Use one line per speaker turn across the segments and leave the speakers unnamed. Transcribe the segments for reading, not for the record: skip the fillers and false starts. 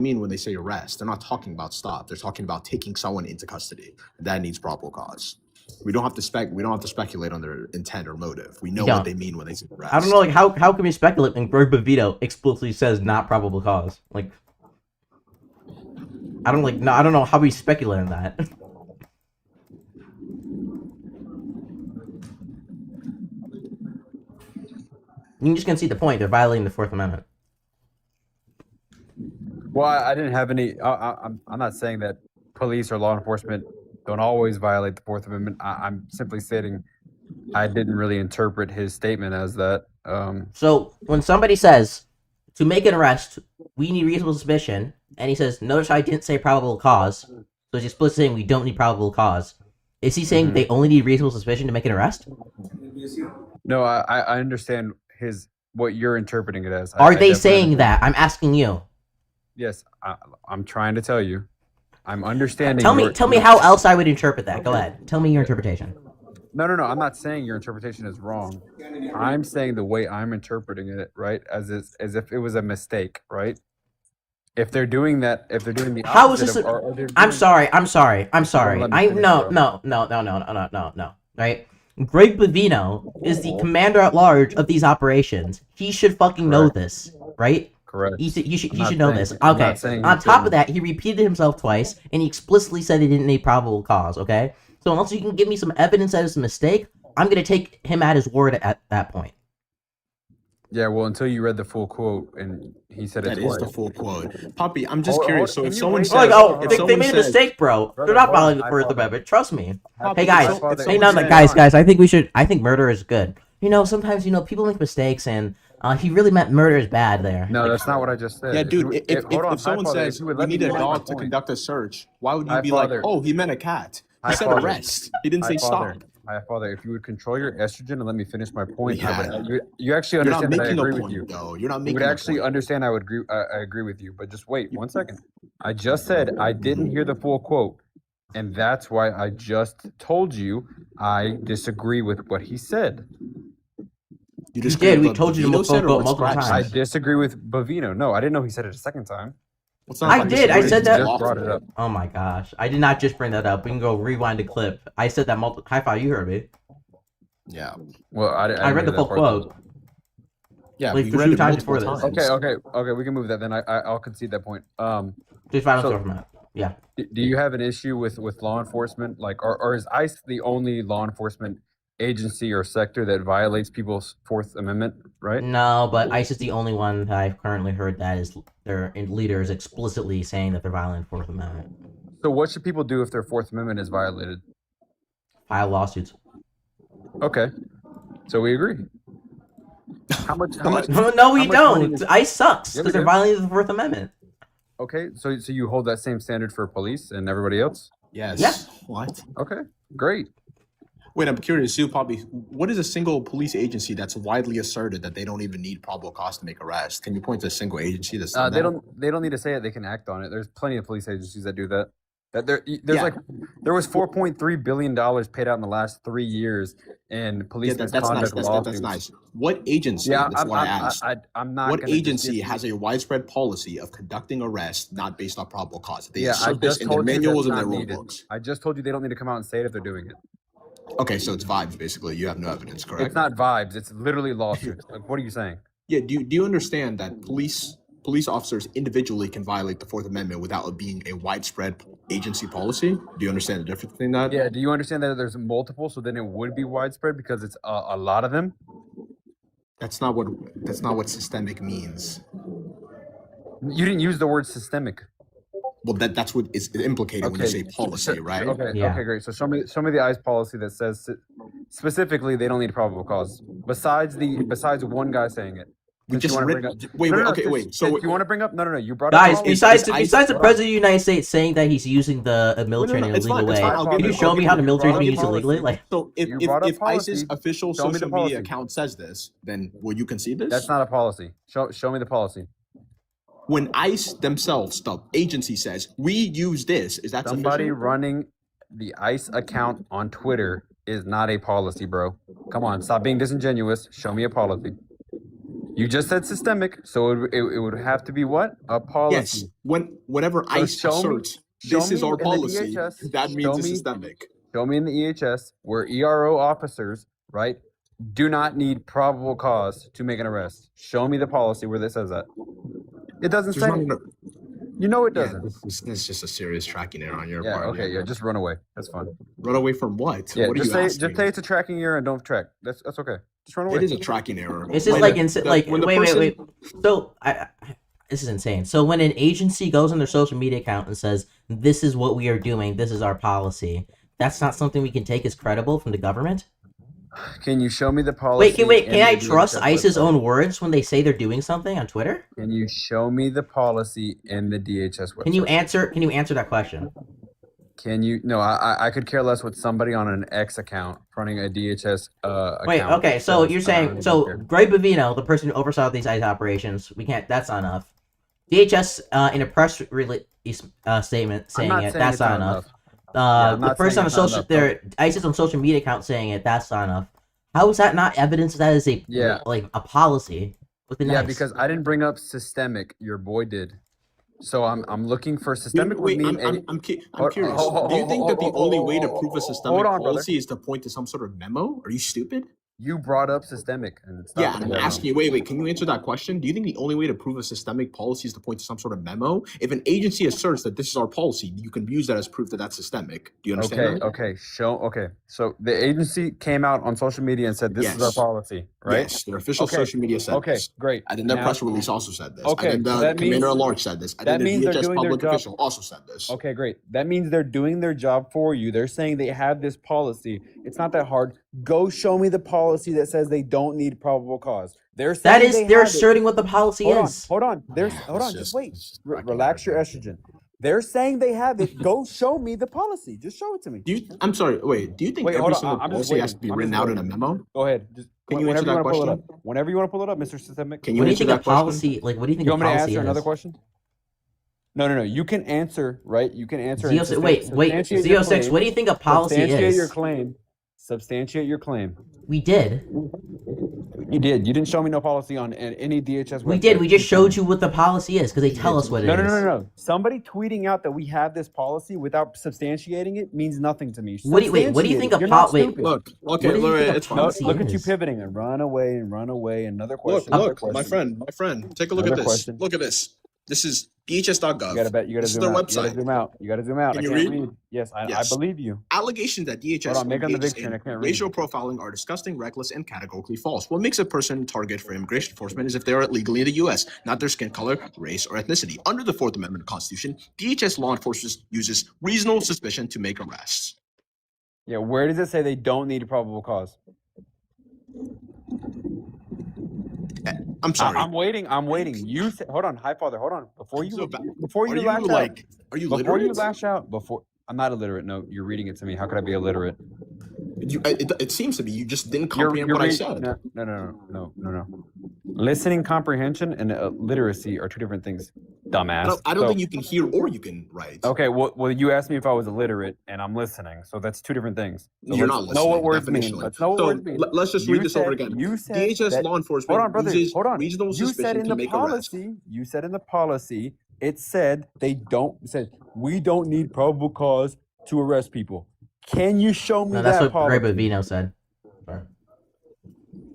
mean when they say arrest. They're not talking about stop. They're talking about taking someone into custody. That needs probable cause. We don't have to speculate on their intent or motive. We know what they mean when they say arrest.
I don't know, like how can we speculate when Greg Bavito explicitly says not probable cause? Like, I don't know how we speculate on that. You just can see the point. They're violating the Fourth Amendment.
Well, I didn't have any. I'm not saying that police or law enforcement don't always violate the Fourth Amendment. I'm simply stating I didn't really interpret his statement as that.
So when somebody says to make an arrest, we need reasonable suspicion, and he says, notice I didn't say probable cause, so he's explicitly saying we don't need probable cause. Is he saying they only need reasonable suspicion to make an arrest?
No, I understand what you're interpreting it as.
Are they saying that? I'm asking you.
Yes, I'm trying to tell you. I'm understanding.
Tell me how else I would interpret that. Go ahead. Tell me your interpretation.
No. I'm not saying your interpretation is wrong. I'm saying the way I'm interpreting it, right, as if it was a mistake, right? If they're doing that, if they're doing the opposite,
how is this? I'm sorry. No. Right? Greg Bavino is the commander at large of these operations. He should fucking know this, right?
Correct.
He should know this. Okay. On top of that, he repeated himself twice, and he explicitly said he didn't need probable cause. Okay. So unless you can give me some evidence that it's a mistake, I'm gonna take him at his word at that point.
Yeah, well, until you read the full quote and he said it twice.
That is the full quote. Poppy, I'm just curious. So if someone says...
they made a mistake, bro. They're not violating the Fourth Amendment. Trust me. Hey, guys. Guys. I think murder is good. Sometimes, people make mistakes, and he really meant murder is bad there.
No, that's not what I just said.
Yeah, dude, if someone says we need a dog to conduct a search, why would you be like, oh, he meant a cat? He said arrest. He didn't say stop.
Hi, Father. If you would control your estrogen and let me finish my point, you actually understand that I agree with you.
Though. You're not making.
You would actually understand. I agree with you, but just wait 1 second. I just said I didn't hear the full quote, and that's why I just told you I disagree with what he said.
You did.
We told you to multiple times.
I disagree with Bavino. No, I didn't know he said it a second time.
I did. I said that.
Just brought it up.
Oh my gosh! I did not just bring that up. We can go rewind the clip. I said that High five. You heard me.
Yeah.
Well, I
read the full quote.
Yeah,
like 2 times before this.
Okay. We can move that. Then I'll concede that point.
Just final from that. Yeah.
Do you have an issue with law enforcement? Like, or is ICE the only law enforcement agency or sector that violates people's Fourth Amendment, right?
No, but ICE is the only one that I've currently heard that is their leaders explicitly saying that they're violating Fourth Amendment.
So what should people do if their Fourth Amendment is violated?
File lawsuits.
Okay, so we agree. How much?
No, we don't. ICE sucks because they're violating the Fourth Amendment.
Okay, so you hold that same standard for police and everybody else?
Yes.
Yeah.
What?
Okay, great.
Wait, I'm curious, Sue, Poppy, what is a single police agency that's widely asserted that they don't even need probable cause to make arrests? Can you point to a single agency that's done that?
They don't need to say it, they can act on it. There's plenty of police agencies that do that. There was $4.3 billion paid out in the last 3 years in police misconduct lawsuits.
That's nice. What agency?
Yeah,
that's what I asked.
I'm not.
What agency has a widespread policy of conducting arrests not based on probable cause? They
I
assert
just
this in their
told you
manuals
that's
and their
not
rule
needed.
books.
I just told you they don't need to come out and say it if they're doing it.
Okay, so it's vibes basically. You have no evidence, correct?
It's not vibes. It's literally lawsuits. Like, what are you saying?
Yeah. Do you understand that police officers individually can violate the Fourth Amendment without it being a widespread agency policy? Do you understand the difference between that?
Yeah. Do you understand that there's multiple, so then it would be widespread because it's a lot of them?
That's not what systemic means.
You didn't use the word systemic.
Well, that's what is implicated when you say policy, right?
Okay.
Yeah.
Okay, great. So show me the ICE policy that says specifically they don't need probable cause. Besides one guy saying it.
We just wait. So
you want to bring up? No. You brought
guys.
up.
Besides the president of the United States saying that he's using the military in an illegal way, can you show me how the military is being used illegally? Like,
so if ICE's official social media account says this, then will you concede this?
That's not a policy. Show me the policy.
When ICE themselves, the agency says we use this, is that
somebody
sufficient?
Running the ICE account on Twitter is not a policy, bro? Come on, stop being disingenuous. Show me a policy. You just said systemic, so it would have to be what? A policy.
Yes. Whenever
So
ICE asserts this is our policy, that means it's
me-
systemic.
Show me in the EHS where ERO officers, right, do not need probable cause to make an arrest. Show me the policy where this says that. It doesn't
There's
say.
not even
You know it
yeah,
doesn't.
this is just a serious tracking error on your
Yeah.
part.
Okay. Yeah. Just run away. That's fine.
Run away from what?
Yeah.
What are
Just
you
say
asking?
just say it's a tracking error and don't track. That's okay. Just run away.
It is a tracking error.
It's just
When
like
the-
like
when the
wait,
person-
wait. So this is insane. So when an agency goes on their social media account and says, "This is what we are doing. This is our policy," that's not something we can take as credible from the government.
Can you show me the policy?
Wait.
in
Can I
the
trust
DHS
ICE's
website?
own words when they say they're doing something on Twitter?
Can you show me the policy in the DHS website?
Can you answer that question?
Can you? No, I could care less what somebody on an X account running a DHS account.
Wait, okay, so
says.
you're
I
saying
really
so
don't care.
Greg Bavino, the person who oversaw these ICE operations, we can't. That's not enough. DHS in a press release statement
I'm
saying
not
it.
saying
That's
it's
not enough.
I'm
The
not
person
saying
on
it's not
social
enough,
their ICE's on social media account saying it. That's not enough. How is that not evidence that is a
Yeah.
like a policy within
Yeah,
ICE?
because I didn't bring up systemic. Your boy did. So I'm looking for systemic.
Wait,
would mean
I'm curious.
Hold-
Do you think that the only way to prove a systemic
Hold on, brother.
policy is to point to some sort of memo? Are you stupid?
You brought up systemic, and it's
Yeah,
not
I'm asking you. Wait. Can you answer that question? Do you think the only way to prove a systemic policy is to point to some sort of memo? If an agency asserts that this is our policy, you can use that as proof that that's systemic. Do you understand
Okay,
that?
okay. So the agency came out on social media and said this is our
Yes.
policy, right?
Yes, their official
Okay,
social media said
Okay,
this.
great.
And then their
Now-
press release also said this.
Okay,
And then
so
the
that
commander
means-
at large said this. And
that
then the
means they're
DHS
doing their
public
job.
official also said this.
Okay, great. That means they're doing their job for you. They're saying they have this policy. It's not that hard. Go show me the policy that says they don't need probable cause. They're saying
that is
they
they're
have it.
asserting what the policy
Hold on,
is.
hold on. There's
Yeah,
hold
it's
on. Just
just-
wait.
it's just
Relax your estrogen. They're saying they have it. Go show me the policy. Just show it to me.
I'm sorry. Wait. Do you think
Wait,
every
hold on,
single
I'm just
policy has to
waiting.
be
I'm
written
just
out in a
waiting.
memo?
Go ahead. Just
Can you
whenever
answer
you
that
want to pull it
question?
up. Whenever you want to pull it up, Mr. Systemic.
Can you
What do you
answer
think a
that question?
policy like? What do you think
You
a
want me to
policy
answer
is?
another question? No. You can answer, right? You can answer. and
Zio, wait,
substantiate your
Zio6,
claim.
what do you think a policy
Substantiate
is?
your claim. Substantiate your claim.
We did.
You did. You didn't show me no policy on any DHS website.
We did. We just showed you what the policy is because they tell us what it is.
No. Somebody tweeting out that we have this policy without substantiating it means nothing to me.
What do you- wait, what do you think a
You're not
wait,
stupid.
Look,
What
okay,
do you
Larry,
think a
it's fine.
policy
Look at you
is?
pivoting and run away. Another question.
Look,
another
look, my
question.
friend, take a look at
Another
this.
question.
Look at this. This is DHS.gov.
You gotta bet. You gotta
This is
zoom
their
out. You gotta
website.
zoom out. You gotta zoom out.
Can
I
you
can't
read?
read. Yes, I
Yes.
believe you.
Allegations that DHS
Hold on, make it on the
engages
big screen. I
in
can't read.
racial profiling are disgusting, reckless, and categorically false. What makes a person a target for immigration enforcement is if they are illegally in the U.S., not their skin color, race, or ethnicity. Under the Fourth Amendment of the Constitution, DHS law enforcement uses reasonable suspicion to make arrests.
Yeah, where does it say they don't need a probable cause?
I'm sorry.
I'm waiting. You hold on, Highfather. Hold on. Before you
Are
lash
you
out.
are you
Before you
literate?
lash out. I'm not illiterate. No, you're reading it to me. How could I be illiterate?
It seems to be you just didn't
You're
comprehend what I
reading-
said.
No. Listening comprehension and literacy are two different things, dumbass.
I don't
So-
think you can hear or you can write.
Okay, well, you asked me if I was illiterate, and I'm listening, so that's two different things. So
You're
let's
not listening.
know what words mean.
definitionally.
Let's know what
So
words mean.
let's just
You
read this over
said-
again.
you said
DHS
that-
law enforcement
Hold on, brother.
uses
Hold on.
reasonable
You said
suspicion
in
to
the
make arrests.
policy. You said in the policy. It said they don't. It said we don't need probable cause to arrest people. Can you show me
No, that's
that
what
policy?
Greg Bavino said. Sorry.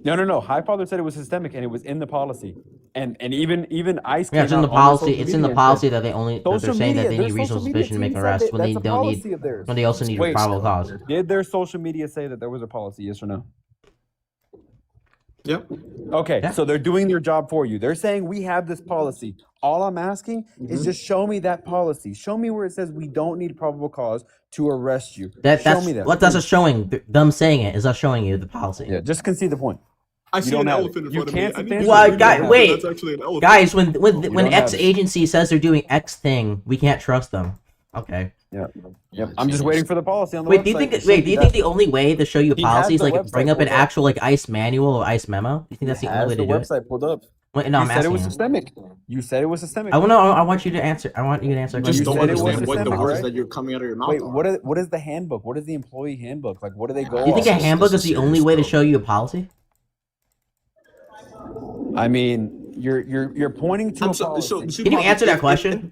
No. Highfather said it was systemic, and it was in the policy. And even ICE.
Yeah, it's
came
in the
out on their
policy.
social
It's in the
media and
policy
said-
that they're
Social
saying that
media,
they
their
need reasonable
social media
suspicion to make
team
an
said
arrest
that
when they
that's a
don't need
policy of theirs.
when they also need
Wait,
probable cause.
Did their social media say that there was a policy? Yes or no?
Yep.
Okay,
Yeah.
so they're doing their job for you. They're saying we have this policy. All I'm asking is just show me that policy. Show me where it says we don't need probable cause to arrest you.
That's
show me that.
what that's us showing. Them saying it is us showing you the policy.
Yeah, just concede the point.
I
You
see
don't
an
have it.
elephant in
You
front of me.
can't
I need
substantiate
you
Well,
to read
guy-
that.
wait.
That's actually an elephant.
Guys, when
don't
X
have it.
agency says they're doing X thing, we can't trust them. Okay.
Yep. I'm just waiting for the policy on the
Wait,
website.
do you think?
to show
Wait,
me
do you
that.
think the only way to show you a
He has
policy is
the
like bring
website
up an
pulled up.
actual like ICE manual or ICE memo? Do you think that's the
Has
only way
the
to do it?
website pulled up?
Wait, no, I'm
you said it
asking
was
you.
systemic. You said it was systemic.
I want to. I want you to answer. I want you to answer. a
Just
You
question.
don't
said it was
understand what the
systemic,
words
right?
that you're coming out of your mouth
Wait,
are.
what is the handbook? What is the employee handbook? Like, what do they go
Do you think
off?
a handbook
This
is
is
the only
serious,
way to
bro.
show you a policy?
I mean, you're pointing to a policy.
Can you answer that question?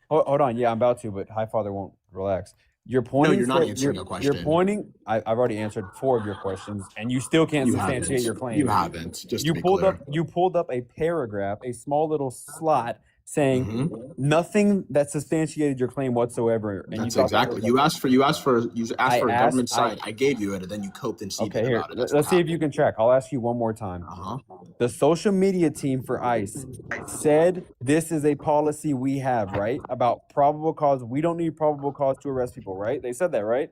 Hold on. Yeah, I'm about to, but Highfather won't relax. You're pointing.
you're not
to-
answering a question.
You're pointing. I've already answered 4 of your questions, and you still can't
You
substantiate
haven't.
your claim.
You haven't. Just
You
to be
pulled
clear.
up. You pulled up a paragraph, a small little slot saying
Mhm.
nothing that substantiated your claim whatsoever. And
That's
you thought that
exactly.
was
You
like-
asked for
I
a
asked-
government
I-
side. I gave you it, and then you coped and seeded
Okay, here.
about it. That's
Let's
what
see if you can track. I'll ask you one more time.
happened.
The social media team for ICE said this is a policy we have, right? About probable cause. We don't need probable cause to arrest people, right? They said that, right?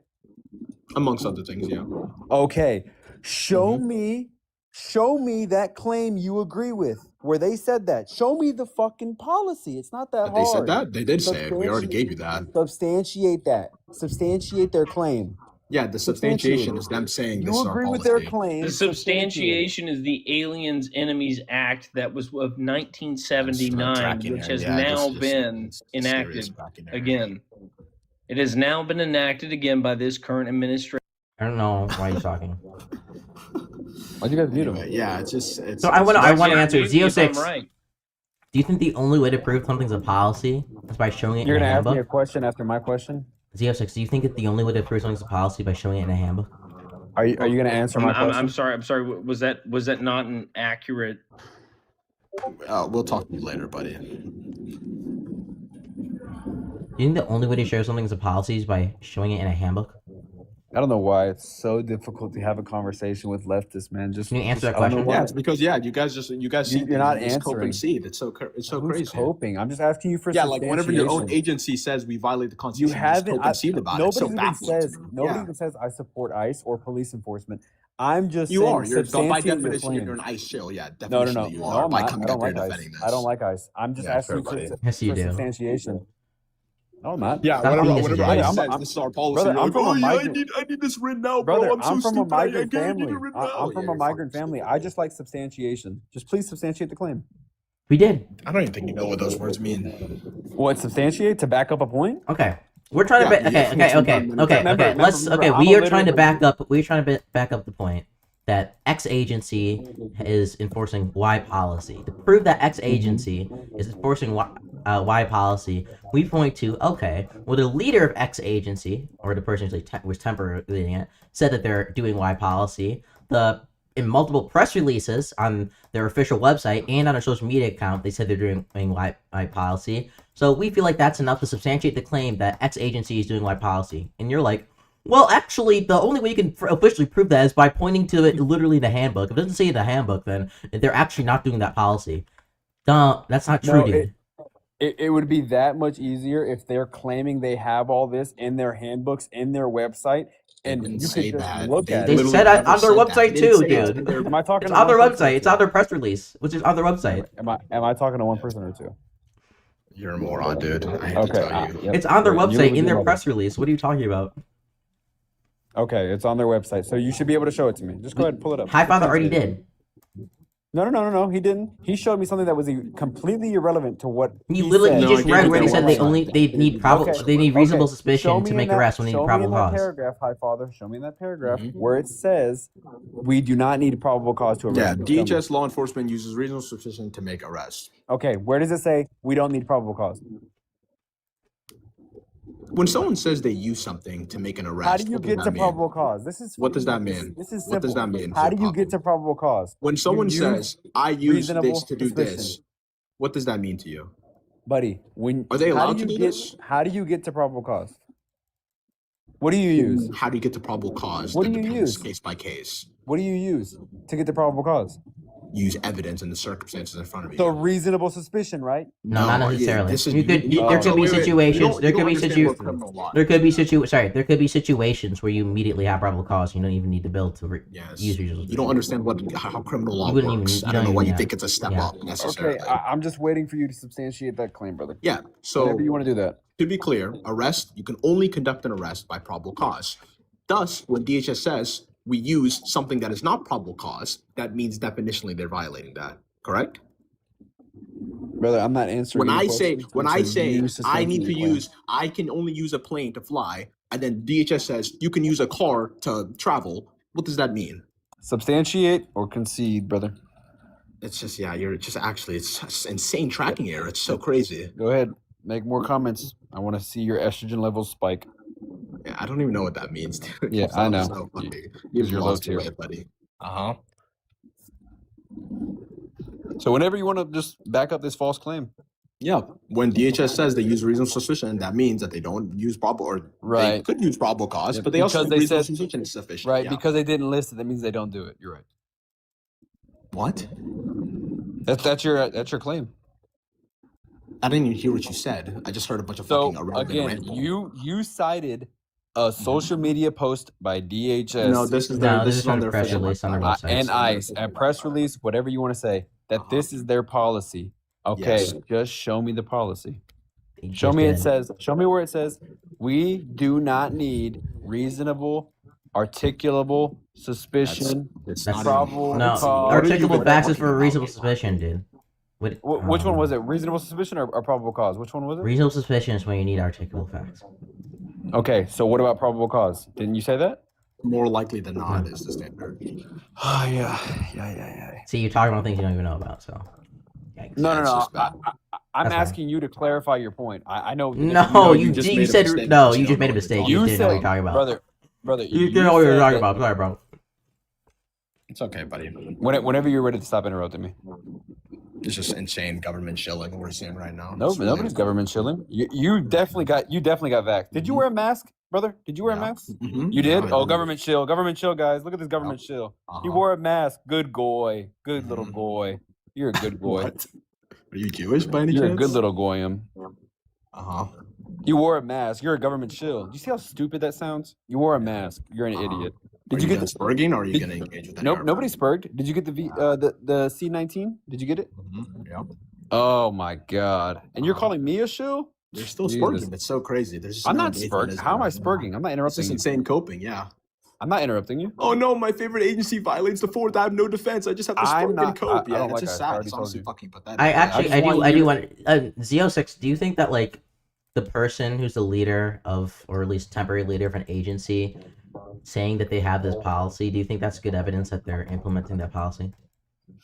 Amongst other things, yeah.
Okay. Show
Mm-hmm.
me that claim you agree with where they said that. Show me the fucking policy. It's not that
But they
hard.
said that. They did say it. We already gave you that.
Substantiate that. Substantiate their claim.
Yeah, the substantiation is them saying this
You
is our
agree with
policy.
their claim.
The substantiation is the Aliens Enemies Act that was of 1979,
Tracking
which
error.
has
Yeah,
now
just
been
serious
enacted
tracking error.
again. It has now been enacted again by this current administration.
I don't know why you're talking.
Why'd you guys mute him?
Anyway, yeah, it's just. It's,
So I want to
Yeah,
answer
if I'm
Zeo6.
right.
Do you think the only way to prove something's a policy is by showing it
You're
in a
gonna ask me a
handbook?
question after my question?
Zeo6, do you think that the only way to prove something's a policy by showing it in a handbook?
Are you gonna answer my question?
I'm sorry. I'm sorry. Was that not an accurate?
We'll talk to you later, buddy.
Do you think the only way to show something's a policy is by showing it in a handbook?
I don't know why it's so difficult to have a conversation with leftists, man. Just
Can you answer that
I don't know
question?
why.
Yeah, it's because you guys see
You're not
things, cope
answering.
and seed. It's so
Who's
crazy.
coping? I'm just asking you for
Yeah, like whenever your own
substantiation.
agency says we violate the
You
Constitution, you
haven't.
cope and seed about it. It's
Nobody
so
even
baffling to
says.
me.
Nobody
Yeah.
even says I support ICE or police enforcement. I'm just
You
saying
are. You're by
substantiate your
definition you're
claim.
an ICE shill. Yeah,
No,
definition you
no,
are
I'm
by
not.
coming
I
up
don't
here
like
defending
ICE.
this.
I don't like ICE. I'm just
Yeah,
asking
fair,
you
buddy.
Yes, you do.
substantiation. No, I'm not.
Yeah,
Stop
whenever,
being
whenever
disingenuous.
ICE says
I'm-
this is our policy,
brother,
you're
I'm
like,
from a
oh yeah,
migrant-
I need this written out,
Brother,
bro. I'm so
from a
stupid. I
migrant
can't
family.
get it written
I'm
out.
from
Yeah,
a
you're
migrant
fucking
family.
stupid.
I just like substantiation. Just please substantiate the claim.
We did.
I don't even think you know what those words mean.
What, substantiate? To back up a point?
Okay. We're trying to.
Yeah,
Okay.
yeah,
Remember,
Let's. Okay.
I'm
We
a
are trying to
literal-
back up. We're trying to back up the point that X agency is enforcing Y policy. To prove that X agency is enforcing Y policy, we point to well, the leader of X agency or the person who was temporarily leading it said that they're doing Y policy. In multiple press releases on their official website and on their social media account, they said they're doing Y policy. So we feel like that's enough to substantiate the claim that X agency is doing Y policy. And you're like, well, actually, the only way you can officially prove that is by pointing to it literally in the handbook. If it doesn't say in the handbook, then they're actually not doing that policy. That's not true,
No,
dude.
It would be that much easier if they're claiming they have all this in their handbooks, in their website, and
didn't
you
say
could just
that.
look at
They
it.
literally
said it
never
on their
said that.
website
They didn't
too,
say it.
dude.
Am I talking
It's
to
on their
one person
website.
or
It's on
two?
their press release, which is on their website.
Am I talking to one person or two?
You're a moron, dude. I hate to
Okay.
tell you.
Yep.
It's on their
You
website
would
in
be
their
right.
press release. What are you talking about?
Okay, it's on their website, so you should be able to show it to me. Just go ahead and pull it up.
Highfather already did.
No. He didn't. He showed me something that was completely irrelevant to what
You literally
said.
you
No,
just
I
read
gave
where
you
they
their
said
website.
they need probable
Okay,
they need reasonable
okay. Show
suspicion
me
to make
in that-
arrest when they
show
need
me
probable
in that
cause.
paragraph, Highfather. Show me in that paragraph
Mhm.
where it says we do not need probable cause to arrest.
Yeah,
Show me.
DHS law enforcement uses reasonable suspicion to make arrests.
Okay, where does it say we don't need probable cause?
When someone says they use something to make an arrest,
How do you
what does
get
that
to
mean?
probable cause? This is
What does that
fucking-
mean?
This is simple.
What does that mean?
How do you
Hip-hop?
get to probable cause?
When someone
use
says, I use
reasonable
this to do this,
suspicion.
what does that mean to you?
Buddy, when
Are they
how
allowed
do
to
you
do
get,
this?
How do you get to probable cause? What do you use?
How do you get to probable cause?
What
That
do you
depends
use?
case by case.
What do you use to get to probable cause?
Use evidence and the circumstances in front of you.
So reasonable suspicion, right?
No, not
yeah,
necessarily.
this is-
You could
you-
there
oh,
could be
wait, wait,
situations.
you don't-
There
you
could
don't
be
understand what criminal law is.
there could be situations where you immediately have probable cause. You don't even need to build to
Yes.
use reasonable
You don't understand how criminal law
You wouldn't even-
works.
you
I don't
don't
know why
even-
you
yeah.
think it's a step
Yeah.
up necessarily.
Okay, I'm just waiting for you to substantiate that claim, brother.
Yeah. So
Whenever you want to do that.
to be clear, arrest, you can only conduct an arrest by probable cause. Thus, when DHS says we use something that is not probable cause, that means definitionally they're violating that. Correct?
Brother, I'm not answering.
When
your
I say
questions
when
until
I say
you
I
substantiate
need to
your claim.
use I can only use a plane to fly, and then DHS says you can use a car to travel, what does that mean?
Substantiate or concede, brother.
It's just it's just insane tracking error. It's so crazy.
Go ahead, make more comments. I want to see your estrogen levels spike.
Yeah, I don't even know what that means, dude.
Yeah, I know.
So funny.
Because you're low
lost your
tier.
way, buddy. Uh-huh.
So whenever you want to just back up this false claim,
Yeah, when DHS says they use reasonable suspicion, that means that they don't use probable, or they
Right.
could use probable cause,
Yeah,
but they also
because
think
they
reasonable
said-
suspicion is sufficient.
right?
Yeah.
Because they didn't list it, that means they don't do it. You're right.
What?
That's your claim.
I didn't even hear what you said. I just heard a bunch of
So
fucking irrelevant
again,
rant.
you cited a social media post by DHS.
No, this is
No,
their,
this is
on
on
their
press
official
release on their
website.
website.
and ICE, a press release, whatever you want to say, that
Uh-huh.
this is their policy. Okay,
Yes.
just show me the policy.
They
Show
just
me
did.
show me where it says we do not need reasonable, articulable suspicion.
It's
That's-
not
probable
even-
No,
cause.
What are you
articulable
even
facts is
talking
for
about?
reasonable suspicion, dude. What,
Which one was it? Reasonable suspicion or probable cause? Which one was it?
Reasonable suspicion is when you need articulable facts.
Okay, so what about probable cause? Didn't you say that?
More likely than not is the standard.
Oh yeah.
See, you're talking about things you don't even know about, so. Yikes.
No.
It's just bad.
I'm
That's fine.
asking you to clarify your point. I know.
No,
you
you
just
you
made a
said
mistake
no.
because
You
you
just
don't
made a
know what
mistake.
you're
You
You
didn't know what
said,
you're talking about.
brother.
You didn't know what you're
said
talking
that-
about. Sorry, bro.
It's okay, buddy.
Whenever you're ready to stop interrupting me.
It's just insane government shilling we're seeing right now.
No,
It's really
nobody's government chilling. You definitely got vaxxed. Did you wear a mask, brother? Did you wear a
Yeah.
mask?
Mhm.
You did?
Yeah, I
Oh, government chill, guys. Look at this government chill. He
Uh-huh.
wore a mask. Good boy. Good little
Mhm.
boy. You're a good boy.
What? Are you Jewish by any
You're a
chance?
good little goyim.
Uh-huh.
You wore a mask. You're a government chill. Do you see how stupid that sounds? You wore a mask. You're an idiot. Did you get the
spurging, or are you
did-
gonna engage with that?
Nope, nobody spurged. Did you get the C-19? Did you get it?
Yeah.
Oh my god. And you're calling me a shill?
They're still
Jesus.
spurging. It's so crazy. There's just
I'm
no
not
engagement,
spurging.
is
How am I
there?
spurging? I'm not
It's
interrupting
just
you.
insane coping. Yeah.
I'm not interrupting you.
Oh no, my favorite agency violates the Fourth. I have no defense. I just have to
I'm
spurg
not-
and cope.
I
Yeah,
don't
it's
like
just
that. I
sad.
already
It's
told
honestly
you.
fucking pathetic.
I
Yeah,
actually,
just
I do,
want
I
you
do
to-
want. Zeo6, do you think that like the person who's the leader of, or at least temporary leader of an agency, saying that they have this policy, do you think that's good evidence that they're implementing that policy?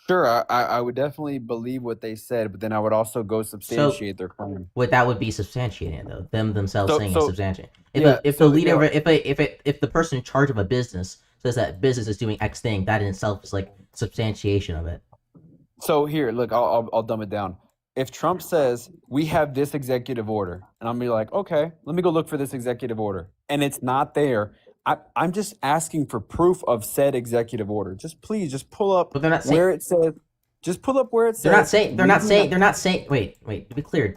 Sure, I would definitely believe what they said, but then I would also go substantiate their claim.
What that would be substantiating though, them themselves
So-
saying
so-
it's substantiating. If
yeah,
if
so,
the leader,
yeah.
if the person in charge of a business says that business is doing X thing, that in itself is like substantiation of it.
So here, look, I'll dumb it down. If Trump says we have this executive order, and I'm gonna be like, okay, let me go look for this executive order, and it's not there, I'm just asking for proof of said executive order. Just please, just pull up
But they're not saying.
where it says. Just pull up where it says.
They're not saying. They're
we
not
do
saying. They're not saying. Wait. To be clear,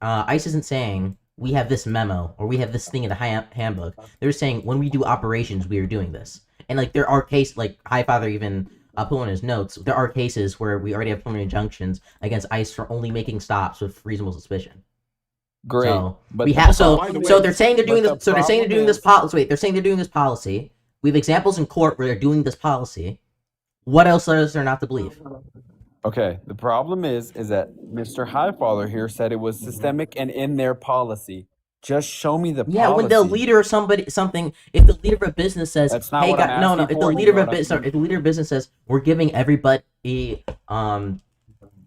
ICE isn't saying we have this memo or we have this thing in the handbook. They're saying when we do operations, we are doing this. And like there are cases, like Highfather even put on his notes. There are cases where we already have preliminary injunctions against ICE for only making stops with reasonable suspicion.
Great,
So
but
we
the
have so
by the
so
way-
they're saying they're doing
but
this. So they're saying they're
problem
doing this
is-
policy. Wait, they're saying they're doing this policy. We have examples in court where they're doing this policy. What else is there not to believe?
Okay, the problem is that Mr. Highfather here said it was systemic and in their policy. Just show me the
Yeah,
policy.
when the leader of something, if the leader of a business says,
That's not
"Hey,
what I'm
no,
asking
if the
for,
leader
you know
of a
what I
business,
mean?
if the leader of business says we're giving everybody,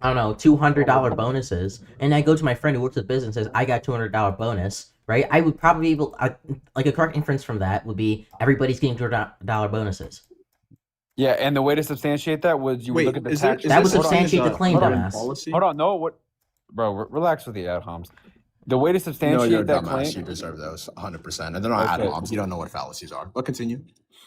I don't know, $200 bonuses, and I go to my friend who works at the business and says I got $200 bonus, right? I would probably be able, like a correct inference from that would be everybody's getting $200 bonuses.
Yeah, and the way to substantiate that was you would
Wait,
look at the
is there-
tax.
is
That would
this something
substantiate
that's
the claim,
a written
dumbass.
policy?
Hold on, no, what, bro? Relax with the ad homs. The way to
No,
substantiate
you're a
that
dumbass. You
claim.
deserve those 100%. And they're not ad
Okay.
homs. You don't know what fallacies are. But continue.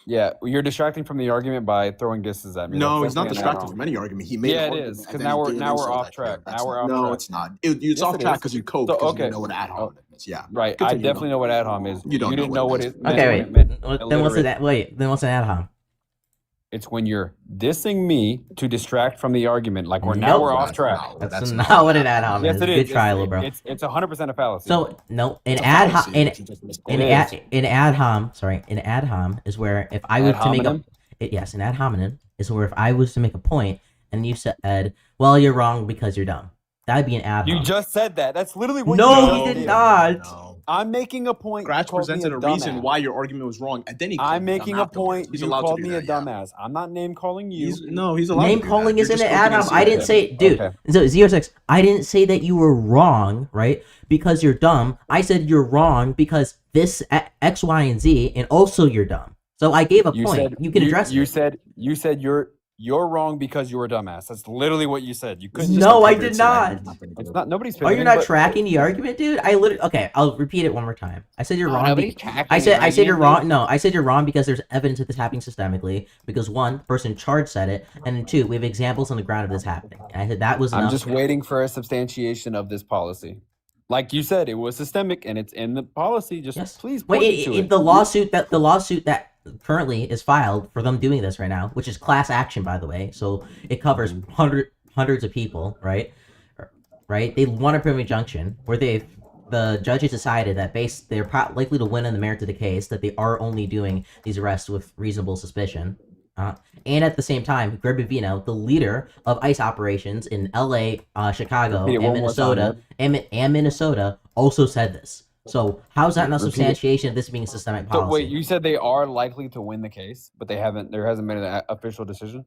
Yeah, you're distracting from the argument by throwing disses at me.
No,
That's
he's not
definitely an ad
distracted
hom.
from any argument. He made
Yeah,
an
it
argument,
is, 'cause
and then
now
he
we're-
didn't
now we're
insult
off
that
track.
character. That's
Now we're
not-
off
No,
track.
it's not. It's
Yes,
off
it
track
is.
because you cope
So,
because
okay.
you know what ad hom is. Yeah.
Right, I
Continue,
definitely know what ad hom is.
You don't know
didn't
what
know
it
what
is.
it meant
Okay,
when
wait.
it meant
Then what's
illiterate.
an wait? Then what's an ad hom?
It's when you're dissing me to distract from the argument. Like now
Nope.
we're off
That's
track.
not-
That's not what an ad hom
Yes,
is.
it is.
Good try, little bro.
It's 100% a fallacy.
So no, an
It's a
ad hom,
fallacy, but you just misquoted
an
it.
ad hom is where if I
Ad
were to make a
hominem?
yes, an ad hominem is where if I was to make a point and you said, well, you're wrong because you're dumb. That'd be an ad
You
hom.
just said that. That's literally what
No,
you
he
just
did
did.
not.
No.
I'm making a point.
Scratch
You called me
presented a reason
dumbass.
why your argument was wrong, and then he
I'm
called me
making
dumb
a
afterwards.
point.
He's
You
allowed
called
to do
me a
that, yeah.
dumbass. I'm not name calling you.
He's allowed
Name
to do
calling
that.
isn't
You're
an
just looking
add-on.
at
I didn't
something.
say, dude.
Okay.
So 06. I didn't say that you were wrong, right? Because you're dumb. I said you're wrong because this X, Y, and Z, and also you're dumb. So I gave a
You
point.
said
You can address
you
it.
said you're wrong because you're a dumbass. That's literally what you said. You couldn't.
No, I
Pivot
did
so that
not.
nothing to
It's
do.
not. Nobody's.
Are you
pivoting,
not
but-
tracking the argument, dude? I literally. Okay, I'll repeat it one more time. I said you're
Oh,
wrong.
nobody's tracking
I
the
said you're
argument,
wrong.
dude.
No, I said you're wrong because there's evidence of this happening systemically. Because one, the person charged said it, and then two, we have examples on the ground of this happening. And I said that was enough.
I'm just waiting for a substantiation of this policy. Like you said, it was systemic and it's in the policy. Just
Yes.
please point
Wait,
me to it.
the lawsuit that currently is filed for them doing this right now, which is class action, by the way, so it covers hundreds of people, right? Right? They won a preliminary injunction where the judges decided that they're likely to win on the merits of the case, that they are only doing these arrests with reasonable suspicion. And at the same time, Greg Bavino, the leader of ICE operations in LA, Chicago,
Repeat it
and
one more time,
Minnesota, and Minnesota, also said this. So how's that not
Repeat it.
substantiation of this being a systemic
So
policy?
wait, you said they are likely to win the case, but there hasn't been an official decision?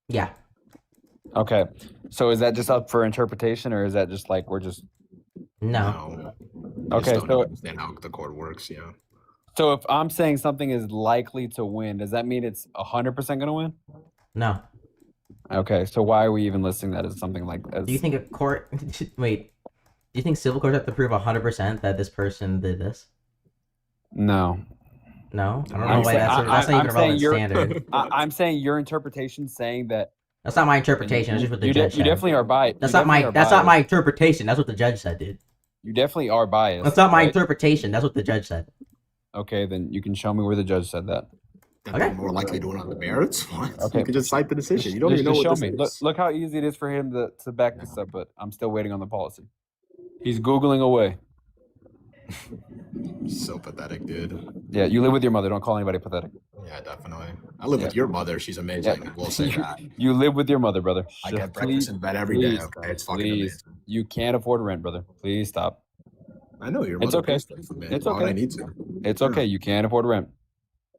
Yeah.
Okay. So is that just up for interpretation or is that just like we're just
No.
Okay,
Just don't
so-
understand how the court works. Yeah.
So if I'm saying something is likely to win, does that mean it's 100% going to win?
No.
Okay, so why are we even listing that as something like as
Do you think a court wait, do you think civil courts have to prove 100% that this person did this?
No.
No? I don't know
I'm
why
saying-
that's not
I'm
even a
saying
relevant
you're-
standard.
I'm saying your interpretation saying that
That's not my interpretation, that's just what the
you,
judge
you
said.
definitely are biased.
That's
You
not my
definitely are
my
biased.
interpretation. That's what the judge said, dude.
You definitely are biased.
That's not my
right?
interpretation. That's what the judge said.
Okay, then you can show me where the judge said that.
Then
Okay.
they're more likely to win on the merits. What?
Okay.
You can just cite the decision. You don't
Just-
even know
just
what
show
this
me. Look,
is.
look how easy it is for him to back this up, but I'm still waiting on the policy. He's Googling away.
So pathetic, dude.
Yeah, you live with your mother. Don't call anybody pathetic.
Yeah, definitely. I live with
Yeah.
your mother. She's amazing.
Yeah.
We'll say that.
You live with your mother, brother.
I
Just
get breakfast in bed every day. Okay, it's fucking
please.
amazing.
You can't afford rent, brother. Please stop.
I know your
It's
mother
okay.
pays for me.
It's
Why would
okay.
I need to?
It's
Yeah.
okay. You can't afford rent.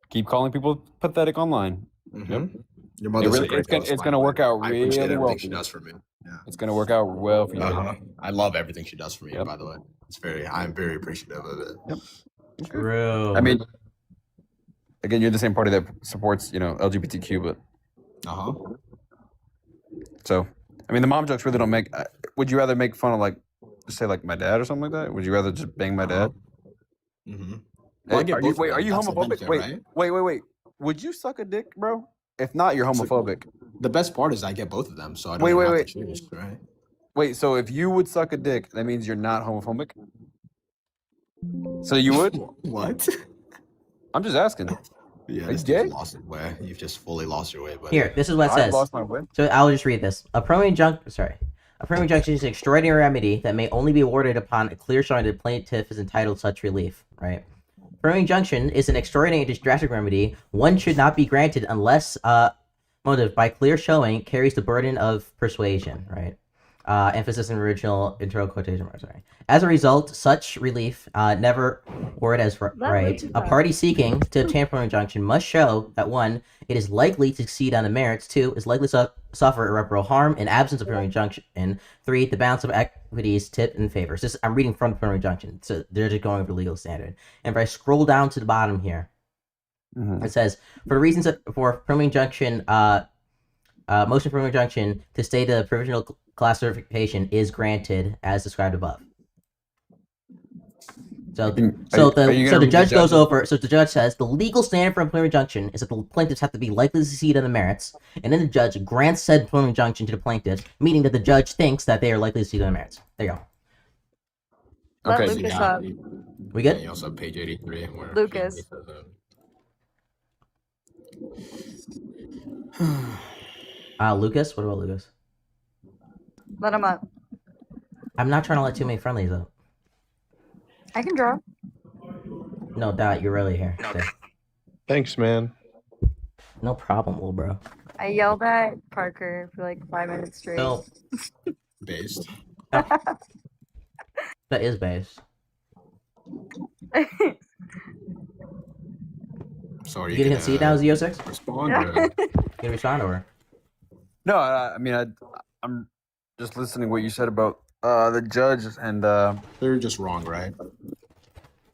Keep calling people pathetic online.
Mhm. Your mother's
really-
a great
it's gonna-
host,
it's
by
gonna
the way.
work out
I appreciate
really
everything
well
she
for you.
does for me. Yeah.
It's gonna work out well for you.
Uh-huh. I love everything she does for me.
Yep.
By the way, I'm very appreciative of it.
True.
I mean, again, you're the same party that supports, LGBTQ, but
Uh huh.
so, I mean, the mom jokes really don't make. Would you rather make fun of just say my dad or something like that? Would you rather just bang my dad?
Mm-hmm.
Are you homophobic? Wait. Would you suck a dick, bro? If not, you're
So-
homophobic.
The best part is I get both of them, so I don't
Wait,
even
wait,
have
wait.
to choose, right?
Wait, so if you would suck a dick, that means you're not homophobic? So you would?
What?
I'm just asking.
Yeah,
Are
this
you
dude's
gay?
lost his way. You've just fully lost your way, buddy.
Here, this is what it
I've
says.
lost my way.
So I'll just read this. A preliminary injunction is an extraordinary remedy that may only be awarded upon a clear showing that the plaintiff is entitled to such relief, right? Preliminary injunction is an extraordinary and drastic remedy. One should not be granted unless motive by clear showing carries the burden of persuasion, right? Emphasis in original internal quotation marks, sorry. As a result, such relief never word as right. A party seeking to obtain preliminary injunction must show that 1, it is likely to succeed on the merits, 2, is likely to suffer irreparable harm in absence of preliminary injunction, and 3, the balance of equities tip in favor. So I'm reading from the preliminary injunction, so they're just going over the legal standard. And if I scroll down to the bottom here,
Mhm.
it says, for the reasons for preliminary injunction, motion for preliminary injunction to state the provisional class certification is granted as described above. So,
Are you
so
gonna
the
read the
judge goes
judge's-
over. So the judge says the legal standard for a preliminary injunction is that the plaintiffs have to be likely to succeed on the merits, and then the judge grants said preliminary injunction to the plaintiffs, meaning that the judge thinks that they are likely to succeed on the merits. There you go.
Let
Okay.
Lucas up.
We
Yeah,
good?
you also have page 83. Where
Lucas.
he says
Lucas. What about Lucas?
Let him up.
I'm not trying to let too many friendlies up.
I can draw.
No, Dot, you're really here. Stay.
Thanks, man.
No problem, little bro.
I yelled at Parker for like 5 minutes straight.
So
based.
that is base.
So are
You
you
gonna
gonna
concede now, Z06?
respond? Or?
You gonna respond or?
No, I mean, I'm just listening to what you said about the judge, and
They're just wrong, right?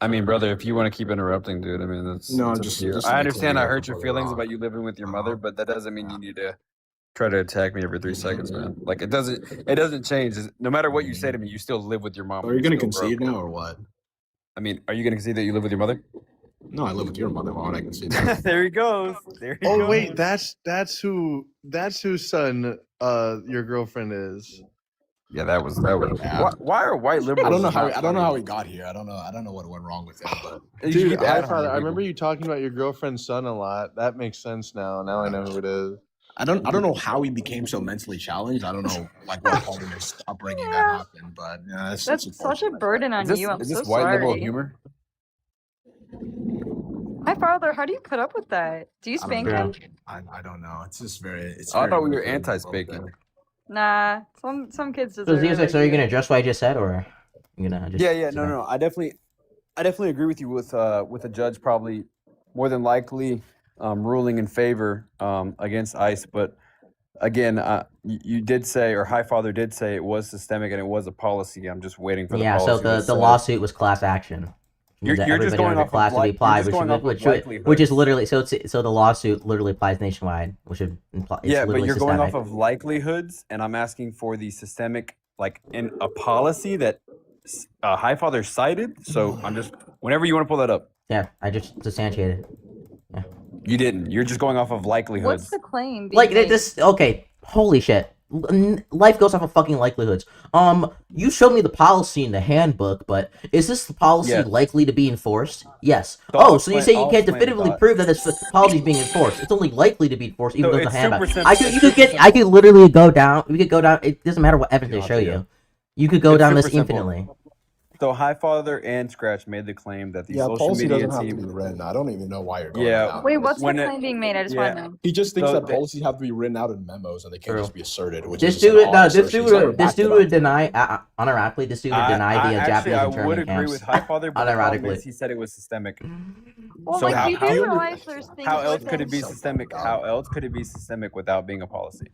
I mean, brother, if you want to keep interrupting, dude, I mean, that's
No,
it's up
just-
to you.
just
I
to be
understand. I
clear,
hurt your
brother,
feelings
wrong.
about you living with your mother,
Uh-huh.
but that doesn't mean you need to try to attack me every 3 seconds, man. Like it doesn't change. No matter what you say to me, you still live with your mom.
Are you gonna
You're still
concede
broke.
now or what?
I mean, are you gonna concede that you live with your mother?
No, I live with your mother. Why would I concede that?
There he goes. There he
Oh
goes.
wait, that's whose son your girlfriend is.
Yeah, that was.
Yeah.
Why are white liberals?
I don't know how
not
I don't know
funny?
how he got here. I don't know what went wrong with him, but
You should
Dude,
keep adding
Highfather,
more
I remember
people.
you talking about your girlfriend's son a lot. That makes sense now. Now I know who it is.
I don't know how he became so mentally challenged. I don't know like what part of his upbringing that
Yeah.
happened, but yeah,
That's such a
unfortunate.
burden on you. I'm
Is
so
this white liberal
sorry.
humor?
Hi, father. How do you put up with that? Do you
I don't
spank
know.
him?
I don't know. It's just very. It's.
Oh, I
very
thought we were
unfair to both
anti-spanking.
them.
Nah. Some kids
So
deserve it.
Z06, are you gonna address what I just said, or you gonna just?
Yeah,
sit down?
no. I definitely agree with you with the judge probably more than likely ruling in favor against ICE. But again, you did say, or Highfather did say, it was systemic and it was a policy. I'm just waiting for the
Yeah.
policy.
So the lawsuit was class action.
You're
That
just
everybody
going
under
off of
class would be
you're
applied,
just going off of
which is
likelihoods.
literally so the lawsuit literally applies nationwide, which would imply it's
Yeah, but
literally
you're going off
systemic.
of likelihoods, and I'm asking for the systemic, like in a policy that Highfather cited. So I'm just whenever you want to pull that up.
Yeah, I just substantiated.
You didn't. You're just going off of likelihoods.
What's the claim? being
Like
made?
this. Okay, holy shit. Life goes off of fucking likelihoods. You showed me the policy in the handbook, but is this policy
Yes.
likely to be enforced? Yes.
So I'll
So you
explain-
say you
I'll
can't
explain it,
definitively
Dot.
prove that this policy is being enforced. It's only likely to be enforced, even
So
though it's a
it's
handbook.
super simple.
You
It's
could
super
I could literally go down. We could go down. It doesn't matter what evidence they show
Yeah.
you. You could go
It's
down this
super simple.
infinitely.
So Highfather and Scratch made the claim that the
Yeah,
social
policy
media
doesn't have to
team.
be written. I don't even know why you're going.
Yeah.
Down
Wait,
this.
what's the
when it-
claim being made? I just
yeah.
want to know.
He just thinks
So
that
they-
policies have to be written out in memos and they can't
True.
just be asserted. Which
This
is just
dude,
an
no,
odd
this
assertion.
dude,
He's never
would, this
backed it
dude
up.
would deny. Unironically, this dude would deny the
actually,
Japanese
I
internment
would agree
camps.
with Highfather, but the problem
Unironically.
is he said it was systemic.
Well,
So
like
how-
you
how-
do realize there's things.
How else could it be
within-
systemic? How else could it be systemic without being a policy?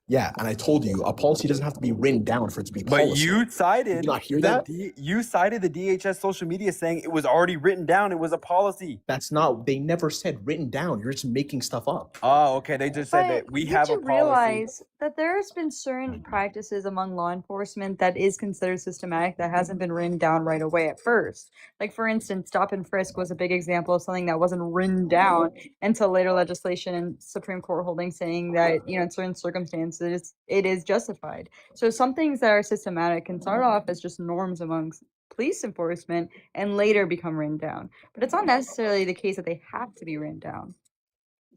Yeah, and I told you a policy doesn't have to be written down for it to be
But
policy.
you cited
Did you not hear
the
that?
you cited the DHS social media saying it was already written down. It was a policy.
That's not. They never said written down. You're just making stuff up.
Oh, okay. They just said that we
did
have a
you
policy.
realize that there's been certain practices among law enforcement that is considered systematic that hasn't been written down right away at first? Like, for instance, stop and frisk was a big example of something that wasn't written down until later legislation and Supreme Court holding saying that, in certain circumstances, it is justified. So some things that are systematic can start off as just norms amongst police enforcement and later become written down. But it's not necessarily the case that they have to be written down.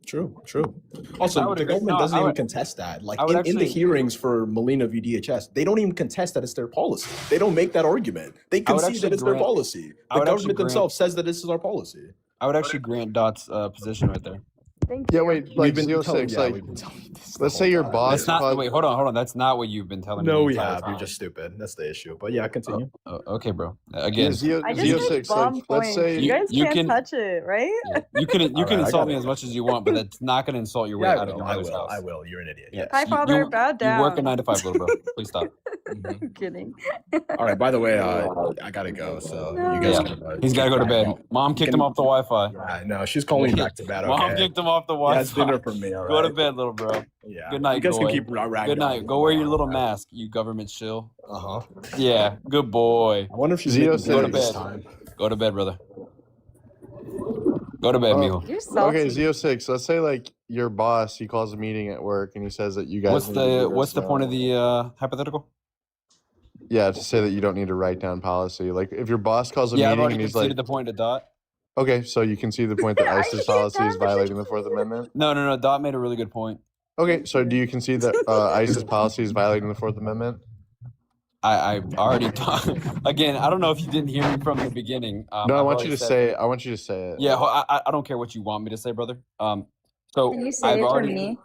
True, true.
I
Also,
would
the
agree.
government
No,
doesn't
I
even
would-
contest that. Like
I would
in the
actually-
hearings for Molina v. DHS, they don't even contest that it's their policy. They don't make that argument. They
I would
concede
actually
that it's their
grant-
policy.
I
The
would actually
government
grant-
themselves says that this is our policy.
I would actually grant Dot's position right there.
Thank
Yeah,
you.
wait, like
We've been telling-
06,
yeah,
like
we've been telling you this the
let's say
whole
your
time.
boss
That's not.
called-
Wait, hold on. That's not what you've been telling me.
No,
the
we
entire
have. You're
time.
just stupid. That's the issue. But yeah, continue.
Okay, bro.
yeah,
Again,
I just
Z06,
made bomb
like, let's
points.
say
You guys
You
can't
can-
touch it, right?
you can
Alright, I
insult
got
me
it.
as much as you want, but that's not going to insult your way out of your mother's house.
I will. You're an idiot.
Yeah.
Hi,
You-
father.
you-
Bow down.
You work a 9 to 5, little bro. Please stop.
Mhm.
I'm kidding.
All right. By the way, I gotta go. So you guys.
Yeah.
Can,
He's got to go to bed. Mom kicked him off the Wi-Fi.
Yeah, no, she's calling me back to bed. Okay.
Mom kicked him off the
Yeah, it's
Wi-Fi.
dinner for me. All right.
Go to bed, little bro.
Yeah.
Good night,
You guys
boy.
can keep ragging
Good night.
on
Go
me.
wear your little mask, you government shill.
Uh huh.
Yeah, good boy.
I wonder if she's
Zio
making dinner
says-
this
Go to
time.
Go to bed, brother. Go to bed,
Oh.
mijo.
You're salty.
Okay, Z06, let's say like your boss, he calls a meeting at work and he says that you guys
What's
need to do
the
this
point
now.
of the hypothetical?
Yeah, to say that you don't need to write down policy. Like if your boss calls a
Yeah, I've
meeting
already
and he's
conceded
like,
the point to Dot.
okay, so you can see the point that
Are
ICE's
you
policy is
done?
violating the Fourth Amendment.
No. Dot made a really good point.
Okay, so do you concede that ICE's policy is violating the Fourth Amendment?
I already again. I don't know if you didn't hear me from the beginning.
No, I
I've
want
already
you to
said-
say. I want you to say it.
Yeah, I don't care what you want me to say, brother. So
Can you say
I've
it
already
to me?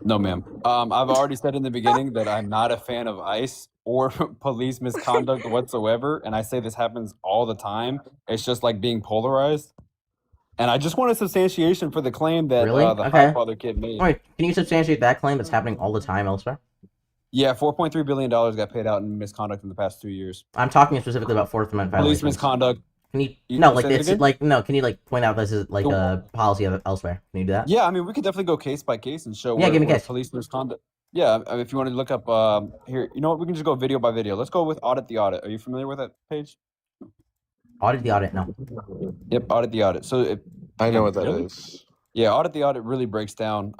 no, ma'am. I've already said in the beginning that I'm not a fan of ICE. or police misconduct whatsoever, and I say this happens all the time. It's just like being polarized. And I just want a substantiation for the claim that
Really?
the
Okay.
Highfather kid made.
Wait, can you substantiate that claim that's happening all the time elsewhere?
Yeah, $4.3 billion got paid out in misconduct in the past 2 years.
I'm talking specifically about Fourth Amendment
Police
violations.
misconduct.
Can you?
You-
No,
say
like
it
it's
again?
like no. Can you like point out this is like
The-
a policy of elsewhere? Can you do that?
Yeah, I mean, we could definitely go case by case and show
Yeah, give me
where
case.
police misconduct. Yeah, I mean, if you want to look up here, you know what? We can just go video by video. Let's go with Audit the Audit. Are you familiar with that page?
Audit the audit. No.
Yep, Audit the Audit. So
I know what that
Really?
is.
yeah, Audit the Audit really breaks down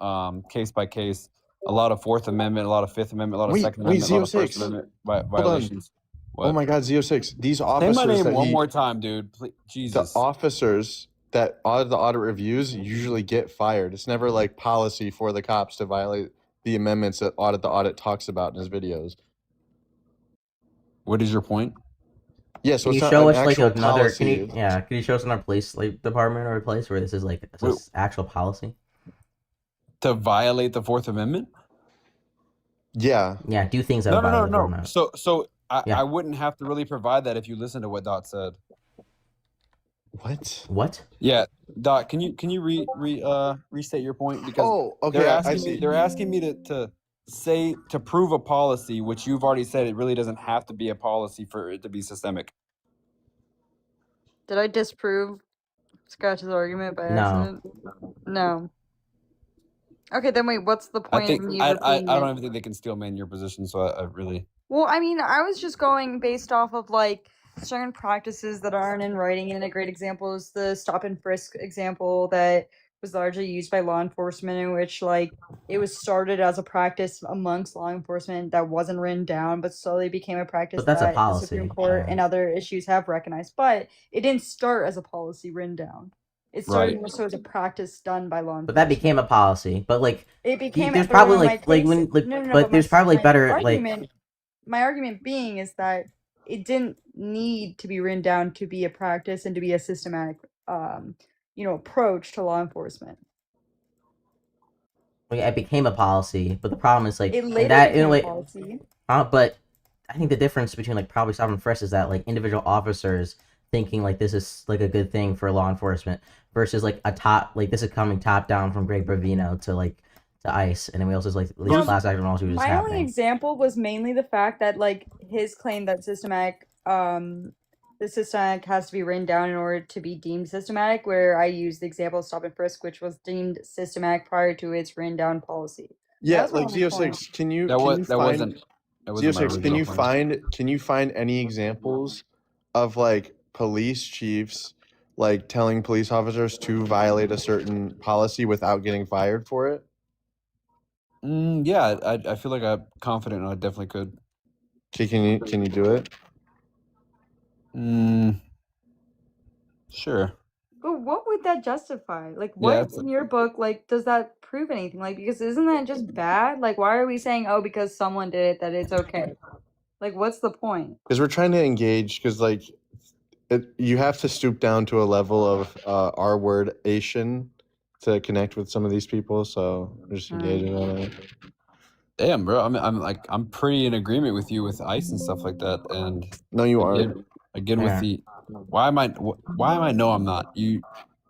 case by case. A lot of Fourth Amendment, a lot of Fifth Amendment, a lot of
Wait,
Second
wait,
Amendment, a lot of First
Z06.
Amendment
on.
violations. What?
Oh my God, Z06. These
Say
officers
my name
that
one
he,
more time, dude. Please,
the
Jesus.
officers that audit the audit reviews usually get fired. It's never like policy for the cops to violate the amendments that Audit the Audit talks about in his videos.
What is your point?
Yeah, so
Can you
it's not
show
an
us like
actual
another? Can
policy.
you? Yeah. Can you show us another police like department or a place where this is like this
Wait.
is actual policy?
To violate the Fourth Amendment?
Yeah.
Yeah. Do things that
No,
violate the Fourth
no.
Amendment.
So
Yeah.
I wouldn't have to really provide that if you listen to what Dot said.
What?
What?
Yeah, Dot, can you restate your point, because
Oh, okay.
they're
I
asking
see.
me they're asking me to prove a policy, which you've already said it really doesn't have to be a policy for it to be systemic.
Did I disprove Scratch's argument by
No.
accident? No. Okay, then wait, what's the
I
point
think
of me
I
repeating
don't
it?
even think they can steel man your position, so I really
Well, I mean, I was just going based off of like certain practices that aren't in writing, and a great example is the stop and frisk example that was largely used by law enforcement, in which like it was started as a practice amongst law enforcement that wasn't written down, but slowly became a practice
But that's a
that the Supreme
policy,
Court
yeah.
and other issues have recognized. But it didn't start as a policy written down. It started
Right.
more so as a practice done by law enforcement.
But that became a policy. But like,
It became.
there's
but
probably
when
like
my
when
case-
like,
no,
but
my
there's
s-
probably
my
better like.
argument, my argument being is that it didn't need to be written down to be a practice and to be a systematic, approach to law enforcement.
Like, it became a policy, but the problem is like
It
and
later
that
became a
like
policy.
but I think the difference between like probably stop and frisk is that like individual officers thinking like this is like a good thing for law enforcement versus like a top like this is coming top down from Greg Bravino to like to ICE, and then we also like these
No,
class action lawsuits is
My only
happening.
example was mainly the fact that like his claim that the systematic has to be written down in order to be deemed systematic, where I used the example of stop and frisk, which was deemed systematic prior to its written down policy.
Yeah,
That's my
like
only
Z06.
point.
Can you
that
can
was
you
that
find
wasn't that wasn't my
Z06? Can
original
you
point.
find any examples of like police chiefs like telling police officers to violate a certain policy without getting fired for it?
Yeah, I feel like I'm confident I definitely could.
Okay, can you do it?
Sure.
But what would that justify? Like,
Yeah,
what
that's-
in your book, like, does that prove anything? Like, because isn't that just bad? Like, why are we saying, oh, because someone did it, that it's okay? Like, what's the point?
Because we're trying to engage. Because like, you have to stoop down to a level of R word-ation to connect with some of these people. So we're just engaging on it.
Damn, bro. I'm pretty in agreement with you with ICE and stuff like that. And
No, you are.
again
Yeah.
with the why am I no I'm not.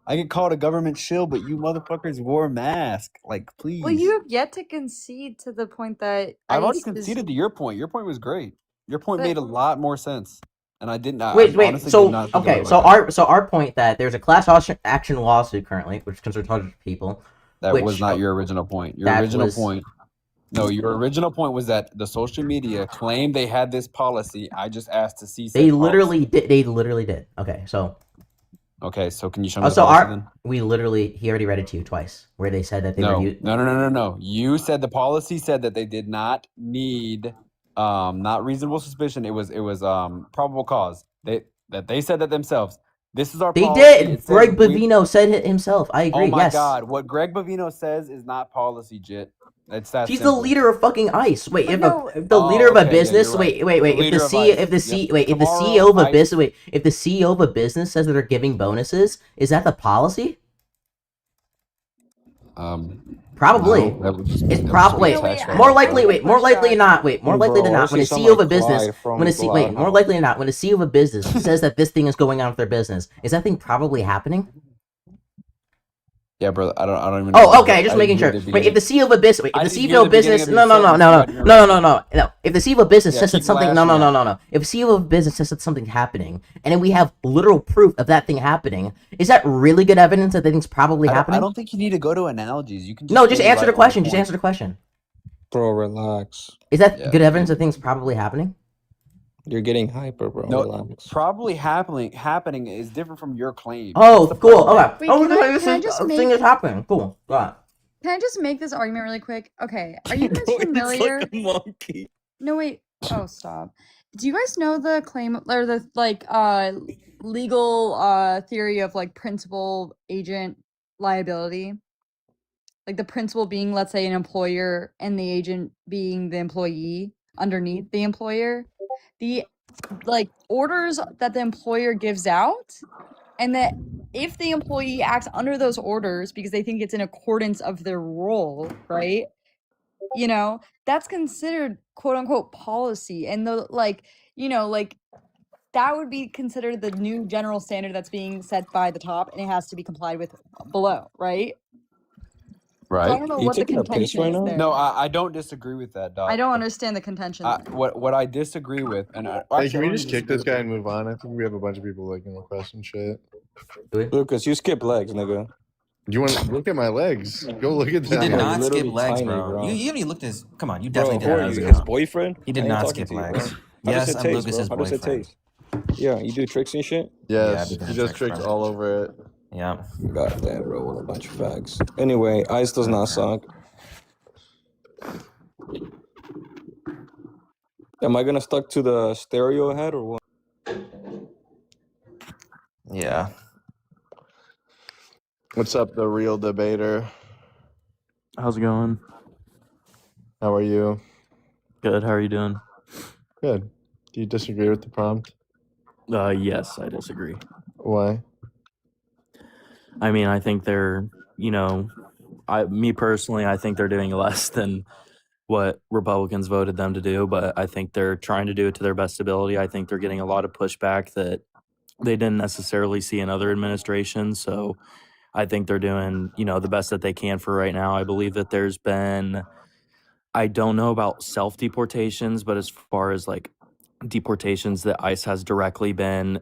I get called a government shill, but you motherfuckers wore a mask. Like, please.
Well, you have yet to concede to the point that
I've already
ICE is-
conceded to your point. Your point was great. Your point
But-
made a lot more sense. And I didn't I
Wait.
honestly
So
did not think
okay.
about it
So
like that.
our point that there's a class action lawsuit currently, which concerns hundreds of people.
That
which-
was not your original point. Your
that
original
was-
point. No, your original point was that the social media claimed they had this policy. I just asked to see. said
They
policy.
literally did. They literally did. Okay. So
Okay, so can you show me the
so
policy
our
then?
we literally he already read it to you twice, where they said that they
No,
were
no. You said the policy said that they did not need not reasonable suspicion. It was probable cause. They said that themselves. This is our
They
policy.
did.
It says
Greg
we-
Bavino said it himself. I agree.
Oh my
yes.
god, what Greg Bavino says is not policy, Jit. It's that
He's
simple.
the leader of fucking ICE. Wait,
But
if,
no-
if the
Oh,
leader of a
okay, yeah,
business,
you're right.
wait.
The
If the
leader of
C,
ICE.
if the C,
Yep.
wait, if the
Tomorrow,
CEO of a
ICE-
business, wait, if the CEO of a business says that they're giving bonuses, is that the policy? Probably.
No, that would just-
It's
that would
probably
just be
wait,
tax
I-
more
write-off,
likely.
bro.
Wait, more likely than not. Wait, more likely than not. When a CEO of a business, when a more likely than not, when a CEO of a business says that this thing is going on with their business, is that thing probably happening?
Yeah, brother. I don't even. know.
Oh, okay, just
I
making
didn't
sure.
hear the
Wait, if the CEO of a business, wait,
I
if the
didn't
CEO
hear
of a
the beginning
business,
of your
no.
sentence, but you're
If the CEO of a business
Yeah,
says that
keep
something,
blasting it.
no. If the CEO of a business says that something's happening, and then we have literal proof of that thing happening, is that really good evidence that the thing's probably happening?
I don't think you need to go to analogies. You can just
No, just
stay
answer
right
the
on
question. Just
point.
answer the question.
Bro, relax.
Is that
Yeah,
good evidence that things probably happening?
You're getting hyper, bro.
No,
Relax.
probably happening is different from your claim.
Oh,
That's the
cool.
problem.
Okay.
Wait,
Oh,
can I just
thing
make-
is happening. Cool. Go on.
Can I just make this argument really quick? Okay, are you guys
Bro,
familiar?
It's like a monkey.
No, wait. Oh, stop. Do you guys know the claim or the legal theory of like principal agent liability? Like the principal being, let's say, an employer and the agent being the employee underneath the employer. The like orders that the employer gives out, and that if the employee acts under those orders because they think it's in accordance of their role, right? You know, that's considered quote unquote policy. And the like, that would be considered the new general standard that's being set by the top, and it has to be complied with below, right? So I
Right?
don't know
You
what the
taking a piss
contention
right
is
now?
there.
No, I don't disagree with that, Doc.
I don't understand the contention. there.
What I disagree with, and
Hey,
actually,
can
I
we
don't
just
even
kick this
disagree
guy and move on? I think we have a bunch of people like requesting shit.
Lucas, you skip legs, nigga.
You want to look at my legs? Go look at
He
that.
did
You're
not skip
literally
legs,
tiny,
bro.
bro.
You haven't even looked at his. Come on, you
Bro,
definitely
who
did
are
not.
you, his boyfriend?
He did
I ain't
not
talking
skip
to you,
legs.
bro. How
Yes,
does it
I'm
taste,
Lucas's
bro? How does it
boyfriend.
taste? Yeah, you do tricks and shit?
Yes,
Yeah,
he does tricks all over it.
Yeah.
God damn, bro, what a bunch of fags. Anyway, ice does not suck. Am I gonna stuck to the stereo head or what?
Yeah.
What's up, the real debater?
How's it going?
How are you?
Good. How are you doing?
Good. Do you disagree with the prompt?
Yes, I disagree.
Why?
I mean, I think they're, me personally, I think they're doing less than what Republicans voted them to do, but I think they're trying to do it to their best ability. I think they're getting a lot of pushback that they didn't necessarily see in other administrations. So I think they're doing, the best that they can for right now. I believe that there's been, I don't know about self deportations, but as far as like deportations that ICE has directly been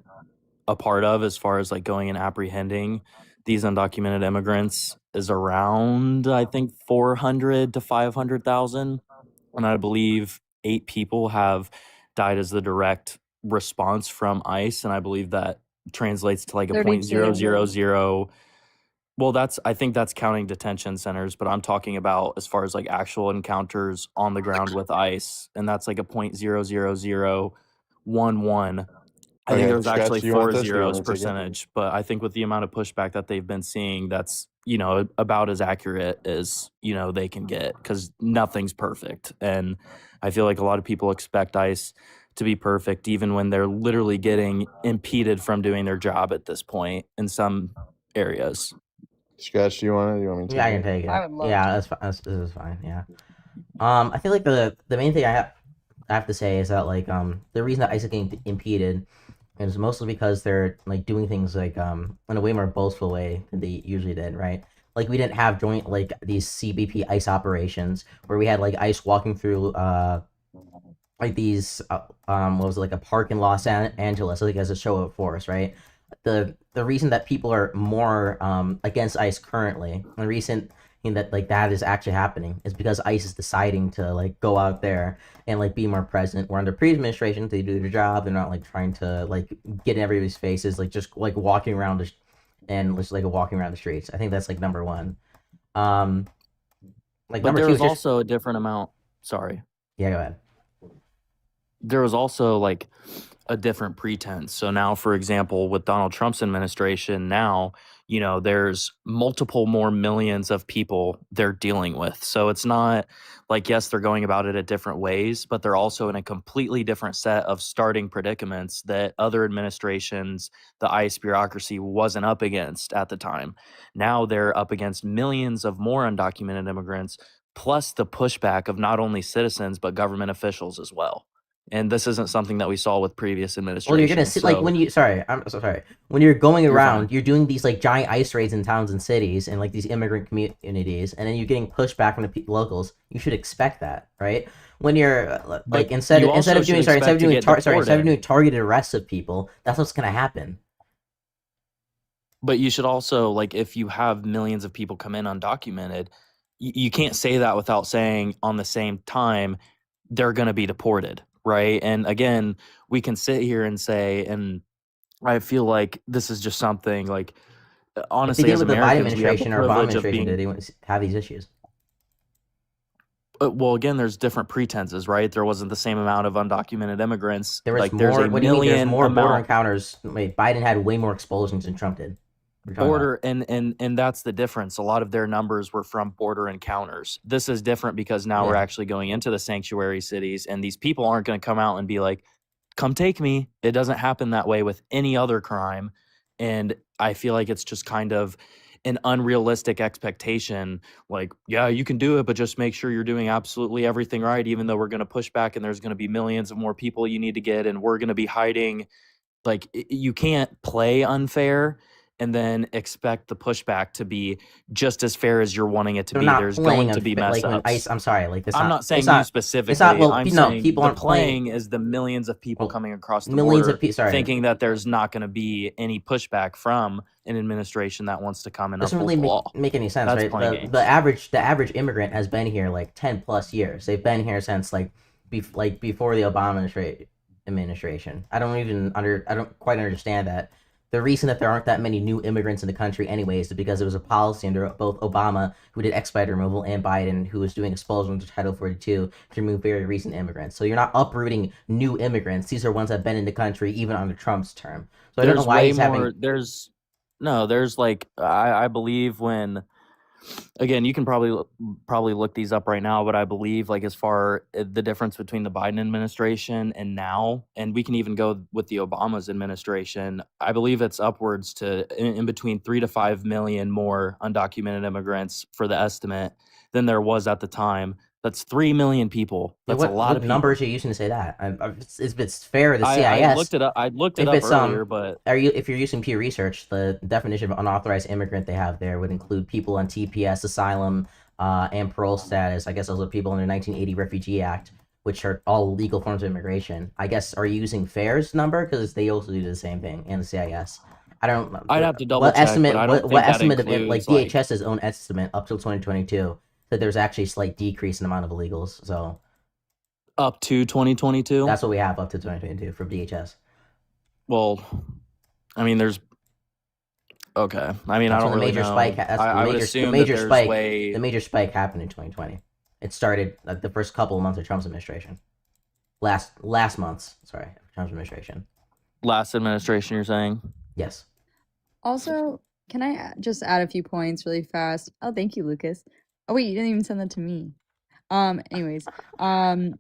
a part of, as far as like going and apprehending these undocumented immigrants, is around, I think, 400 to 500,000. And I believe 8 people have died as the direct response from ICE. And I believe that translates to like a 0.000. Well, I think that's counting detention centers, but I'm talking about as far as like actual encounters on the ground with ICE, and that's like a 0.00011. I think
Okay,
there was
Scratch,
actually
do you
4
want this or you want
zeros
me to take it?
percentage, but I think with the amount of pushback that they've been seeing, that's about as accurate as they can get, because nothing's perfect, and I feel like a lot of people expect ICE to be perfect, even when they're literally getting impeded from doing their job at this point in some areas.
Scratch, do you want it? You want me to
Yeah, I
take
can
it?
take it.
I would love
Yeah, that's fine. This is fine. Yeah. I feel like the main thing I have to say is that like the reason that ICE is getting impeded is mostly because they're like doing things like in a way more boastful way than they usually did, right? Like we didn't have joint like these CBP ICE operations where we had like ICE walking through like these what was it, like a park in Los Angeles, like as a show of force, right? The reason that people are more against ICE currently, and the reason that like that is actually happening is because ICE is deciding to like go out there and like be more present. Where under pre-administration they do their job, they're not like trying to like get in everybody's faces, like just like walking around and just like walking around the streets. I think that's like number one. Like
But
number
there
two
was
is just,
also a different amount. Sorry.
yeah, go ahead.
There was also like a different pretense. So now, for example, with Donald Trump's administration now, there's multiple more millions of people they're dealing with. So it's not like, yes, they're going about it at different ways, but they're also in a completely different set of starting predicaments that other administrations, the ICE bureaucracy wasn't up against at the time. Now they're up against millions of more undocumented immigrants, plus the pushback of not only citizens, but government officials as well. And this isn't something that we saw with previous administrations.
Well, you're gonna see, like,
So
when you I'm so sorry, when you're going
you're
around,
fine.
you're doing these like giant ice raids in towns and cities and like these immigrant communities, and then you're getting pushback from the locals. You should expect that, right? When you're
But
like instead
you
of
also should
doing
expect to get
instead of
deported.
doing targeted arrests of people, that's what's gonna happen.
But you should also, like, if you have millions of people come in undocumented, you can't say that without saying on the same time they're going to be deported, right? And again, we can sit here and say, and I feel like this is just something like,
If they
honestly,
did it
as
with the Biden
Americans, we have the
administration or Obama
privilege of
administration,
being.
they wouldn't have these issues.
Well, again, there's different pretenses, right? There wasn't the same amount of undocumented immigrants.
There was
Like, there's
more.
a
What do you mean? There's
million
more border
amount
encounters. Wait, Biden had way more explosions than Trump did. What are you talking about?
border, and that's the difference. A lot of their numbers were from border encounters. This is different because now we're
Yeah.
actually going into the sanctuary cities, and these people aren't going to come out and be like, come take me. It doesn't happen that way with any other crime. And I feel like it's just kind of an unrealistic expectation. Like, yeah, you can do it, but just make sure you're doing absolutely everything right, even though we're going to push back and there's going to be millions of more people you need to get, and we're going to be hiding. Like, you can't play unfair and then expect the pushback to be just as fair as you're wanting it to
They're
be.
not
There's
playing
going to be
unfair.
mess
Like when ICE.
ups.
I'm sorry. Like this.
I'm not saying
It's
you
not.
specifically.
It's not. Well,
I'm
no.
saying
People
the
aren't playing.
playing is the millions of people
Well,
coming across the
millions
border
of people. Sorry.
thinking that there's not going to be any pushback from an administration that wants to come and
Doesn't
uphold
really
the law.
make any sense,
That's
right?
playing
The
games.
average immigrant has been here like 10+ years. They've been here since like before the Obama administration. I don't quite understand that. The reason that there aren't that many new immigrants in the country anyways is because it was a policy under both Obama, who did expedite removal, and Biden, who was doing expulsion under Title 42 to remove very recent immigrants. So you're not uprooting new immigrants. These are ones that have been in the country even under Trump's term. So I don't know
There's
why
way
he's having.
more. There's like, I believe when, again, you can probably look these up right now, but I believe, like, as far the difference between the Biden administration and now, and we can even go with the Obama's administration, I believe it's upwards to in between 3 to 5 million more undocumented immigrants for the estimate than there was at the time. That's 3 million people.
Yeah,
That's a lot of people.
numbers are you using to say that? If it's fair, the
I
CIS.
looked it up. I looked it
If
up
it's
earlier, but
if you're using Pew Research, the definition of unauthorized immigrant they have there would include people on TPS, asylum, and parole status. I guess those are people under 1980 Refugee Act, which are all legal forms of immigration. I guess, are you using FAIR's number, because they also do the same thing, and the CIS? I don't.
I'd have to double
what
check,
estimate?
but I don't think
what
that
estimate of it, like
includes, like,
DHS's own estimate up till 2022 that there's actually a slight decrease in the amount of illegals. So
up to 2022.
that's what we have up to 2022 for DHS.
Well, I mean, there's okay. I mean,
That's
I don't
when the
really
major
know.
spike. That's the
I would
major.
assume
The major
that there's
spike.
way.
The major spike happened in 2020. It started like the first couple of months of Trump's administration. Last month's Trump's administration.
Last administration, you're saying?
Yes.
Also, can I just add a few points really fast? Oh, thank you, Lucas. Oh wait, you didn't even send that to me. Anyways,
I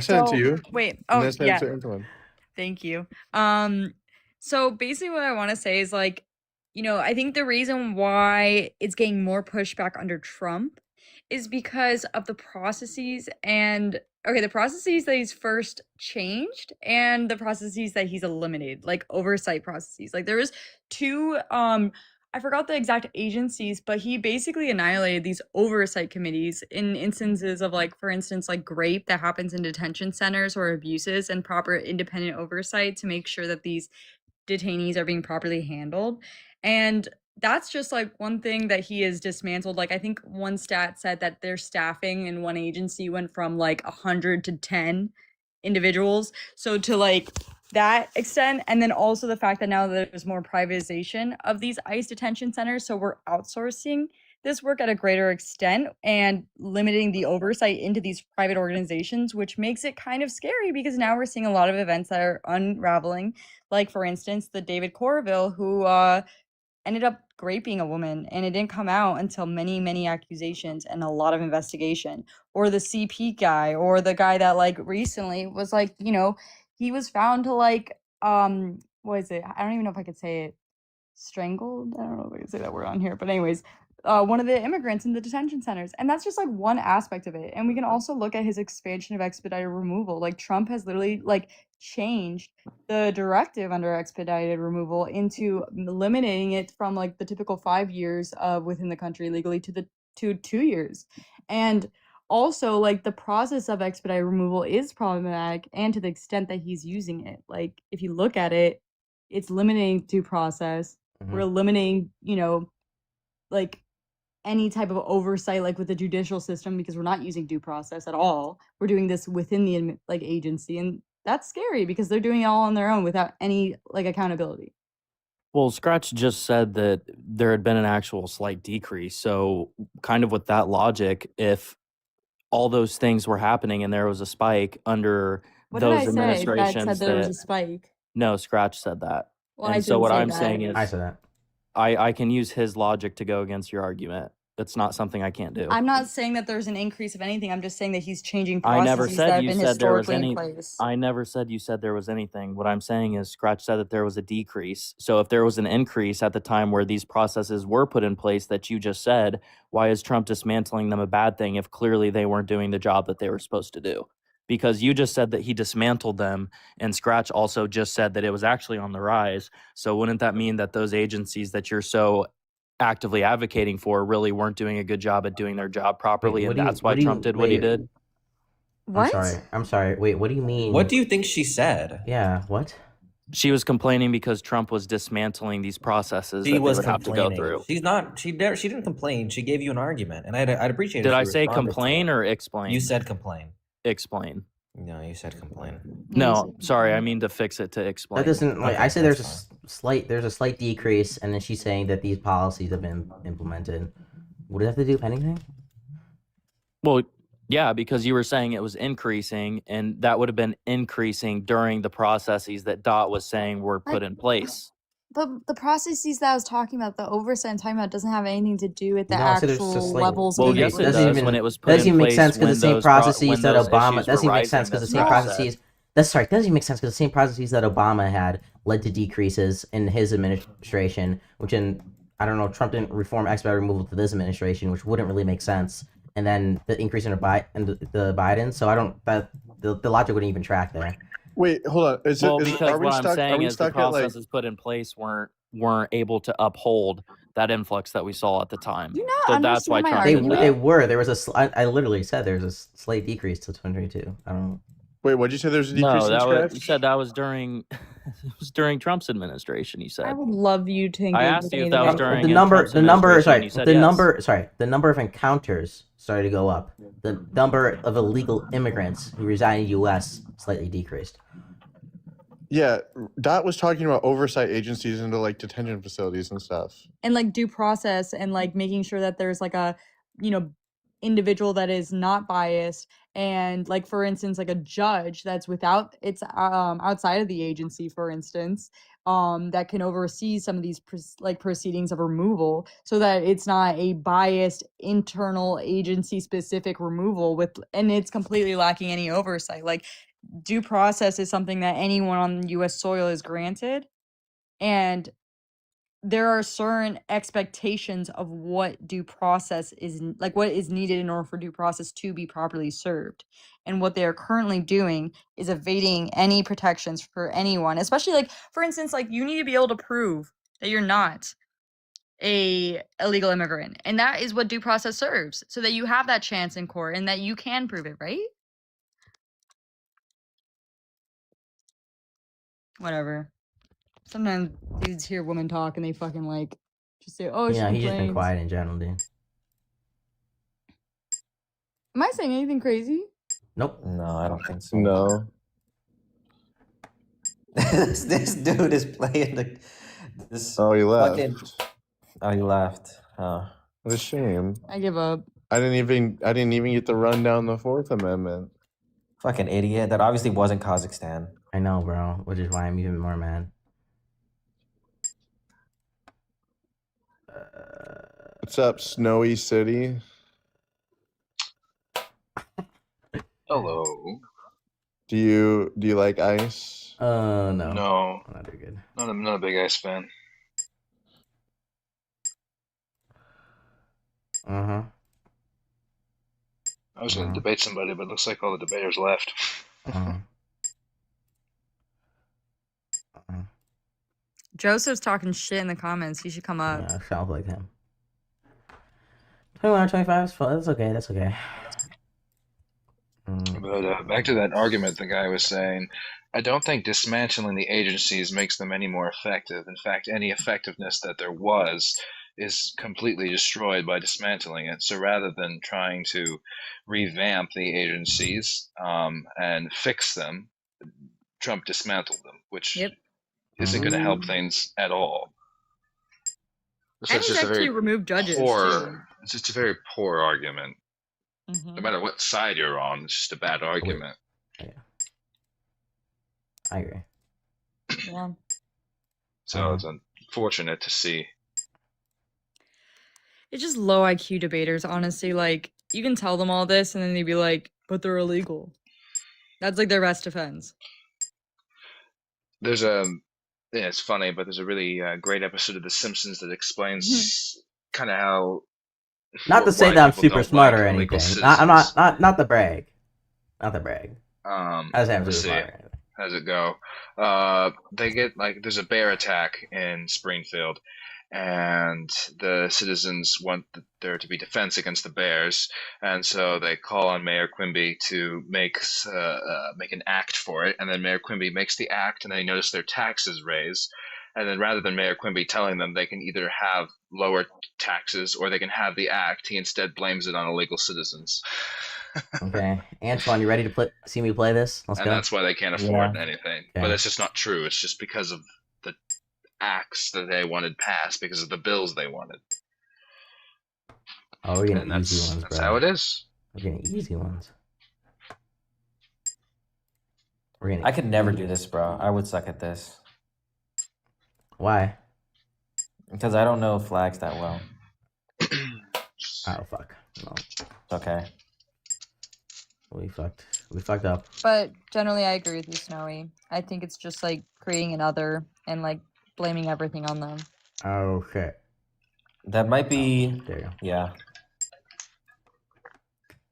sent it to you.
Wait.
And
Oh
then sent
yeah.
it to everyone.
Thank you. So basically what I want to say is, like, I think the reason why it's getting more pushback under Trump is because of the processes the processes that he's first changed and the processes that he's eliminated, like oversight processes. Like there was two I forgot the exact agencies, but he basically annihilated these oversight committees in instances of, like, for instance, like rape that happens in detention centers or abuses, and proper independent oversight to make sure that these detainees are being properly handled. And that's just like one thing that he has dismantled. Like, I think one stat said that their staffing in one agency went from like 100 to 10 individuals. So to like that extent, and then also the fact that now there's more privatization of these ICE detention centers, so we're outsourcing this work at a greater extent and limiting the oversight into these private organizations, which makes it kind of scary because now we're seeing a lot of events that are unraveling. Like, for instance, the David Corville, who ended up raping a woman, and it didn't come out until many, many accusations and a lot of investigation. Or the CP guy, or the guy that like recently was like, he was found to like, what is it? I don't even know if I could say it. Strangled? I don't know if I can say that word on here, but anyways, one of the immigrants in the detention centers. And that's just like one aspect of it. And we can also look at his expansion of expedited removal. Like, Trump has literally like changed the directive under expedited removal into eliminating it from like the typical 5 years within the country legally to 2 years. And also, like, the process of expedited removal is problematic, and to the extent that he's using it. Like, if you look at it, it's limiting due process. We're eliminating, like, any type of oversight, like with the judicial system, because we're not using due process at all. We're doing this within the like agency, and that's scary because they're doing it all on their own without any like accountability.
Well, Scratch just said that there had been an actual slight decrease. So, kind of with that logic, if all those things were happening and there was a spike under
What did
those
I say that
administrations
said there was
that
a spike?
no, Scratch said that.
Well, I
And so
didn't
what
say
I'm
that.
saying is
I said that.
I can use his logic to go against your argument. It's not something I can't do.
I'm not saying that there's an increase of anything. I'm just saying that he's changing
I
processes
never
that
said
have
you
been
said there was
historically in
any.
place.
I never said you said there was anything. What I'm saying is Scratch said that there was a decrease. So if there was an increase at the time where these processes were put in place that you just said, why is Trump dismantling them a bad thing if clearly they weren't doing the job that they were supposed to do? Because you just said that he dismantled them, and Scratch also just said that it was actually on the rise. So wouldn't that mean that those agencies that you're so actively advocating for really weren't doing a good job at doing their job properly,
what
and
do you-
that's why
what do you-
Trump did what he
wait.
did?
What?
I'm sorry. Wait, what do you mean?
What do you think she said?
Yeah, what?
She was complaining because Trump was dismantling these processes
She
that they
was
would have to go
complaining.
through.
She's not. She didn't complain. She gave you an argument, and I'd appreciate.
Did
if
I
you
say
responded to
complain
it.
or explain?
You said complain.
Explain.
No, you said complain.
No, sorry, I mean to fix it to explain.
That doesn't. Like,
Okay,
I say
that's
there's there's a slight decrease, and then she's saying that these policies have been implemented. What does that have to do with anything?
Well, yeah, because you were saying it was increasing, and that would have been increasing during the processes that Dot was saying were put in place.
The processes that I was talking about, the oversight I'm talking about, doesn't have anything to do with the
No, I said there's
actual
just, like-
levels.
Well,
being
yes, it
doesn't
does.
even-
When it was put
Doesn't
in
even make
place
sense because
when
the same
those
processes
when
that
those
Obama
issues
doesn't
were
even make
rising,
sense because the
that's
same
what I said.
processes. That's sorry. Doesn't even make sense because the same processes that Obama had led to decreases in his administration, which in I don't know, Trump didn't reform expedited removal to this administration, which wouldn't really make sense. And then the increase in the Biden. So I don't that the logic wouldn't even track there.
Wait, hold on.
Well, because
are we
what
stuck?
I'm saying
Are we
is the
stuck at like?
processes put in place weren't able to uphold that influx that we saw at the time.
Do you not
So that's why
understand my
Trump
They
did
argument?
they
that.
were there was a I literally said there's a slight decrease to 2022. I don't know.
Wait, what did you say? There's a decrease
No,
in
that was
Scratch?
you said that was during it was during Trump's administration. You
I
said.
would love you to engage
I asked
with
you if
anything
that was
else.
during
the
in
number
Trump's
the number
administration,
sorry
you said
the
yes.
number sorry the number of encounters started to go up. The number of illegal immigrants who reside in the U.S. slightly decreased.
Yeah, Dot was talking about oversight agencies into like detention facilities and stuff.
And like due process and like making sure that there's like a individual that is not biased, and like for instance like a judge that's without it's outside of the agency, for instance, that can oversee some of these proceedings of removal, so that it's not a biased internal agency specific removal and it's completely lacking any oversight. Like, due process is something that anyone on US soil is granted, and there are certain expectations of what due process is like, what is needed in order for due process to be properly served. And what they are currently doing is evading any protections for anyone, especially like, for instance, like you need to be able to prove that you're not a illegal immigrant, and that is what due process serves, so that you have that chance in court and that you can prove it, right? Whatever. Sometimes dudes hear women talk and they fucking like just say, "Oh, she
Yeah, he's just been
complains."
quiet in general, dude.
Am I saying anything crazy?
Nope.
No, I don't think so.
No.
this dude is playing this.
Oh, you left.
fucking. Oh, you laughed. Oh.
What a shame.
I give up.
I didn't even get to run down the Fourth Amendment.
Fucking idiot. That obviously wasn't Kazakhstan.
I know, bro, which is why I'm even more mad.
What's up, Snowy City?
Hello.
Do you like ice?
No.
No,
I'm not too good.
not a big ice fan.
Uh-huh.
I was going to debate somebody, but it looks like all the debaters left.
Uh-huh.
Joseph's talking shit in the comments. He should come up.
Yeah, sounds like him. 21 or 25 is fine. That's okay. That's okay.
But back to that argument the guy was saying, I don't think dismantling the agencies makes them any more effective. In fact, any effectiveness that there was is completely destroyed by dismantling it. So rather than trying to revamp the agencies and fix them, Trump dismantled them, which isn't going to help things at all. So
And he's actually removed judges, too.
It's just a very poor argument. No matter what side you're on, it's just a bad argument.
Yeah. I agree.
Yeah.
So it's unfortunate to see.
It's just low IQ debaters, honestly. Like, you can tell them all this, and then they'd be like, but they're illegal. That's like their best defense.
There's it's funny, but there's a really great episode of The Simpsons that explains kind of how.
Not to say
why
that I'm
people
super
don't
smart
like
or
illegal
anything. I'm not the brag. Not the brag.
Let's
super
see.
smart.
How's it go? They get there's a bear attack in Springfield, and the citizens want there to be defense against the bears, and so they call on Mayor Quimby to make an act for it, and then Mayor Quimby makes the act, and they notice their taxes raise, and then rather than Mayor Quimby telling them they can either have lower taxes or they can have the act, he instead blames it on illegal citizens.
Okay, Antoine, you ready to see me play this? Let's
And
go.
that's why they can't afford anything.
Okay.
But it's just not true. It's just because of the acts that they wanted passed, because of the bills they wanted.
Oh, we're getting
And that's,
easy ones,
that's
bro.
how it is.
We're getting easy ones.
I could never do this, bro. I would suck at this.
Why?
Because I don't know flags that well.
Oh fuck. No.
It's okay.
We fucked up.
But generally, I agree with you, Snowy. I think it's just like creating another and like blaming everything on them.
Oh shit.
That might be.
There you go.
Yeah.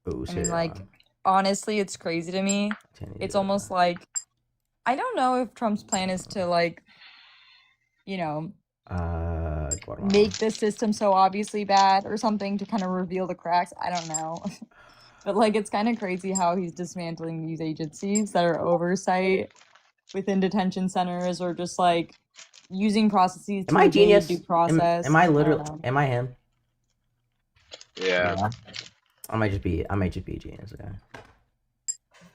Ooh,
I mean, like, honestly, it's crazy to me. It's almost like, I don't know if Trump's plan is to like, you know, make the system so obviously bad or something to kind of reveal the cracks. I don't know. But like, it's kind of crazy how he's dismantling these agencies that are oversight within detention centers or just like using processes
Am
to
I
evade
genius?
due process.
Am I
don't
literally?
know.
Am I him?
Yeah.
I might just be genius. Okay.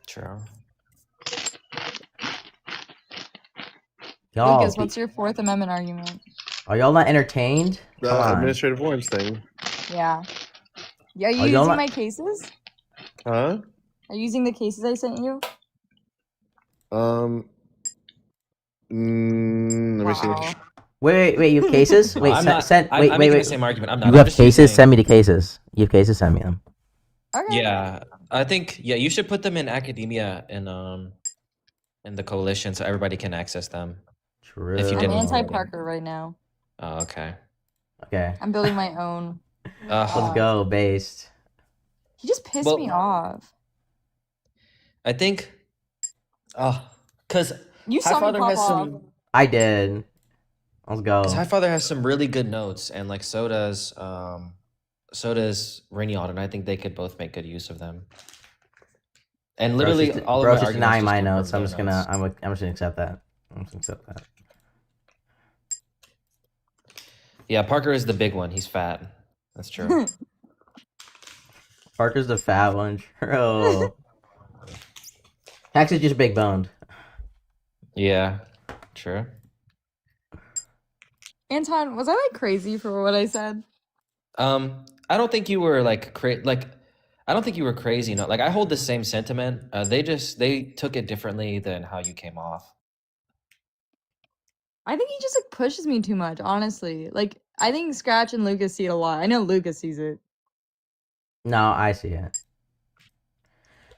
True.
Y'all,
Lucas, what's your Fourth Amendment argument?
are y'all not entertained?
The
Come on.
administrative warrants thing.
Yeah. Yeah, are you
y'all
using
not-
my cases?
Huh?
Are you using the cases I sent you?
Let me see.
Wow.
Wait, you have cases? Wait,
I'm
send,
not-
send,
I'm-
wait,
I'm
wait,
making
wait.
the same argument. I'm not.
You
I'm
have
just
cases?
using-
Send me the cases. You have cases? Send me them.
Okay.
Yeah, I think you should put them in academia and in the coalition so everybody can access them.
True.
If you
I'm
didn't
anti-Parker right now.
Oh, okay.
Okay.
I'm building my own.
Let's go, based.
He just pissed
Well-
me off.
I think. Because
You saw me pop off.
I did. Let's go.
Highfather has some really good notes, and like so does Rainy Autumn. I think they could both make good use of them. And literally, all
Bro's
of my
just denying my
arguments
notes. I'm
just
just
come
gonna.
from
I'm just gonna accept that. I'm just gonna accept that.
Yeah, Parker is the big one. He's fat. That's true.
Parker's the fat one. True. Hex is just big boned.
Yeah, true.
Anton, was I like crazy for what I said?
I don't think you were like I don't think you were crazy. No, like I hold the same sentiment. They took it differently than how you came off.
I think he just like pushes me too much, honestly. Like I think Scratch and Lucas see it a lot. I know Lucas sees it.
No, I see it.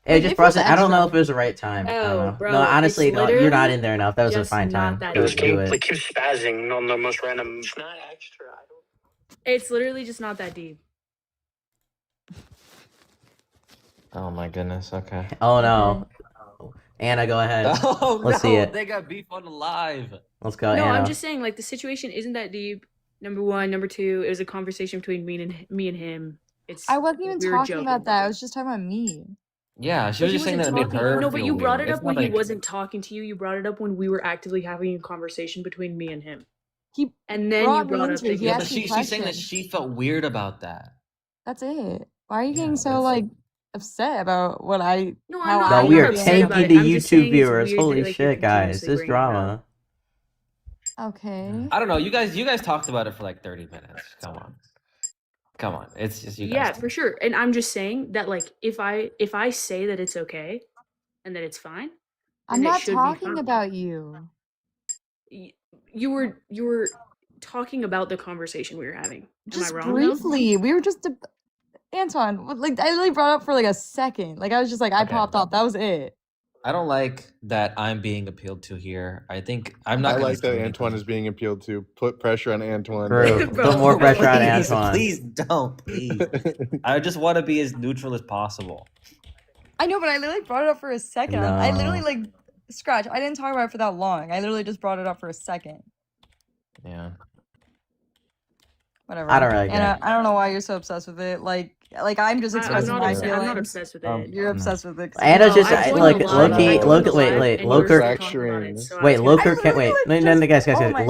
Like,
It just
it feels
wasn't. I don't know
extra.
if it was the right time. I don't
Oh,
know.
bro,
No, honestly,
it's
no, you're not
literally
in there enough. That was a
just
fine
not
time
that
to
deep.
do it.
keeps spazzing on the most random. It's not extra. I don't.
It's literally just not that deep.
Oh my goodness. Okay.
Oh no, Anna, go ahead.
Oh
Let's see it.
They got beef on the live.
Let's go,
No,
Anna.
I'm just saying, like, the situation isn't that deep. Number one, number two, it was a conversation between me and him. It's
I wasn't even
we were
talking
joking.
about that. I was just talking about me.
Yeah, she
But
was
he
just saying
wasn't
that it made
talking.
her
No, but
feel
you brought
weird.
it
It's
up when
not
he
like-
wasn't talking to you. You brought it up when we were actively having a conversation between me and him.
He
And then you
brought me
brought up
into
that
it. He
you
Yeah, but
asked me
she's saying that
questions.
she felt weird about that.
That's it. Why are you
Yeah,
getting so
that's-
like upset about what I?
No,
how
I'm not.
No,
I
we
not
are
feel
upset about
tanking
it.
the
I'm just
YouTube
saying it's
viewers.
weird that,
Holy
like, you're
shit, guys!
continuously
This
bringing it up.
drama.
Okay.
I don't know. You guys talked about it for like 30 minutes. Come on. It's just you guys.
Yeah, for sure. And I'm just saying that, like, if I say that it's okay and that it's fine,
I'm
then it
not
should be
talking
fine.
about you.
You were talking about the conversation we were having.
Just
Am I wrong? though?
briefly. We were just Antoine. Like I literally brought it up for like a second. Like I was just like I
Okay.
popped off. That was it.
I don't like that I'm being appealed to here. I think I'm not
I
gonna
like
say
that Antoine is being appealed to. Put pressure on Antoine.
True.
Bro.
Put more pressure on
Please,
Antoine.
Please don't, please. I just want to be as neutral as possible.
I know, but I literally brought it up for a second. I literally
No.
like Scratch. I didn't talk about it for that long. I literally just brought it up for a second.
Yeah.
Whatever.
I don't really
And
get it.
I don't know why you're so obsessed with it. Like I'm just
I'm
expressing
not
my
upset.
feelings.
I'm not obsessed with it.
You're obsessed with it. 'cause
Anna's
you
just
know,
I joined
like
the live,
Loki.
I joined
Loki.
the
Wait,
live,
wait.
and you were still
Lowkirk.
talking about it, so I
Wait,
was
Lowkirk.
like,
Can't wait.
literally
No,
just-
guys.
oh my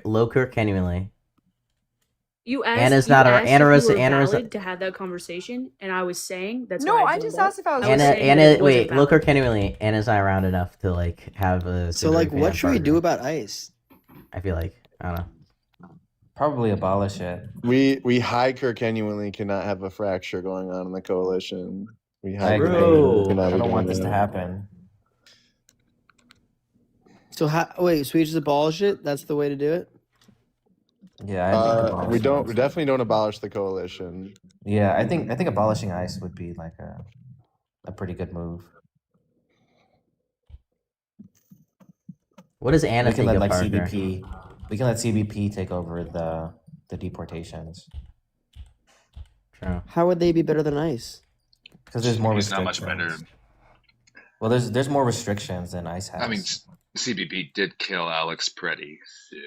Lowkirk. Genuinely.
You asked.
Anna's
you
not a-
asked
Anna
if
was-
you were
Anna was-
valid to have that conversation, and I was saying that's.
No,
why
I
joined
just
up.
asked if I was
I was saying that
Anna.
it wasn't
Wait,
valid.
Lowkirk. Genuinely. Anna's not around enough to like have a.
So like,
super
what
fan
should we do
partner.
about ICE?
I feel like I don't know.
Probably abolish it.
We high genuinely cannot have a fracture going on in the coalition. We
I
high
agree.
genuinely cannot
I
be
don't want
doing
this to
that.
happen.
So wait, so we just abolish it? That's the way to do it?
Yeah, I think
We
abolishing
we
ICE-
definitely don't abolish the coalition.
Yeah, I think abolishing ICE would be like a pretty good move.
What does Anna
We can
think
let
of
like
Parker?
CBP. We can let CBP take over the deportations
True.
How would they be better than ICE?
because there's more
He's not
restrictions.
much better.
Well, there's more restrictions than ICE has.
I mean, CBP did kill Alex Preddy, so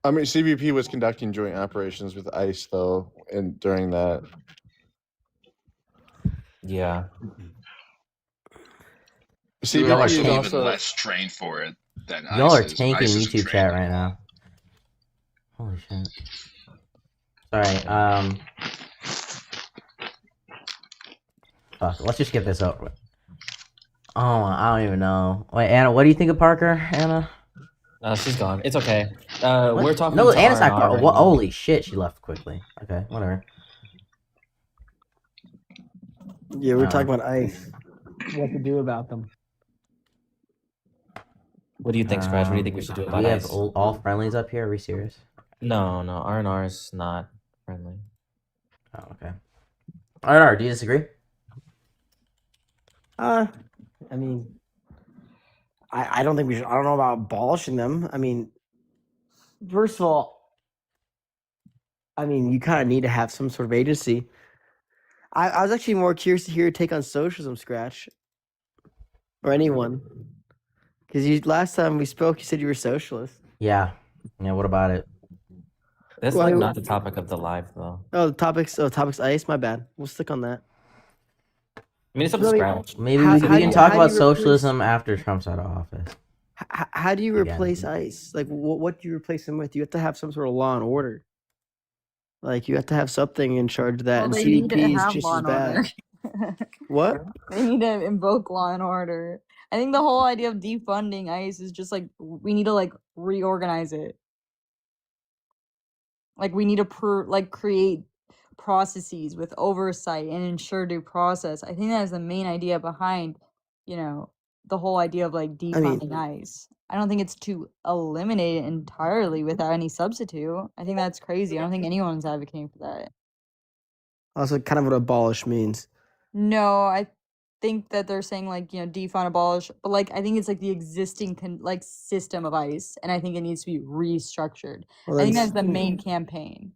I mean, CBP was conducting joint operations with ICE though, and during that.
yeah.
they were
CBP is
even
also
less trained for it than
Y'all are
ICE is.
tanking
ICE isn't
YouTube
trained
chat
at
right
all.
now. Holy shit. Sorry. Fuck. Let's just get this over with. Oh, I don't even know. Wait, Anna, what do you think of Parker? Anna?
She's gone. It's okay.
What?
We're talking.
No,
to
Anna's not.
R&R right
What?
now.
Holy shit! She left quickly. Okay, whatever.
Yeah, we're talking about ICE. What to do about them?
What do you think, Scratch? What do you think we should do
Do
about
we have
ICE?
all friendlies up here? Are we serious?
No, R&R is not friendly.
Oh, okay. R&R, do you disagree?
I mean, I don't think we should. I don't know about abolishing them. I mean, first of all, I mean, you kind of need to have some sort of agency. I was actually more curious to hear your take on socialism, Scratch, or anyone, because you last time we spoke, you said you were socialist.
Yeah. Yeah. What about it?
That's
Well,
like
I-
not the topic of the live though.
Oh, the topics. Oh, topics. ICE. My bad. We'll stick on that.
I mean, it's up to
Really?
Scratch.
Maybe
How-
we
how
can
do you-
talk
how do
about
you replace-
socialism after Trump's out of office.
How do you
Again.
replace ICE? Like, what do you replace them with? You have to have some sort of law and order. Like, you have to have something in charge of that,
Well,
and
they need to
CBP is
have
just
law
as
and
bad.
order.
What?
They need to invoke law and order. I think the whole idea of defunding ICE is just like we need to like reorganize it. Like we need to create processes with oversight and ensure due process. I think that is the main idea behind, the whole idea of like
I mean,
defunding ICE. I don't think it's to eliminate it entirely without any substitute. I think that's crazy. I don't think anyone's advocating for that.
also kind of what abolish means.
No, I think that they're saying like, defund, abolish, but like I think it's like the existing system of ICE, and I think it needs to be restructured.
Well,
I think
then,
that's the main campaign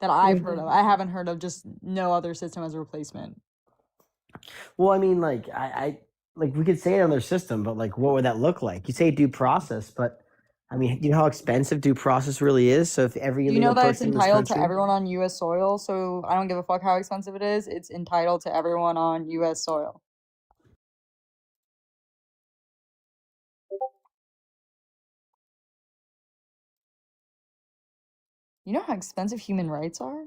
that I've heard of. I haven't heard of just no other system as a replacement.
well, I mean, like I like we could say another system, but like, what would that look like? You say due process, but I mean, do you know how expensive due process really is? So if every
Do you know
illegal
that it's
person in this
entitled to
country,
everyone on U.S. soil? So I don't give a fuck how expensive it is. It's entitled to everyone on U.S. soil. You know how expensive human rights are?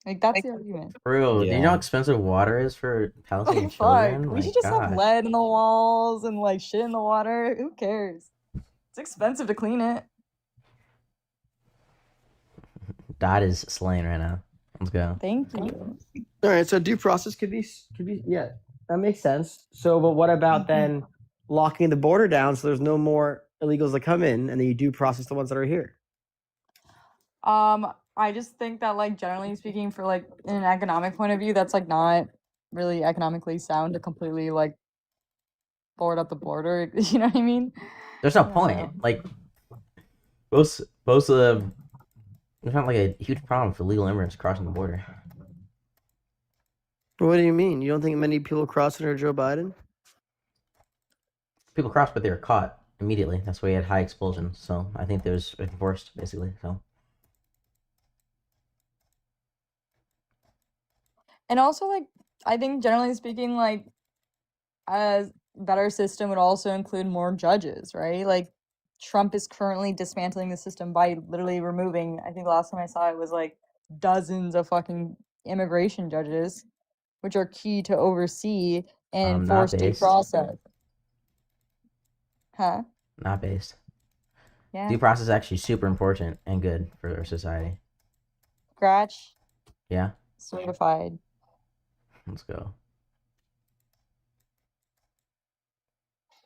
Like that's the argument.
Bro, do you know how
Yeah.
expensive water is for Palestinian
Like fuck,
children?
we should
Like,
just have
gosh.
lead in the walls and like shit in the water. Who cares? It's expensive to clean it.
Dot is slaying right now. Let's go.
Thank you.
all right. So due process could be yeah, that makes sense. So, but what about then locking the border down so there's no more illegals that come in, and then you due process the ones that are here?
I just think that like generally speaking, for like in an economic point of view, that's like not really economically sound to completely like board up the border. You know what I mean?
There's no
I don't
point.
know.
Like, most of the there's not like a huge problem for legal immigrants crossing the border.
What do you mean? You don't think many people cross under Joe Biden?
People crossed, but they were caught immediately. That's why you had high explosions. So I think there was enforced basically. So
And also like I think generally speaking, like a better system would also include more judges, right? Like Trump is currently dismantling the system by literally removing, I think the last time I saw it was like dozens of fucking immigration judges, which are key to oversee and
not
enforce due
based.
process. Huh?
Not based.
Yeah.
Due process is actually super important and good for our society.
Scratch,
Yeah,
certified.
let's go.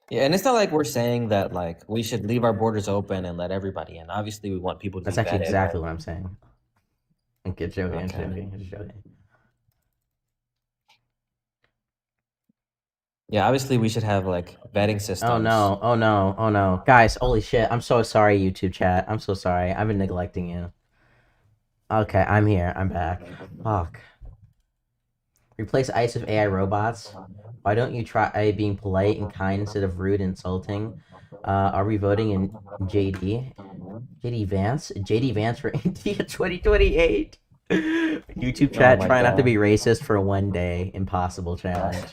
Yeah, and it's not like we're saying that like we should leave our borders open and let everybody in. Obviously, we want people to
That's
be
actually
vetted,
exactly
but-
what I'm saying. I'm joking. I'm
Okay.
joking. I'm just joking.
Yeah, obviously we should have like vetting systems.
Oh no! Oh no! Oh no! Guys, holy shit! I'm so sorry, YouTube chat. I'm so sorry. I've been neglecting you. Okay, I'm here. I'm back. Fuck. Replace ICE with AI robots. Why don't you try being polite and kind instead of rude and insulting? Are we voting in JD? JD Vance? JD Vance for India 2028? YouTube chat,
my
try not to
God.
be racist for one day. Impossible challenge.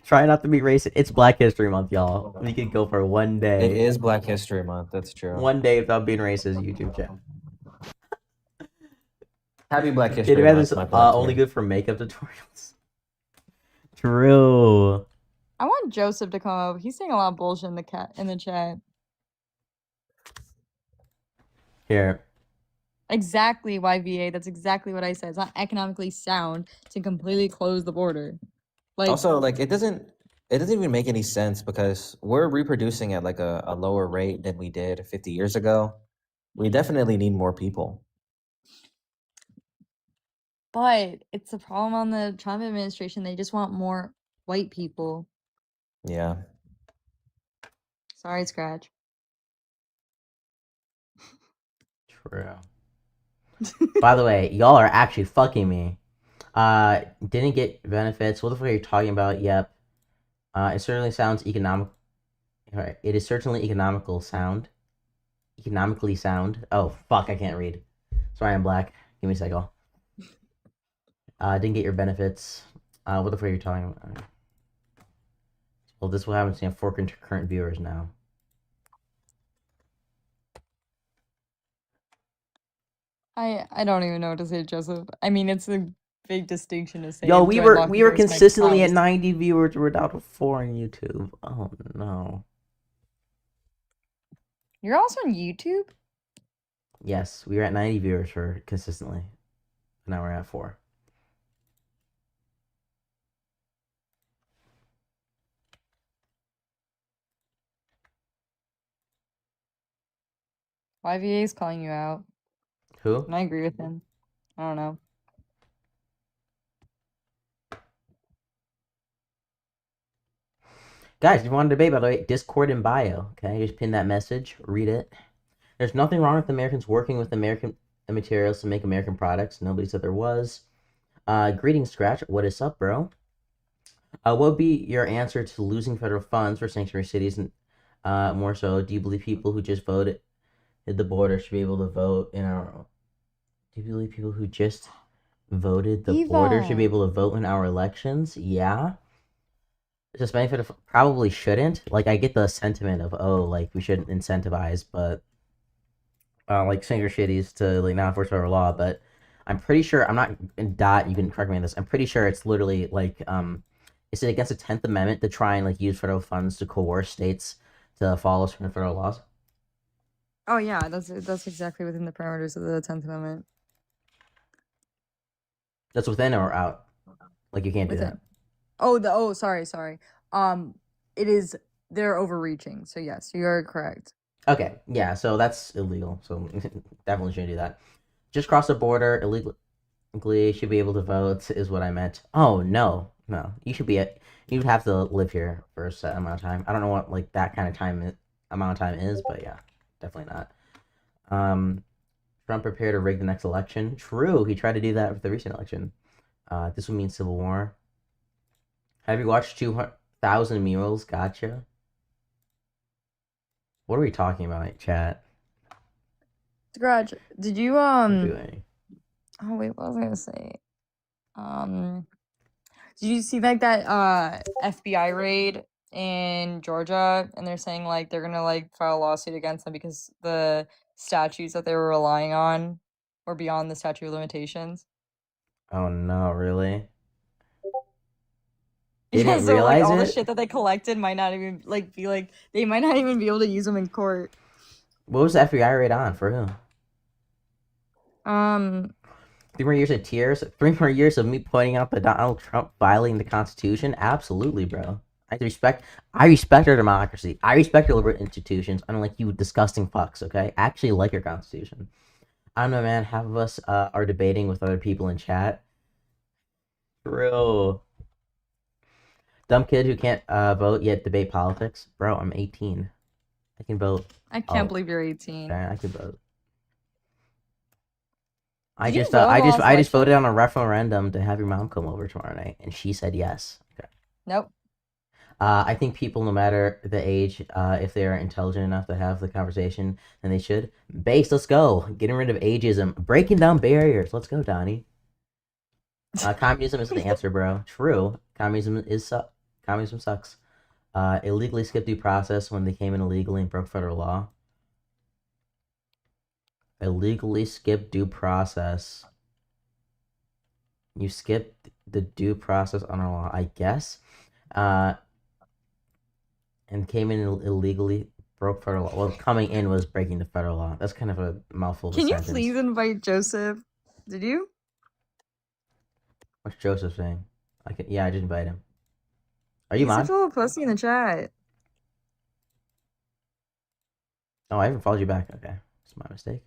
Try not to be racist. It's Black History Month, y'all. We could go for one
It
day.
is Black History Month. That's true.
One day without being racist, YouTube chat.
Happy Black
It
History
is
Month. my black
only
kid.
good for makeup tutorials. True.
I want Joseph to come up. He's saying a lot of bullshit in the chat.
Here.
Exactly, YVA. That's exactly what I said. It's not economically sound to completely close the border. Like
Also, like it doesn't even make any sense because we're reproducing at like a lower rate than we did 50 years ago. We definitely need more people.
but it's a problem on the Trump administration. They just want more white people.
Yeah.
Sorry, Scratch.
True. By the way, y'all are actually fucking me. Didn't get benefits. What the fuck are you talking about? Yep. It certainly sounds economic. Alright, it is certainly economically sound. Oh fuck, I can't read. Sorry, I'm black. Give me a second. Didn't get your benefits. What the fuck are you talking about? Well, this will happen to 4 current viewers now.
I don't even know what to say, Joseph. I mean, it's a big distinction to say.
Yo,
do
we
I
were
lock
we were
viewers, make
consistently at
pounds?
90 viewers. We're down to 4 on YouTube. Oh no.
You're also on YouTube?
Yes, we were at 90 viewers for consistently. Now we're at 4.
YVA is calling you out.
Who?
And I agree with him. I don't know.
Guys, if you want to debate, by the way, Discord in bio. Okay, just pin that message, read it. There's nothing wrong with Americans working with American materials to make American products. Nobody said there was. Greetings, Scratch. What is up, bro? What would be your answer to losing federal funds for sanctuary cities? And more so, do you believe people who just voted at the border should be able to vote in our? Do you believe people who just voted the border should be
Eva.
able to vote in our elections? Yeah. Just benefit of probably shouldn't. Like, I get the sentiment of, oh, like we shouldn't incentivize, but like sanctuary cities to like not enforce federal law. But I'm pretty sure I'm not in dot. You can correct me on this. I'm pretty sure it's literally like is it against the 10th Amendment to try and like use federal funds to coerce states to follow certain federal laws?
Oh yeah, that's exactly within the parameters of the 10th Amendment.
That's within or out. Like you can't do that.
Within. Sorry. It is they're overreaching. So yes, you are correct.
Okay, yeah, so that's illegal. So definitely shouldn't do that. Just cross the border illegally should be able to vote is what I meant. Oh no. You should be you'd have to live here for a set amount of time. I don't know what like that kind of amount of time is, but yeah, definitely not. Trump prepared to rig the next election. True, he tried to do that with the recent election. This would mean civil war. Have you watched 2,000 Mules? Gotcha. What are we talking about, chat?
Scratch, did you
Doing?
oh wait, what was I gonna say? Did you see like that FBI raid in Georgia, and they're saying like they're gonna like file a lawsuit against them because the statutes that they were relying on were beyond the statute of limitations?
Oh no, really? They
Yeah,
didn't
so like
realize
all the
it?
shit that they collected might not even like be like they might not even be able to use them in court.
What was the FBI raid on? For who? 3 more years of tears? 3 more years of me pointing out that Donald Trump violating the Constitution? Absolutely, bro. I respect our democracy. I respect your liberal institutions, unlike you disgusting fucks, okay? I actually like your Constitution. I don't know, man. Half of us are debating with other people in chat. Bro. Dumb kid who can't vote yet debate politics. Bro, I'm 18. I can vote.
I can't believe you're 18.
Okay, I can vote. I
Did you
just
vote
I just
last
I just
election?
voted on a referendum to have your mom come over tomorrow night, and she said yes. Okay.
Nope.
I think people, no matter the age, if they are intelligent enough to have the conversation, then they should. Base, let's go. Getting rid of ageism, breaking down barriers. Let's go, Donnie. Communism is the answer, bro. True. Communism sucks. Illegally skipped due process when they came in illegally and broke federal law. Illegally skipped due process. You skipped the due process on our law, I guess. And came in illegally, broke federal law. Well, coming in was breaking the federal law. That's kind of a mouthful of a
Can you
sentence.
please invite Joseph? Did you?
What's Joseph saying? I just invite him. Are you
He's
mod?
such a little pussy in the chat.
Oh, I haven't followed you back. Okay, it's my mistake.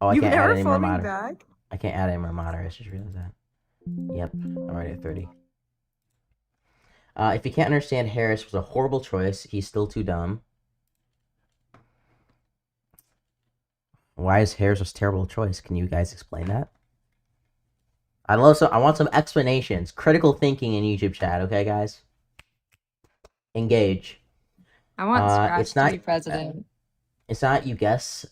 Oh, I
You've
can't add
never
any more
followed me
modders.
back?
I can't add any more modders. I just realized that. Yep, I'm already at 30. If you can't understand Harris was a horrible choice, he's still too dumb. Why is Harris a terrible choice? Can you guys explain that? I want some explanations. Critical thinking in YouTube chat, okay, guys? Engage.
I want Scratch
it's
to
not
be president.
It's not you guess.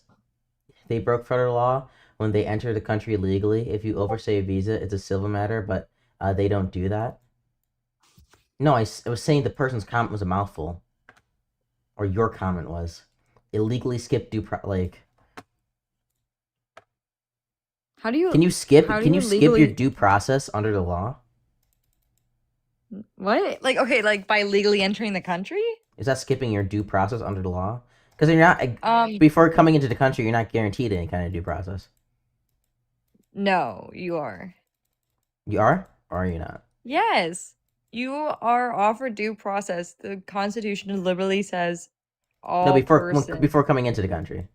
They broke federal law when they enter the country legally. If you overstay a visa, it's a civil matter, but they don't do that. No, I was saying the person's comment was a mouthful, or your comment was illegally skip
How do you?
Can you skip?
how do
Can
you
you skip
legally-
your due process under the law?
What? Like okay, like by legally entering the country?
Is that skipping your due process under the law? Because you're not
Um,
before coming into the country, you're not guaranteed any kind of due process.
no, you are.
You are, or are you not?
Yes, you are offered due process. The Constitution literally says
No,
all person.
before coming into the country.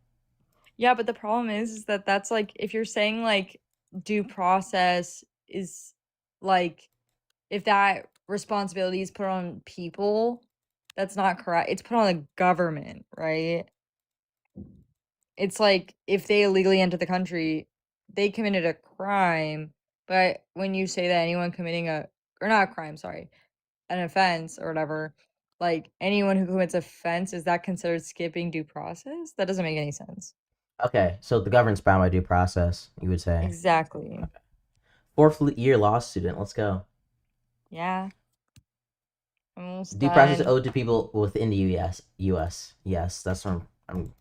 Yeah, but the problem is that that's like if you're saying like due process is like if that responsibility is put on people, that's not correct. It's put on the government, right? It's like if they illegally enter the country, they committed a crime. But when you say that anyone committing or not a crime, sorry, an offense or whatever, like anyone who commits offense, is that considered skipping due process? That doesn't make any sense.
Okay, so the government's bound by due process, you would say.
Exactly.
Fourth year law student, let's go.
Yeah. Almost
Due process
done.
owed to people within the U.S. Yes, that's what I'm.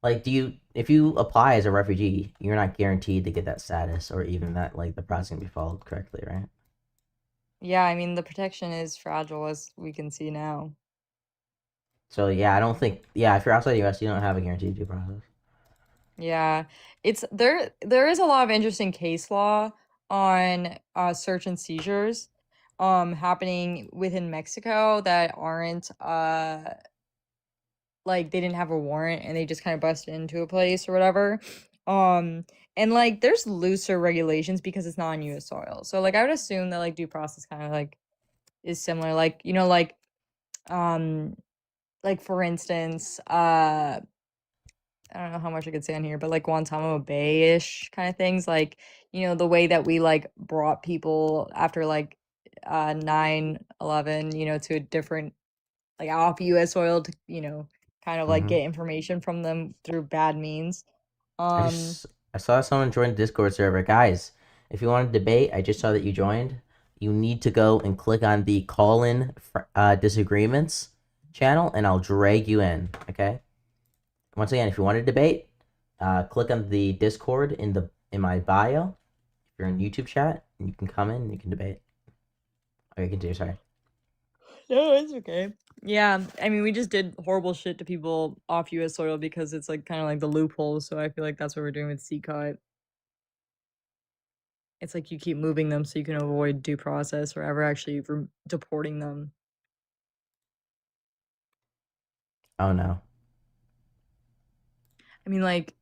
Like, if you apply as a refugee, you're not guaranteed to get that status or even that like the process can be followed correctly, right?
Yeah, I mean the protection is fragile as we can see now.
So yeah, I don't think if you're outside the U.S., you don't have a guaranteed due process.
Yeah. It's there is a lot of interesting case law on search and seizures happening within Mexico that aren't like they didn't have a warrant and they just kind of busted into a place or whatever. And like there's looser regulations because it's not on US soil. So like I would assume that like due process kind of like is similar. Like, you know, like for instance, I don't know how much I could say on here, but like Guantanamo Bay-ish kind of things, like, you know, the way that we like brought people after like 9/11, you know, to a different like off US soil to, you know, kind of like
Mhm.
get information from them through bad means.
I saw someone join the Discord server. Guys, if you want to debate, I just saw that you joined. You need to go and click on the call-in disagreements channel, and I'll drag you in. Okay. Once again, if you want to debate, click on the Discord in my bio. If you're in YouTube chat, you can come in and you can debate. Okay, continue. Sorry.
No, it's okay. Yeah, I mean, we just did horrible shit to people off US soil because it's like kind of like the loophole. So I feel like that's what we're doing with CCOT. It's like you keep moving them so you can avoid due process or ever actually deporting them.
Oh no.
I mean, like,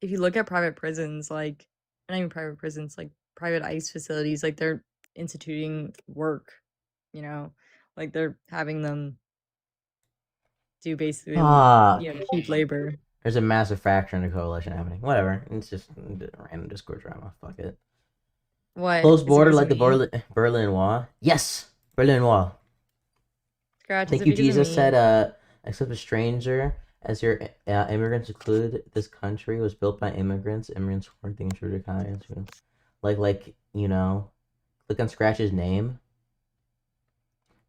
if you look at private prisons, like, not even private prisons, like private ICE facilities, like they're instituting work, you know, like they're having them do basically, cheap labor.
There's a massive fracture in the coalition happening. Whatever. It's just random Discord drama. Fuck it.
What?
Closed border like the Berlin Wall. Yes, Berlin Wall.
Scratch,
Thank you, Jesus said, accept a stranger as your immigrants included. This country was built by immigrants. Immigrants working through the economy. Like, you know, click on Scratch's name.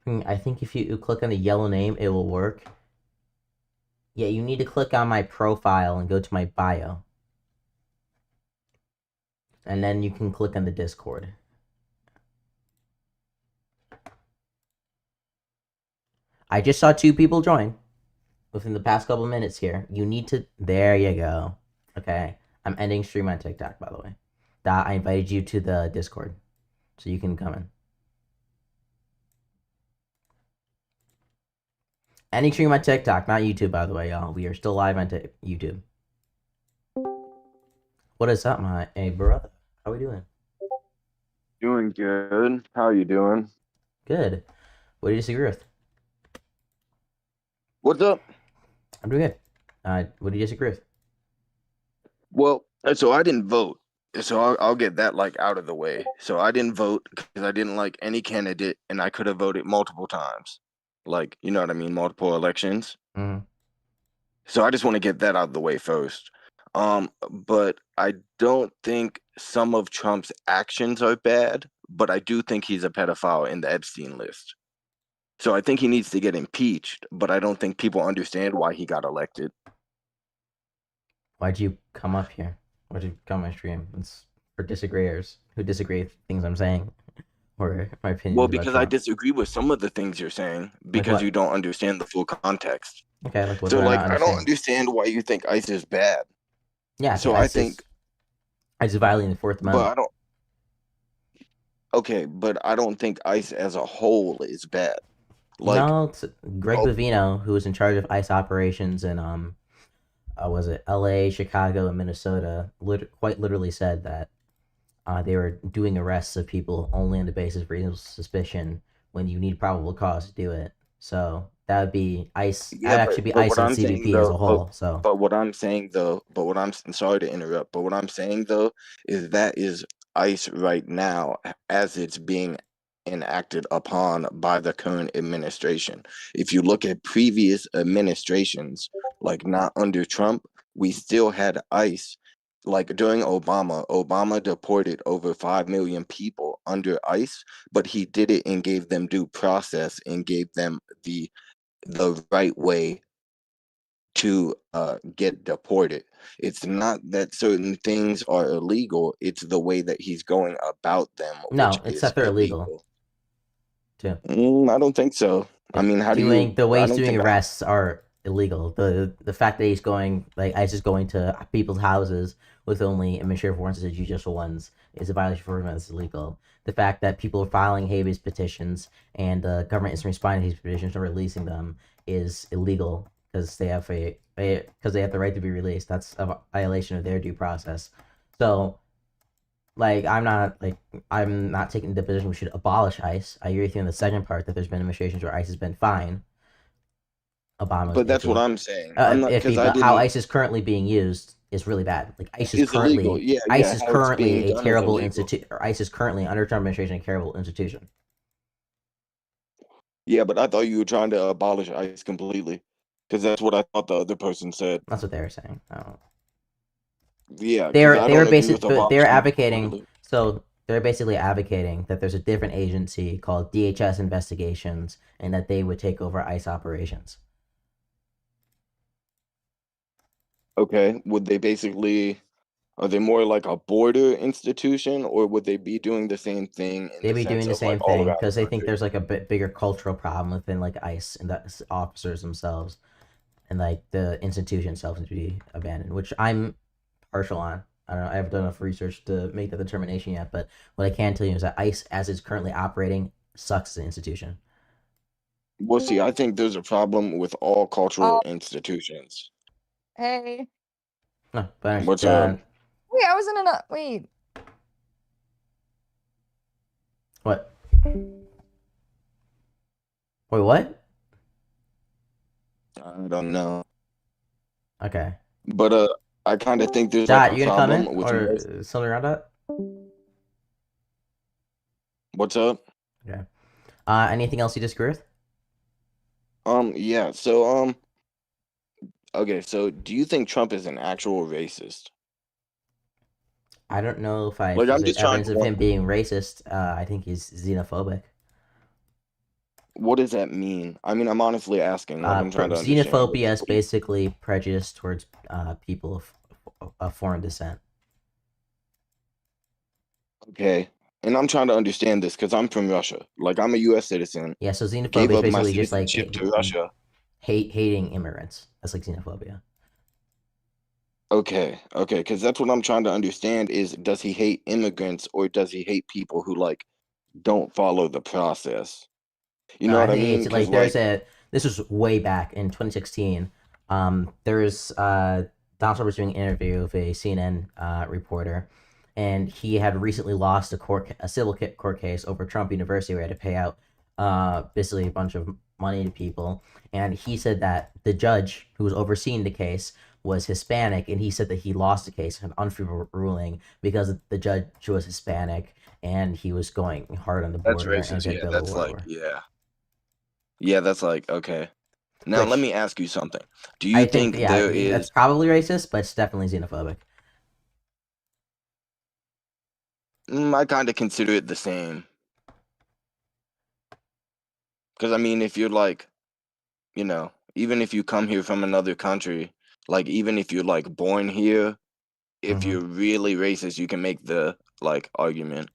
I think if you click on the yellow name, it will work. Yeah, you need to click on my profile and go to my bio. And then you can click on the Discord. I just saw 2 people join within the past couple minutes here. You need to... There you go. Okay. I'm ending stream on TikTok, by the way. I invited you to the Discord. So you can come in. Ending stream on TikTok, not YouTube, by the way, y'all. We are still live on YouTube. What is up, my brother? How we doing?
Doing good. How are you doing?
Good. What do you disagree with?
What's up?
I'm doing good. What do you disagree with?
Well, so I didn't vote. So I'll get that like out of the way. So I didn't vote because I didn't like any candidate, and I could have voted multiple times. Like, you know what I mean? Multiple elections.
Mm-hmm.
So I just want to get that out of the way first. But I don't think some of Trump's actions are bad, but I do think he's a pedophile in the Epstein list. So I think he needs to get impeached, but I don't think people understand why he got elected.
Why'd you come up here? Why'd you come on my stream? It's for disagreeers who disagree with things I'm saying or my opinion.
Well, because I disagree with some of the things you're saying because you don't understand the full context.
Okay, like what
So
do I
like
not
I don't
understand?
understand why you think ICE is bad.
Yeah, I
So
think
I
ICE
think,
is violating the Fourth
but
Amendment.
I don't. Okay, but I don't think ICE as a whole is bad. Like,
No, it's Greg
oh,
Bovino, who was in charge of ICE operations in was it L.A., Chicago, and Minnesota, quite literally said that they were doing arrests of people only on the basis of reasonable suspicion when you need probable cause to do it. So that would be ICE. That
yeah,
would actually be
but
ICE
what
and
I'm saying
CBP as
though,
a whole. So
but what I'm saying though, but what I'm sorry to interrupt, but what I'm saying though is that is ICE right now as it's being enacted upon by the current administration. If you look at previous administrations, like not under Trump, we still had ICE. Like during Obama deported over 5 million people under ICE, but he did it and gave them due process and gave them the right way to get deported. It's not that certain things are illegal, it's the way that he's going about them, which
no, it's
is
that they're illegal
illegal.
too.
I don't think so. I mean, how do
Doing
you?
the way
I
he's
don't
doing
think.
arrests are illegal. The fact that he's going like ICE is going to people's houses with only administrative warrants and judicial ones is a violation for him. It's illegal. The fact that people are filing habeas petitions and the government isn't responding to these petitions or releasing them is illegal because they have because they have the right to be released. That's a violation of their due process. So like I'm not taking the position we should abolish ICE. I agree with you on the second part that there's been administrations where ICE has been fine. Obama's
But that's what
iffy.
I'm saying. I'm not because I
But how
didn't.
ICE is currently being used is really bad. Like
Is illegal. Yeah,
ICE
yeah.
is
How it's
currently
being
a
done is
terrible
illegal.
institute. ICE is currently under Trump administration a terrible institution.
Yeah, but I thought you were trying to abolish ICE completely, because that's what I thought the other person said.
That's what they were saying. I don't.
Yeah, because I
They were
don't agree with
basically they're
abolishing it
advocating.
completely.
So they're basically advocating that there's a different agency called DHS Investigations and that they would take over ICE operations.
Okay, would they basically? Are they more like a border institution, or would they be doing the same thing in
They'd
the
be
sense
doing the
of like
same
all
thing
around the
because they think
country?
there's like a bit bigger cultural problem within like ICE and the officers themselves and like the institution itself to be abandoned, which I'm partial on. I don't know. I haven't done enough research to make that determination yet, but what I can tell you is that ICE, as it's currently operating, sucks as an institution.
Well, see, I think there's a problem with all cultural
Oh,
institutions.
hey.
No, but
What's up?
Wait, I was in a wait.
what? Wait, what?
I don't know,
Okay.
but I kind of think there's like
Dot,
a
you gonna come in
problem with most.
or something around that?
What's up?
Okay. Anything else you disagree with?
Yeah. So okay. So, do you think Trump is an actual racist?
I don't know if I
Like, I'm
there's
just trying
evidence
to
of him
wonder,
being racist. I think he's xenophobic.
what does that mean? I mean, I'm honestly asking. Like, I'm trying to understand what
Xenophobia is
his belief.
basically prejudice towards people of foreign descent.
Okay. And I'm trying to understand this because I'm from Russia. Like, I'm a U.S. citizen.
Yeah, so
Gave
xenophobia is
up my
basically just like
citizenship to Russia.
hating immigrants. That's like xenophobia.
Okay, okay, because that's what I'm trying to understand is does he hate immigrants or does he hate people who like don't follow the process? You know
I
what I
think
mean?
it's like
Because like,
this was way back in 2016. There's Donald Trump was doing an interview with a CNN reporter, and he had recently lost a civil court case over Trump University where he had to pay out basically a bunch of money to people, and he said that the judge who was overseeing the case was Hispanic, and he said that he lost the case, an unfavorable ruling, because the judge was Hispanic and he was going hard on the
that's
border and
racist.
could
Yeah,
build a
that's like,
war.
yeah. Yeah, that's like, okay. Now let me
Which
ask you something. Do you
I think,
think
yeah,
there
that's
is,
probably racist, but it's definitely xenophobic.
I kind of consider it the same. Because I mean, if you're like, you know, even if you come here from another country, like even if you're like born here, if
Mm-hmm.
you're really racist, you can make the like argument.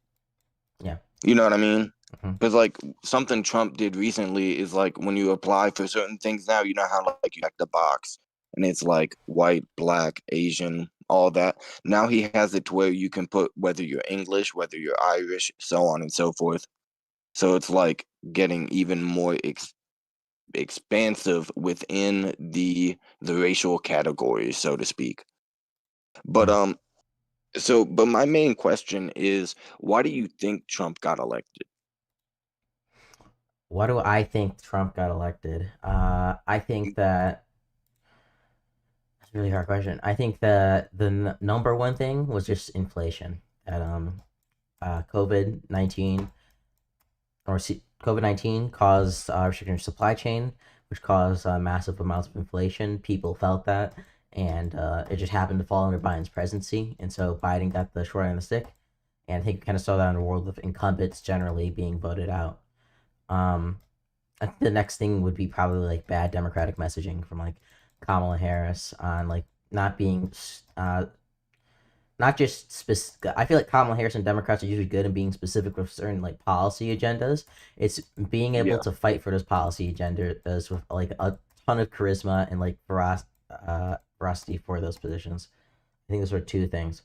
Yeah.
You know what I mean?
Mhm.
Because like something Trump did recently is like when you apply for certain things now, you know how like you check the box and it's like white, black, Asian, all that. Now he has it to where you can put whether you're English, whether you're Irish, so on and so forth. So it's like getting even more expansive within the racial categories, so to speak. But but my main question is, why do you think Trump got elected?
Why do I think Trump got elected? I think that that's a really hard question. I think that the number one thing was just inflation. That COVID-19 COVID-19 caused restriction of supply chain, which caused massive amounts of inflation. People felt that, and it just happened to fall under Biden's presidency, and so Biden got the short end of the stick. And I think we kind of saw that in the world of incumbents generally being voted out. I think the next thing would be probably like bad Democratic messaging from like Kamala Harris on like not being not just specific. I feel like Kamala Harris and Democrats are usually good in being specific with certain like policy agendas. It's being able
Yeah.
to fight for those policy agendas with like a ton of charisma and like veracity for those positions. I think those are two things.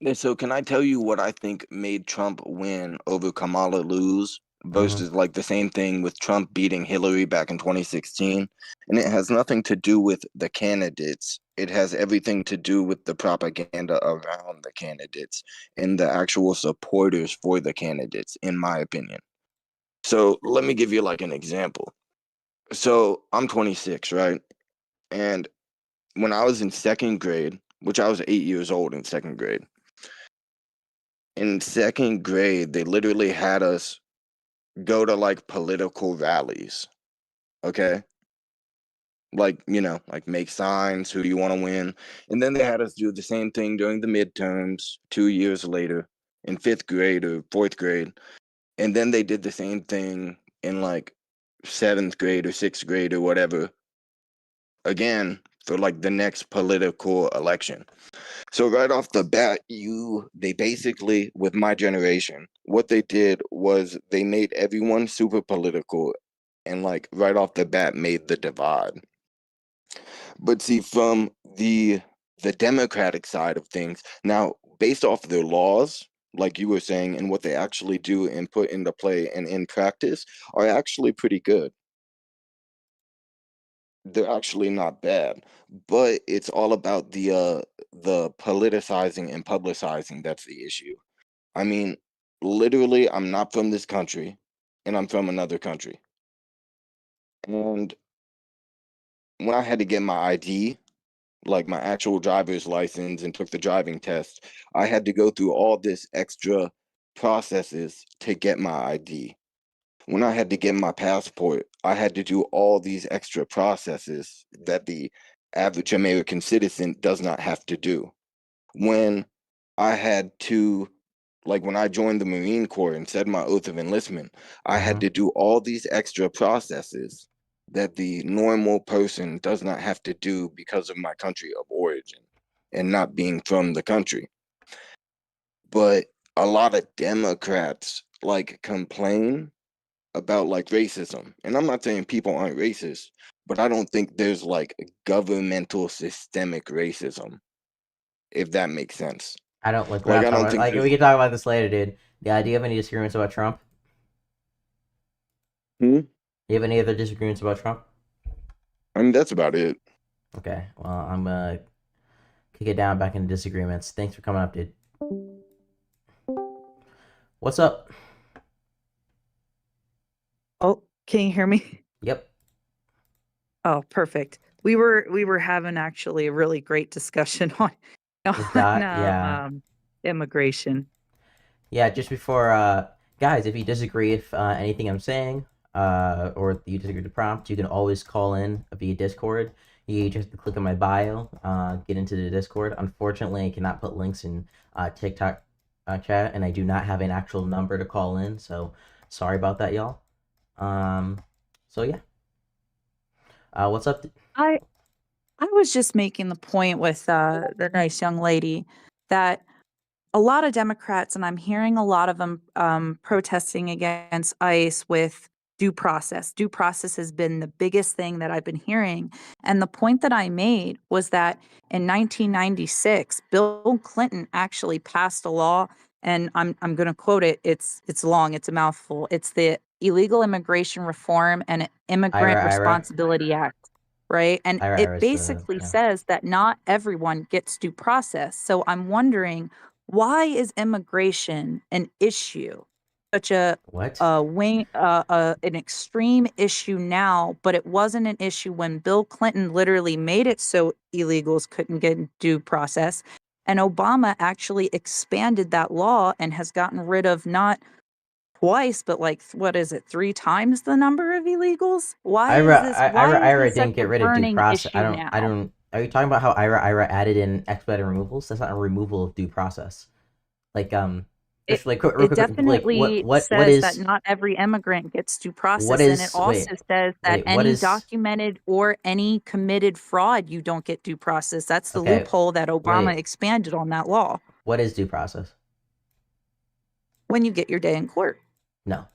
Yeah, so can I tell you what I think made Trump win over Kamala lose versus like the same thing with Trump beating Hillary back in 2016? And it has nothing to do with the candidates. It has everything to do with the propaganda around the candidates and the actual supporters for the candidates, in my opinion. So let me give you like an example. So I'm 26, right? And when I was in second grade, which I was 8 years old in second grade, in second grade, they literally had us go to like political rallies. Okay. Like, like make signs, who do you want to win? And then they had us do the same thing during the midterms 2 years later in fifth grade or fourth grade. And then they did the same thing in like seventh grade or sixth grade or whatever again for like the next political election. So right off the bat, they basically, with my generation, what they did was they made everyone super political and like right off the bat made the divide. But see, from the Democratic side of things, now based off their laws, like you were saying, and what they actually do and put into play and in practice are actually pretty good. They're actually not bad, but it's all about the politicizing and publicizing that's the issue. I mean, literally, I'm not from this country, and I'm from another country. And when I had to get my ID, like my actual driver's license, and took the driving test, I had to go through all this extra processes to get my ID. When I had to get my passport, I had to do all these extra processes that the average American citizen does not have to do. When I had to, like when I joined the Marine Corps and said my oath of enlistment, I had to do all these extra processes that the normal person does not have to do because of my country of origin and not being from the country. But a lot of Democrats like complain about like racism. And I'm not saying people aren't racist, but I don't think there's like governmental systemic racism, if that makes sense.
I don't like.
Like I don't think
Like we can talk about this later, dude. Yeah, do you have any disagreements about Trump?
Hmm?
Do you have any other disagreements about Trump?
I mean that's about it.
Okay, well, I'm gonna kick it down back into disagreements. Thanks for coming up, dude. What's up?
Oh, can you hear me?
Yep.
Oh, perfect. We were having actually a really great discussion on
With that, yeah.
immigration.
Yeah, just before, guys, if you disagree with anything I'm saying, or you disagree with the prompt, you can always call in via Discord. You just have to click on my bio, get into the Discord. Unfortunately, I cannot put links in TikTok chat, and I do not have an actual number to call in, so sorry about that, y'all. So yeah. What's up?
I was just making the point with the nice young lady that a lot of Democrats, and I'm hearing a lot of them protesting against ICE with due process. Due process has been the biggest thing that I've been hearing. And the point that I made was that in 1996, Bill Clinton actually passed a law, and I'm going to quote it. It's long. It's a mouthful. It's the Illegal Immigration Reform and Immigrant
IRA.
Responsibility Act. Right. And
IRA
it
is
basically
yeah.
says that not everyone gets due process. So I'm wondering, why is immigration an issue, such a
What?
an extreme issue now, but it wasn't an issue when Bill Clinton literally made it so illegals couldn't get due process, and Obama actually expanded that law and has gotten rid of not twice, but like what is it, 3 times the number of illegals? Why is this? Why is
IRA
this such
didn't get
a
rid of due
burning
process.
issue now?
I don't. Are you talking about how IRA added in expedited removals? That's not a removal of due process. Like just like real
It
quick,
definitely
like what
says that
is
not every immigrant gets due
what
process, and it
is
also
wait
says that
wait what
any
is
documented or any committed fraud, you don't get due process. That's the
okay?
loophole that Obama
Wait,
expanded on that law.
what is due process?
When you get your day in court.
No.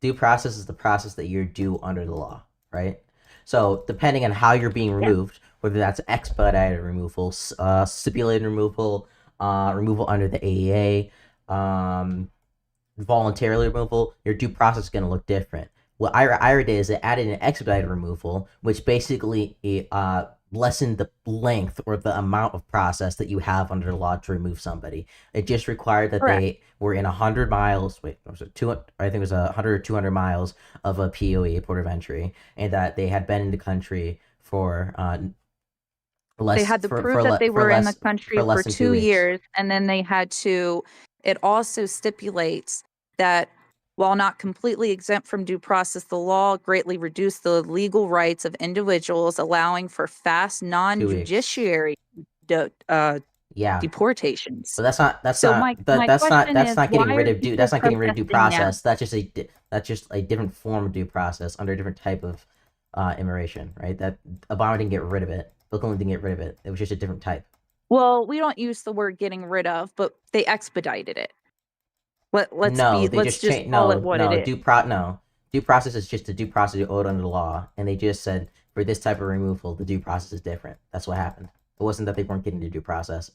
Due process is the process that you're due under the law, right? So depending on how you're being
Yeah.
removed, whether that's expedited removal, stipulated removal, removal under the AEA, voluntarily removal, your due process is going to look different. What IRA did is it added an expedited removal, which basically lessened the length or the amount of process that you have under the law to remove somebody. It just required that
Correct.
they were in 100 miles. Wait, was it 200? I think it was 100 or 200 miles of a POE, port of entry, and that they had been in the country for less.
They had to
for,
prove
for
that
le-
they
for
were in
less
the country
for less
for
than
2
weeks.
years, and then they had to. It also stipulates that while not completely exempt from due process, the law greatly reduced the legal rights of individuals, allowing for fast
2 weeks.
non-judiciary
Yeah.
deportations.
But that's not
So my question
that's
is,
not getting
why
rid
are
of due
people
that's not getting rid of due
protesting now?
process. That's just a different form of due process under a different type of immigration, right? That Obama didn't get rid of it. Bill Clinton didn't get rid of it. It was just a different type.
Well, we don't use the word getting rid of, but they expedited it. Let's
No, they
let's
just
just
changed.
call it
No,
what it
no,
is.
due process is just the due process you owed under the law, and they just said for this type of removal, the due process is different. That's what happened. It wasn't that they weren't getting the due process.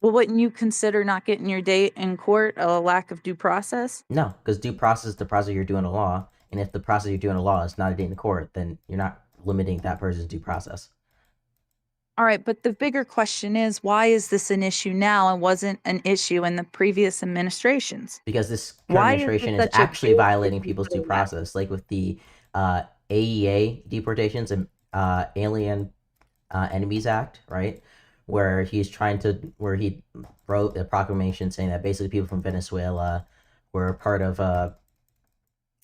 Well, wouldn't you consider not getting your day in court a lack of due process?
No, because due process is the process you're doing a law, and if the process you're doing a law is not a day in court, then you're not limiting that person's due process.
All right, but the bigger question is, why is this an issue now and wasn't an issue in the previous administrations?
Because this current
Why
administration
is
is
it such a
actually
big
violating
issue
people's
for
due
them?
process, like with the AEA deportations and Alien Enemies Act, right? Where he wrote a proclamation saying that basically people from Venezuela were part of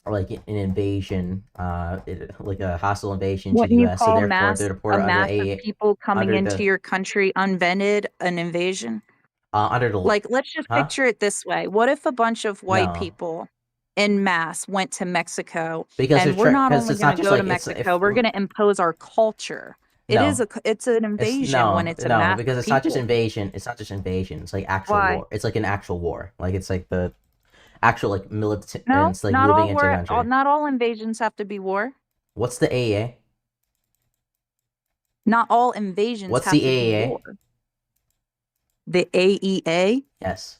like an invasion, like a hostile invasion to
What
the
you
U.S. So
call
therefore, they're
a
deported under
mass of
AEA,
people coming
under
into
the
your country unvetted, an invasion?
under the
Like, let's just
huh?
picture it this way. What if a bunch of white
No,
people en masse went to Mexico,
because
and we're not
because
only
it's
going
not
to
just
go to
like it's if
Mexico, we're going to impose our culture.
no.
It's an
It's
invasion when it's a
no,
mass
because
of
it's not just
people.
invasion. It's not just invasion. It's like actual
Why?
war. It's like an actual war. Like it's like the actual like militants
No,
like
not
moving
all
into a country.
not all invasions have to be war.
What's the AEA?
Not all invasions
What's
have
the
to be
AEA?
war. The AEA?
Yes.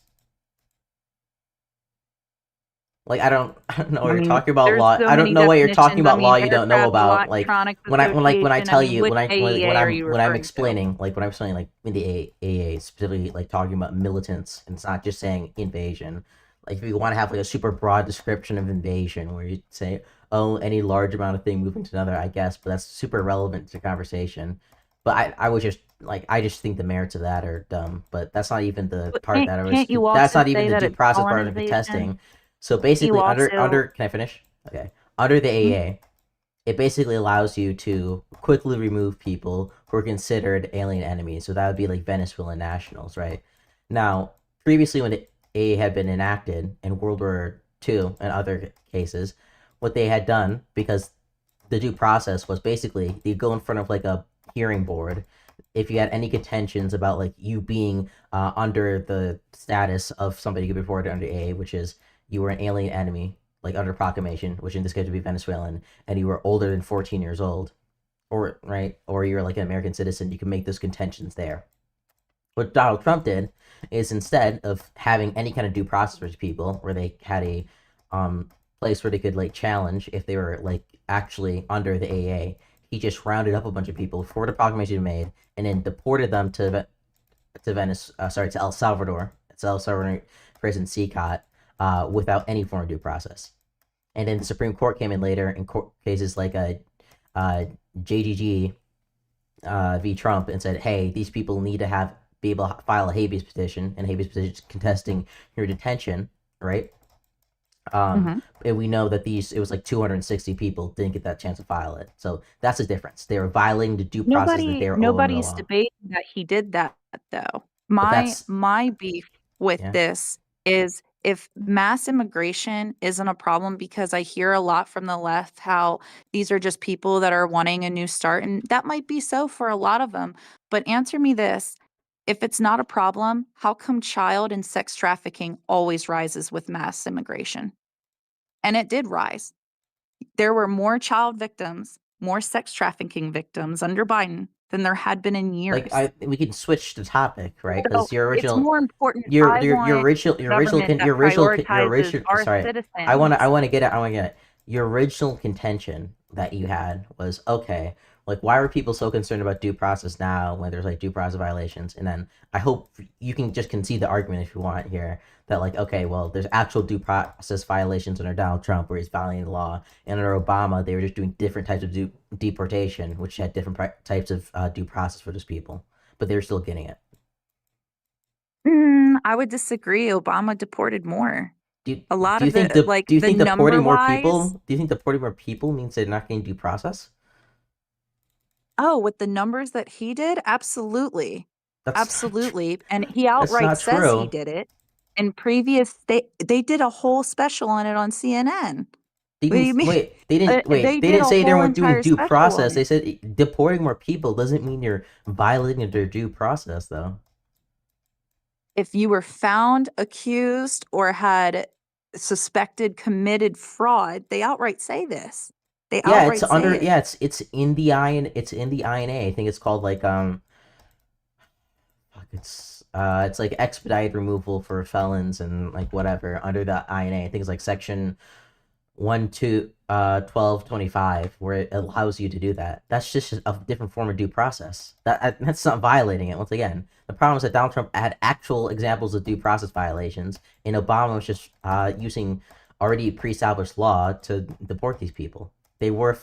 Like I don't know
I
what you're
mean,
talking about
there's
law.
so
I don't
many
know what you're talking
definitions. I
about law
mean,
you don't know
Aircraft
about. Like
Electronics
when I
Association.
tell
I mean,
you
which AEA are you
when I'm
referring to?
explaining like in the AEA specifically like talking about militants and it's not just saying invasion. Like if you want to have like a super broad description of invasion where you say oh any large amount of thing moving to another I guess, but that's super relevant to conversation. But I was just like I just think the merits of that are dumb. But that's not even the
But
part that I was.
can't you
That's
also
not even
say
the
that
due
it's
process part of the
colonization?
testing. So
You
basically,
also
can I finish? Okay, under the AEA, it basically allows you to quickly remove people who are considered alien enemies. So that would be like Venezuelan nationals, right? Now, previously when the AEA had been enacted in World War II and other cases, what they had done because the due process was basically you go in front of like a hearing board if you had any contentions about like you being under the status of somebody who could be reported under AA, which is you were an alien enemy, like under proclamation, which in this case would be Venezuelan, and you were older than 14 years old, or right, or you're like an American citizen, you can make those contentions there. What Donald Trump did is instead of having any kind of due process for people, where they had a place where they could like challenge if they were like actually under the AA, he just rounded up a bunch of people before the proclamation was made, and then deported them to El Salvador. It's El Salvador prison CCOT without any form of due process. And then the Supreme Court came in later in court cases like JGG v. Trump and said, hey, these people need to be able to file a habeas petition, and habeas petition is contesting your detention, right? And we know that it was like 260 people didn't get that chance to file it. So that's the difference. They were violating the due process that they were owed under the
Nobody's
law.
debating that he did that though.
that's-
My beef with
Yeah.
this is if mass immigration isn't a problem, because I hear a lot from the left how these are just people that are wanting a new start, and that might be so for a lot of them. But answer me this. If it's not a problem, how come child and sex trafficking always rises with mass immigration? And it did rise. There were more child victims, more sex trafficking victims under Biden than there had been in years.
Like we can switch the topic, right?
So
Because your original,
it's more important.
your
I want
original,
government that prioritizes our
sorry,
citizens.
I want to get it. Your original contention that you had was, okay, like why are people so concerned about due process now when there's like due process violations? And then I hope you can just concede the argument if you want here that like, okay, well, there's actual due process violations under Donald Trump where he's violating the law, and under Obama they were just doing different types of deportation, which had different types of due process for those people, but they were still getting it.
I would disagree. Obama deported more. A lot
Do you
of
think
the like
do you
the
think deporting more
number-wise-
people? Do you think deporting more people means they're not getting due process?
Oh, with the numbers that he did, absolutely,
That's not
absolutely, and he
That's
outright
not
says
true.
he did it. In previous, they did a whole special on it on CNN.
They
What do you
didn't
mean?
wait. They didn't wait.
They
They
did
didn't
a
say they
whole
weren't doing
entire
due
special
process.
on
They
it.
said deporting more people doesn't mean you're violating their due process, though.
If you were found accused or had suspected committed fraud, they outright say this. They
Yeah,
outright
it's
say
under.
it.
Yeah, it's in the INA. I think it's called like it's like expedited removal for felons and like whatever under the INA. I think it's like section 1225 where it allows you to do that. That's just a different form of due process. That's not violating it. Once again, the problem is that Donald Trump had actual examples of due process violations, and Obama was just using already pre-established law to deport these people. They were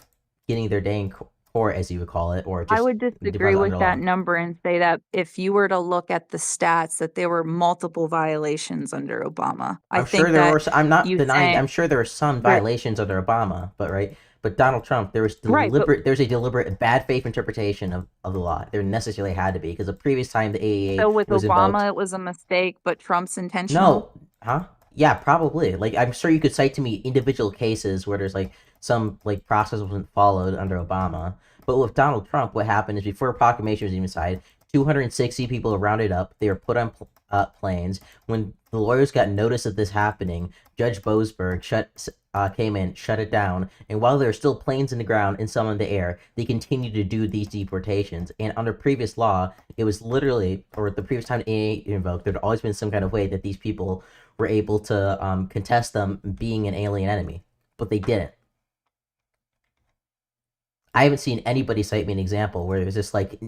getting their day in court, as you would call it, or just
I would
due
disagree
process
with
under
that
law.
number and say that if you were to look at the stats, that there were multiple violations under Obama. I
I'm
think
sure there
that
were. I'm not
you
denying.
saying-
I'm sure there were some
Right.
violations under Obama, but right. But Donald Trump, there was
Right, but-
there's a deliberate bad faith interpretation of the law. There necessarily had to be because the previous time the AAA
So with
was
Obama,
invoked.
it was a mistake, but Trump's intentional.
No, huh? Yeah, probably. Like I'm sure you could cite to me individual cases where there's like some like process wasn't followed under Obama. But with Donald Trump, what happened is before a proclamation was even signed, 260 people rounded up. They were put on planes. When the lawyers got notice of this happening, Judge Boasberg came in, shut it down, and while there were still planes in the ground and some in the air, they continued to do these deportations. And under previous law, it was literally, or the previous time AA invoked, there'd always been some kind of way that these people were able to contest them being an alien enemy, but they didn't. I haven't seen anybody cite me an example where there's this like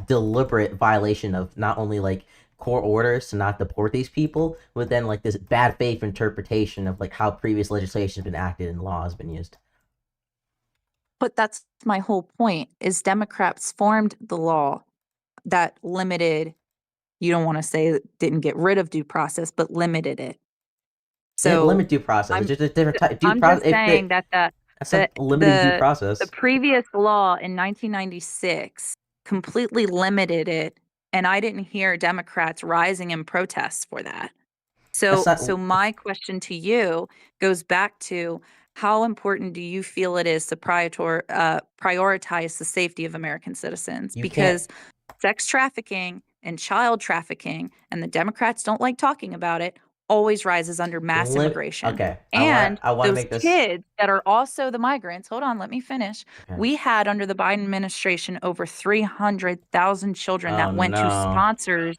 deliberate violation of not only like court orders to not deport these people, but then like this bad faith interpretation of like how previous legislation has been acted and law has been used.
But that's my whole point, is Democrats formed the law that limited, you don't want to say that didn't get rid of due process, but limited it.
They didn't
So
limit due process.
I'm-
It's just a different type. Due
I'm
process.
just saying that
that's not limiting due process.
the previous law in 1996 completely limited it, and I didn't hear Democrats rising in protests for that. So,
That's not-
so my question to you goes back to how important do you feel it is to prioritize the safety of American citizens?
You
Because sex trafficking and child trafficking, and the Democrats don't like talking about it, always rises under mass
Lim-
immigration.
okay,
And
I want to
those
make this.
kids that are also the migrants, hold on, let me finish.
Okay.
We had under the Biden administration over 300,000 children
Oh,
that went to
no.
sponsors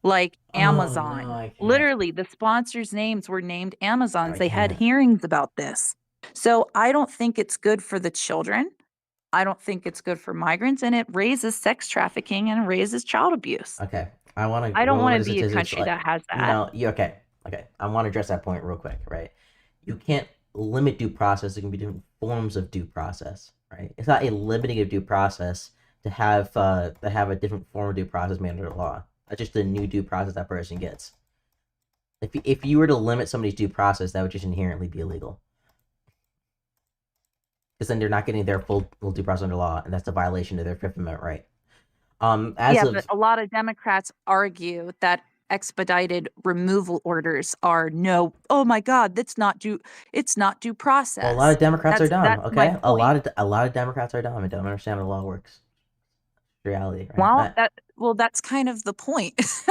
like
Oh,
Amazon.
no, I can't.
Literally, the sponsors' names were named Amazons.
I
They had
can't.
hearings about this. So I don't think it's good for the children. I don't think it's good for migrants, and it raises sex trafficking and raises child abuse.
Okay, I want to.
I don't want to be a country that has that.
No, you okay? Okay, I want to address that point real quick. Right, you can't limit due process. There can be different forms of due process. Right, it's not a limiting of due process to have a different form of due process made under the law. That's just the new due process that person gets. If you were to limit somebody's due process, that would just inherently be illegal. Because then they're not getting their full due process under law, and that's a violation of their Fifth Amendment right.
But a lot of Democrats argue that expedited removal orders are no. Oh my God, it's not due process.
Well, a lot of Democrats are dumb.
That's my
Okay,
point.
a lot of Democrats are dumb and don't understand how the law works. Reality, right?
That's kind of the point.
There's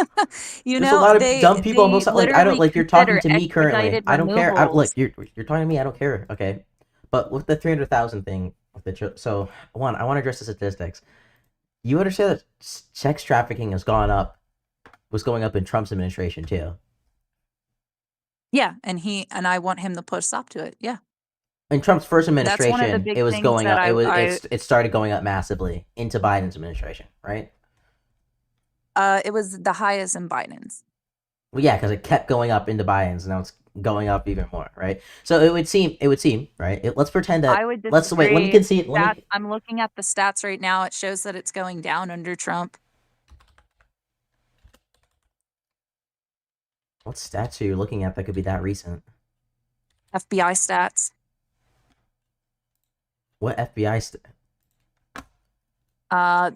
a lot of dumb people on both sides. Like I don't like you're talking to me currently.
expedited
I don't care.
removals.
Look, you're talking to me. I don't care. Okay, but with the 300,000 thing, with the so I want to address the statistics. You understand that sex trafficking was going up in Trump's administration too.
Yeah, and I want him to put a stop to it. Yeah.
In Trump's first
That's one of the
administration,
big
it was
things
going
that
up. It started going up massively into Biden's administration, right?
It was the highest in Biden's.
Well, yeah, because it kept going up into Biden's, and now it's going up even more, right? So it would seem, right? Let's pretend that.
I would
Let's wait. Let me
disagree.
concede.
I'm looking at the stats right now. It shows that it's going down under Trump.
What stats are you looking at that could be that recent?
FBI stats.
What FBI?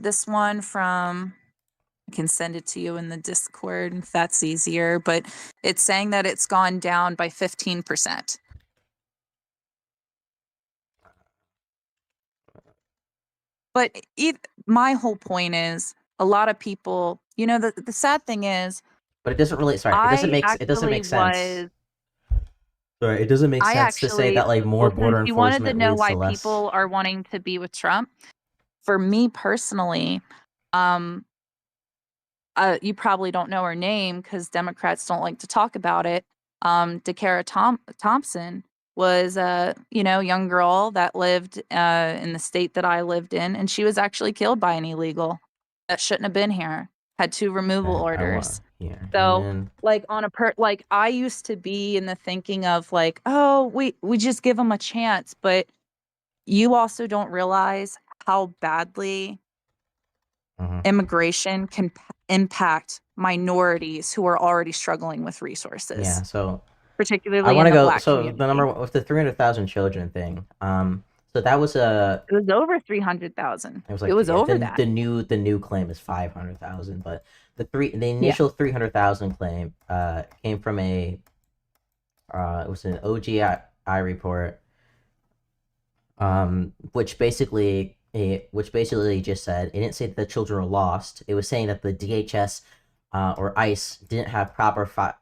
This one from. I can send it to you in the Discord if that's easier, but it's saying that it's gone down by 15%. But my whole point is a lot of people, the sad thing is.
But it doesn't really. Sorry, it doesn't make sense. Sorry, it doesn't make sense to say that like more border enforcement.
You wanted to know
leads
why
to less.
people are wanting to be with Trump. For me personally, you probably don't know her name because Democrats don't like to talk about it. DeCara Thompson was a young girl that lived in the state that I lived in, and she was actually killed by an illegal that shouldn't have been here. Had 2 removal orders. So like like I used to be in the thinking of like, oh, we just give them a chance, but you also don't realize how badly immigration can impact minorities who are already struggling with resources.
Yeah, so
particularly
I want to go.
Black
So
community.
the number with the 300,000 children thing. So that was
It was over 300,000.
It was like
over
the,
that.
The new claim is 500,000, but the initial 300,000 claim came from it was an OGI report, which basically just said it didn't say that the children were lost. It was saying that the DHS or ICE didn't have proper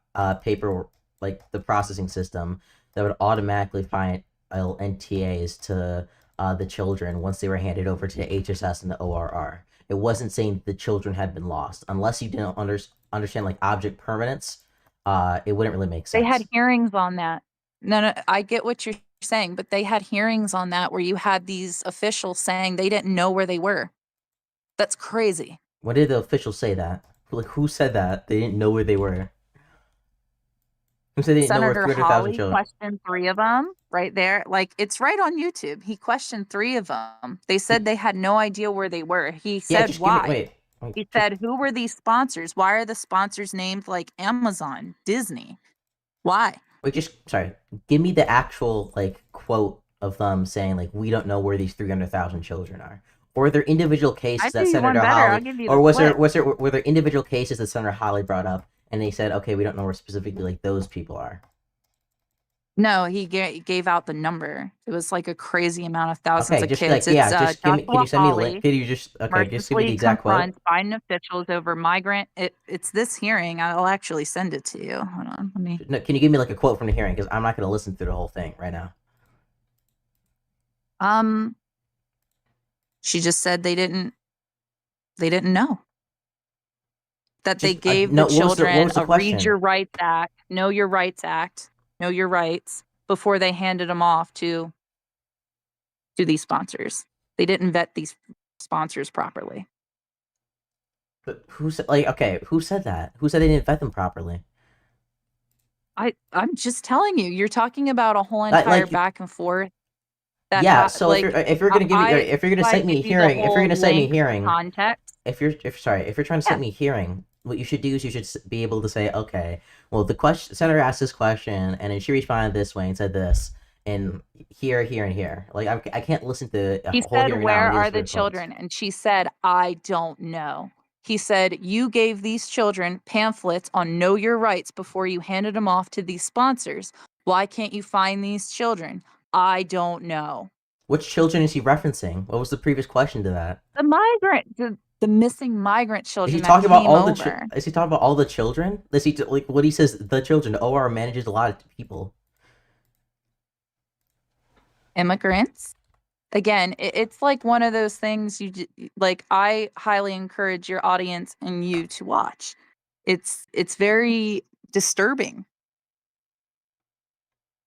paper, like the processing system that would automatically find NTAs to the children once they were handed over to the HSS and the ORR. It wasn't saying the children had been lost. Unless you didn't understand like object permanence, it wouldn't really make sense.
They had hearings on that. No, I get what you're saying, but they had hearings on that where you had these officials saying they didn't know where they were. That's crazy.
When did the officials say that? Like, who said that? They didn't know where they were. Who said they didn't know where
Senator
300,000
Hawley
children?
questioned 3 of them right there. Like, it's right on YouTube. He questioned 3 of them. They said they had no idea where they were. He said why.
Wait.
He said, who were these sponsors? Why are the sponsors named like Amazon, Disney? Why?
Wait, give me the actual like quote of them saying like we don't know where these 300,000 children are. Or were there individual cases that Senator Hawley, or were there individual cases that Senator Hawley brought up and they said, okay, we don't know where specifically like those people are?
No, he gave out the number. It was like a crazy amount of thousands
Okay,
of
just
kids.
like yeah,
It's
just give me. Can
Joshua
you send me a link?
Hawley
Could you just okay? Just give me the
mercilessly
exact quote.
confronts Biden officials over migrant. It's this hearing. I'll actually send it to you. Hold on, let me.
No, can you give me like a quote from the hearing? Because I'm not going to listen through the whole thing right now.
She just said they didn't know that they
Just
gave
no.
the
What was
children
the
a Read
question?
Your Rights Act, Know Your Rights Act, Know Your Rights before they handed them off to these sponsors. They didn't vet these sponsors properly.
But who said like okay? Who said that? Who said they didn't vet them properly?
I'm just telling you. You're talking about a whole entire
Like
back and forth. That
yeah. So
like
if you're gonna give me if you're gonna
I
cite me a
give you the
hearing, if you're
whole
gonna cite me a
length
hearing,
context.
if you're trying to cite me a hearing, what you should do is you should be able to say, okay, well the senator asked this question and then she responded this way and said this and here, here, and here. Like I can't listen to a
He
whole
said,
hearing now
"Where
and
are
listen
the
to quotes.
children?" And she said, "I don't know." He said, "You gave these children pamphlets on Know Your Rights before you handed them off to these sponsors. Why can't you find these children? I don't know."
Which children is he referencing? What was the previous question to that?
The missing migrant
Is
children
he
that
talking about
came
all the?
over.
Is he talking about all the children? Is he like what he says? The children. The OR manages a lot of people.
Immigrants. Again, it's like one of those things like I highly encourage your audience and you to watch. It's very disturbing.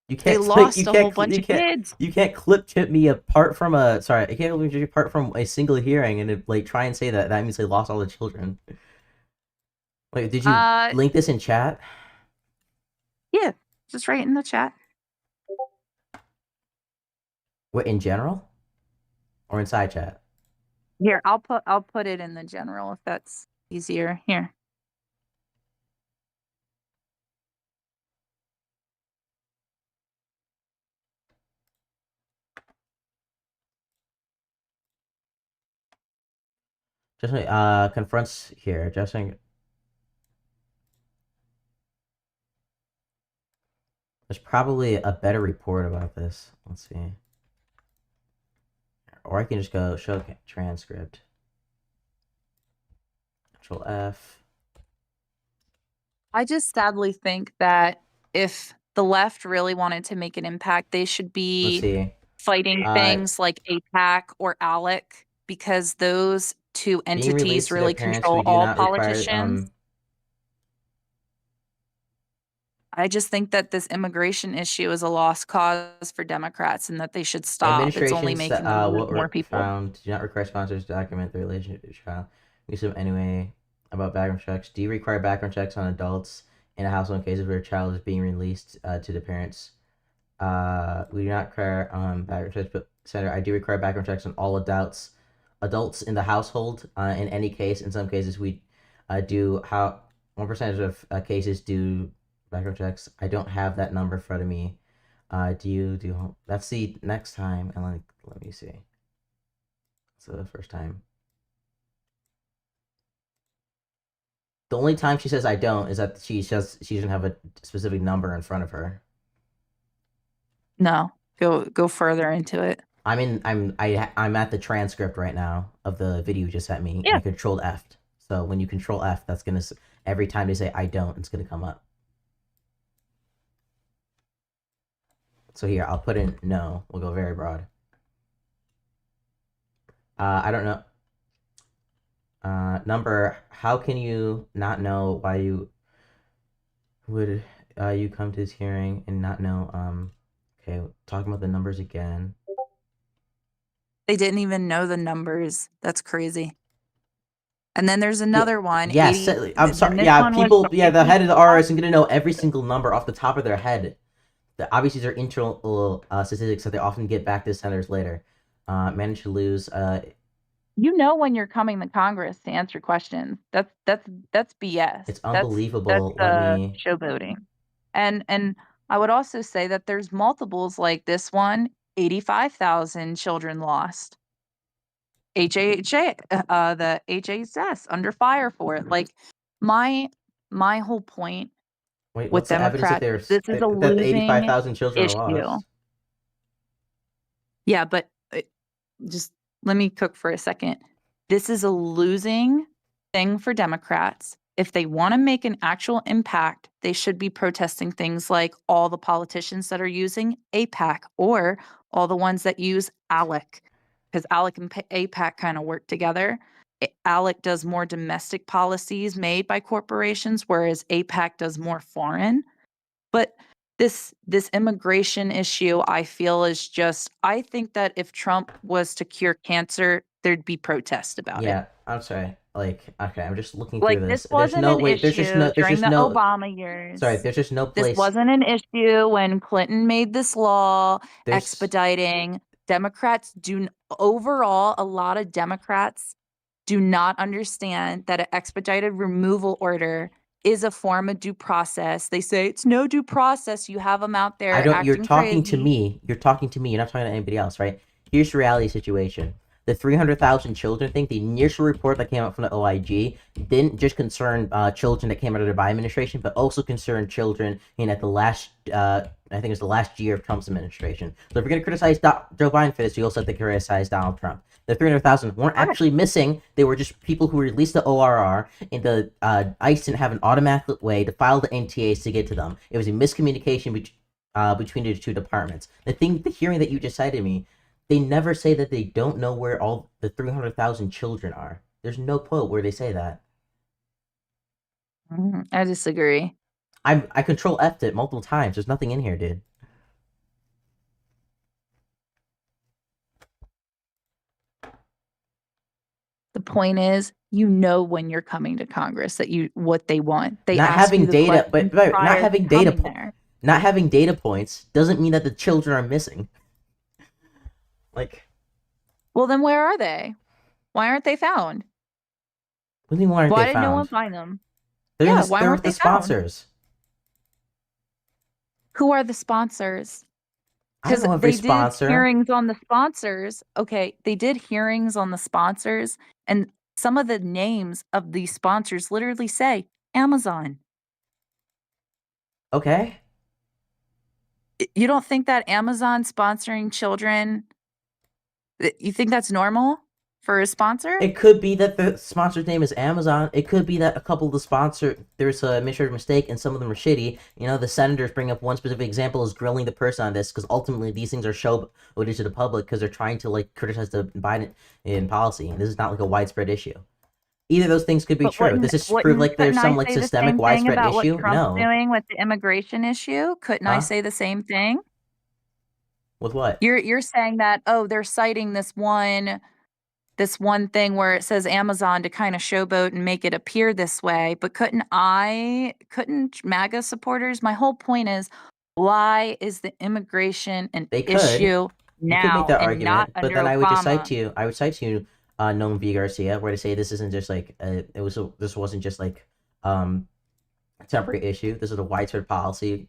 You
They
can't.
lost a whole bunch of kids.
You can't clip chip me apart from a. Sorry, I can't clip apart from a single hearing and like try and say that means they lost all the children. Wait, did you link this in chat?
Yeah, just right in the chat.
What in general? Or inside chat?
Here, I'll put it in the general if that's easier. Here.
Just confronts here. Just saying. There's probably a better report about this. Let's see. Or I can just go show transcript. Control F.
I just sadly think that if the left really wanted to make an impact, they should
Let's
be
see.
fighting things like APAC or ALEC because those two
Being released
entities
to their
really
parents,
control
we do
all
not require,
politicians. I just think that this immigration issue is a lost cause for Democrats and that they should stop. It's only
Administrations
making
that
them lose
what
more
were
people.
found do not require sponsors to document the relationship with the child. Use them anyway. About background checks. Do you require background checks on adults in a household in cases where a child is being released to the parents? We do not require background checks, but Senator, I do require background checks on all adults in the household. In any case, in some cases, we do how 1% of cases do background checks. I don't have that number in front of me. Do you? Let's see next time, and let me see. So the first time. The only time she says I don't is that she doesn't have a specific number in front of her.
No, go further into it.
I'm at the transcript right now of the video you just sent me.
Yeah.
And I controlled F. So when you control F, that's gonna every time they say I don't, it's gonna come up. So here, I'll put in no. We'll go very broad. I don't know. Number, how can you not know why you would you come to this hearing and not know okay, talking about the numbers again.
They didn't even know the numbers. That's crazy. And then there's another one.
Yes,
80
I'm
and
sorry.
this
Yeah,
one was
people.
for
Yeah, the head of the
55.
RR isn't gonna know every single number off the top of their head. Obviously, they're internal statistics that they often get back to senators later. Managed to lose.
You know when you're coming to Congress to answer questions. That's BS.
It's unbelievable.
That's
Let me.
showboating. And I would also say that there's multiples like this one. 85,000 children lost. HHA, the HHS under fire for it. Like my whole point
Wait,
with
what's the evidence that
Democrats. This is a
that the
losing
85,000 children are
issue.
lost?
Yeah, but just let me cook for a second. This is a losing thing for Democrats. If they want to make an actual impact, they should be protesting things like all the politicians that are using APAC or all the ones that use ALEC, because ALEC and APAC kind of work together. ALEC does more domestic policies made by corporations, whereas APAC does more foreign. But this immigration issue, I feel, is just, I think that if Trump was to cure cancer, there'd be protest about it.
Yeah, I'm sorry. Like, okay, I'm just looking
Like,
through
this
this. There's
wasn't
no
an
wait. There's just
issue
no. There's
during
just
the
no.
Obama years.
Sorry, there's just no
This
place.
wasn't an issue when Clinton made this law
There's
expediting. Democrats overall, a lot of Democrats do not understand that an expedited removal order is a form of due process. They say it's no due process. You have them out there
I don't. You're
acting
talking to
crazy.
me. You're talking to me. You're not talking to anybody else, right? Here's the reality situation. The 300,000 children thing, the initial report that came out from the OIG didn't just concern children that came out of the Biden administration, but also concerned children at the last, I think it was the last year of Trump's administration. So if you're going to criticize Joe Biden for this, you also have to criticize Donald Trump. The 300,000 weren't actually missing. They were just people who released the ORR, and the ICE didn't have an automatic way to file the NTAs to get to them. It was a miscommunication between the two departments. The hearing that you just cited me, they never say that they don't know where all the 300,000 children are. There's no quote where they say that.
I disagree.
I control F'd it multiple times. There's nothing in here, dude.
The point is, when you're coming to Congress that what they want. They
Not
ask
having
you the
data,
questions
but not
prior to
having data
coming there.
not having data points doesn't mean that the children are missing. Like,
Well, then where are they? Why aren't they found?
what do you mean, why aren't
Why
they
did no one
found?
find them?
They're
Yeah,
in
why
they're
weren't
with the
they found?
sponsors.
Who are the sponsors?
I don't
Because
know every
they did
sponsor.
hearings on the sponsors. Okay, they did hearings on the sponsors, and some of the names of these sponsors literally say Amazon.
Okay.
You don't think that Amazon sponsoring children, you think that's normal for a sponsor?
It could be that the sponsor's name is Amazon. It could be that a couple of the there's a administrative mistake and some of them are shitty. The senators bring up one specific example as grilling the person on this because ultimately these things are showboated to the public because they're trying to criticize the Biden in policy. And this is not like a widespread issue. Either of those things could be
But
true. Does this prove like there's some
couldn't I say the
systemic
same thing
widespread
about
issue?
what Trump's
No.
doing with the immigration issue? Couldn't I
Huh?
say the same thing?
With what?
You're saying that, oh, they're citing this one thing where it says Amazon to kind of showboat and make it appear this way, but couldn't MAGA supporters? My whole point is, why is the immigration an
They could.
issue
You could
now
make that
and
argument,
not
but
under
then I would just cite
Obama?
to you. I would cite to you, Noam V. Garcia, where to say this isn't just like this wasn't just like a temporary issue. This is a widespread policy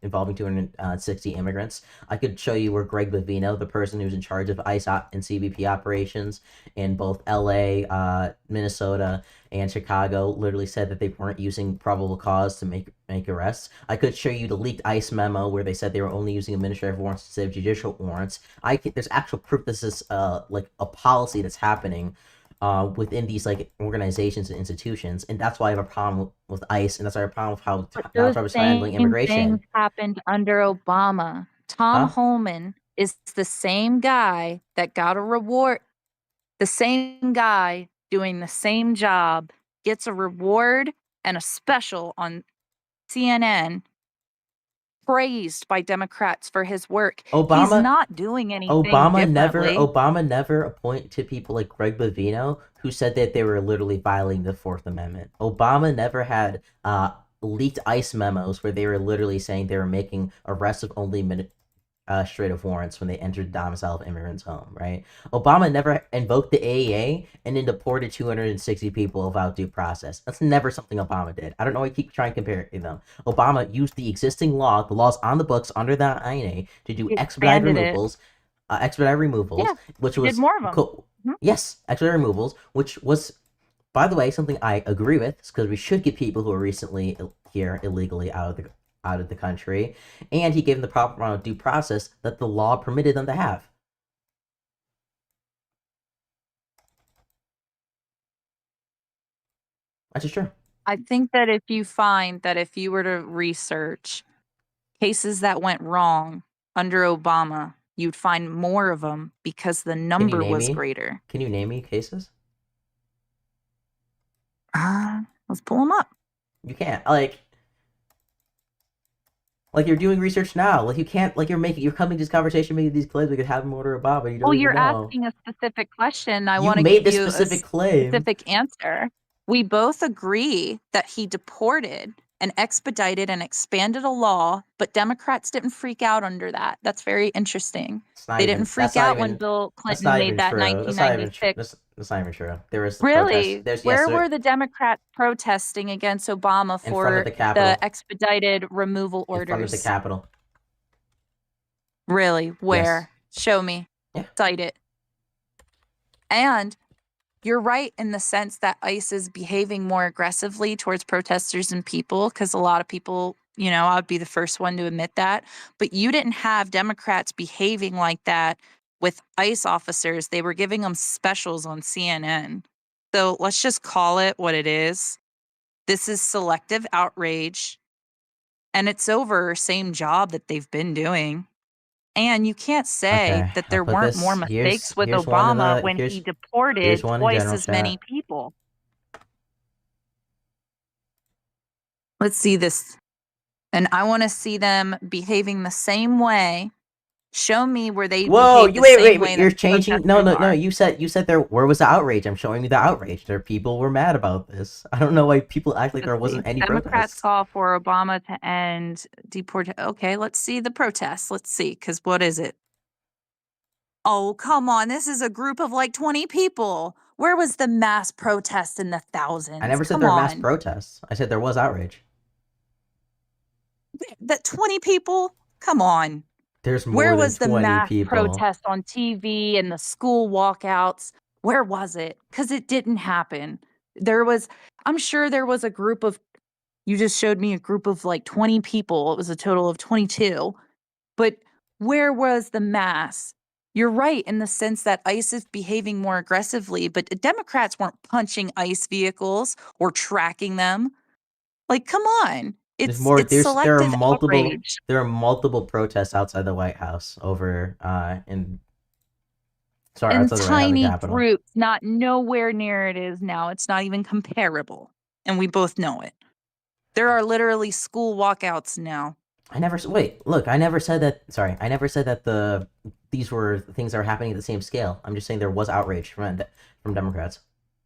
involving 260 immigrants. I could show you where Greg Bavino, the person who's in charge of ICE and CBP operations in both LA, Minnesota, and Chicago, literally said that they weren't using probable cause to make arrests. I could show you the leaked ICE memo where they said they were only using administrative warrants instead of judicial warrants. There's actual proof this is like a policy that's happening within these organizations and institutions, and that's why I have a problem with ICE, and that's why I have a problem with how Donald Trump is handling immigration.
Things happened under Obama. Tom Holman is the same guy that got a reward. The same guy doing the same job gets a reward and a special on CNN, praised by Democrats for his work. He's not doing anything differently.
Obama never appointed people like Greg Bavino who said that they were literally violating the Fourth Amendment. Obama never had leaked ICE memos where they were literally saying they were making arrests of only administrative warrants when they entered the domicile of immigrants' home, right? Obama never invoked the AEA and then deported 260 people without due process. That's never something Obama did. I don't know why you keep trying to compare them. Obama used the existing law, the laws on the books under the INA, to do expedited removals,
Yeah,
which was
did more of them.
Yes, expedited removals, which was By the way, something I agree with is because we should get people who are recently here illegally out of the country, and he gave them the proper amount of due process that the law permitted them to have. That's just true.
I think that if you find that if you were to research cases that went wrong under Obama, you'd find more of them because the
Can you
number
name
was
me?
greater.
Can you name me cases?
Let's pull them up.
You can't. Like you're doing research now. Like you can't. Like you're coming to this conversation making these claims. We could have him order Obama. You don't
Well,
even
you're
know.
asking a specific question. I
You
want to
made
give
this
you a
specific claim.
specific answer. We both agree that he deported and expedited and expanded a law, but Democrats didn't freak out under that. That's very interesting.
It's not
They
even.
didn't freak
That's not
out when
even.
Bill
That's
Clinton
not
made
even
that
true. That's not even true.
1996.
That's not even true. There was
Really?
protests.
Where were the Democrats protesting against Obama
in front of
for
the Capitol.
the expedited removal
In front of the
orders?
Capitol.
Really?
Yes.
Where? Show me.
Yeah.
Cite it. And you're right in the sense that ICE is behaving more aggressively towards protesters and people, because a lot of people, I would be the first one to admit that. But you didn't have Democrats behaving like that with ICE officers. They were giving them specials on CNN. So let's just call it what it is. This is selective outrage, and it's over same job that they've been doing. And you can't say
Okay,
that
I'll
there
put
weren't
this.
more mistakes with
Here's one in
Obama
the.
when
Here's
he deported
here's one in
twice
general
as many
chat.
people. Let's see this. And I want to see them behaving the same way. Show me where they
Whoa!
behave
You
the same
wait.
way
You're
that
changing. No.
protesters are.
You said there. Where was the outrage? I'm showing you the outrage. There, people were mad about this. I don't know why people act like there
Let's see.
wasn't any
Democrats
protests.
call for Obama to end deportation. Okay, let's see the protests. Let's see, because what is it? Oh, come on. This is a group of like 20 people. Where was the mass protest in the thousands?
I never said
Come
there were mass
on.
protests. I said there was outrage.
That 20 people? Come on.
There's more
Where
than
was the
20
mass
people.
protest on TV and the school walkouts? Where was it? Because it didn't happen. I'm sure there was a group of, you just showed me a group of like 20 people. It was a total of 22. But where was the mass? You're right in the sense that ICE is behaving more aggressively, but the Democrats weren't punching ICE vehicles or tracking them. Like, come on.
There's
It's
more. There are
selective
multiple.
outrage.
There are multiple protests outside the White House over outside
In
the White House, the
tiny
Capitol.
groups, not nowhere near it is now. It's not even comparable. And we both know it. There are literally school walkouts now.
I never said that. Sorry, I never said that these were things that are happening at the same scale. I'm just saying there was outrage from Democrats.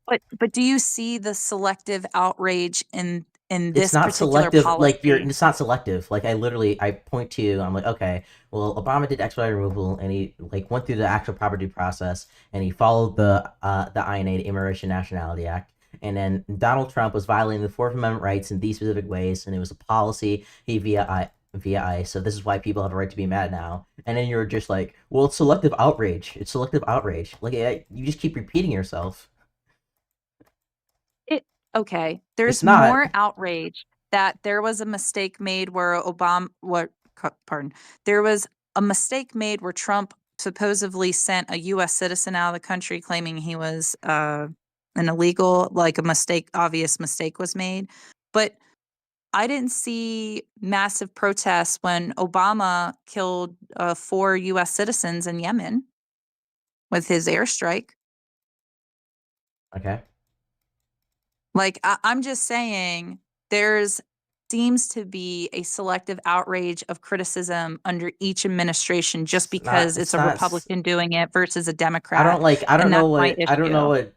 But do you see the selective outrage in this
It's not
particular
selective.
policy?
It's not selective. Like I point to you. I'm like, okay, well, Obama did expedited removal, and he went through the actual property process, and he followed the INA, the Immigration Nationality Act. And then Donald Trump was violating the Fourth Amendment rights in these specific ways, and it was a policy via ICE. So this is why people have a right to be mad now. And then you're just like, well, it's selective outrage. It's selective outrage. You just keep repeating yourself.
Okay, there's
It's not.
more outrage that there was a mistake made where there was a mistake made where Trump supposedly sent a U.S. citizen out of the country claiming he was an illegal, like obvious mistake was made. But I didn't see massive protests when Obama killed 4 U.S. citizens in Yemen with his airstrike.
Okay.
Like, I'm just saying, seems to be a selective outrage of criticism under each administration just because it's a Republican doing it versus a Democrat.
I don't know what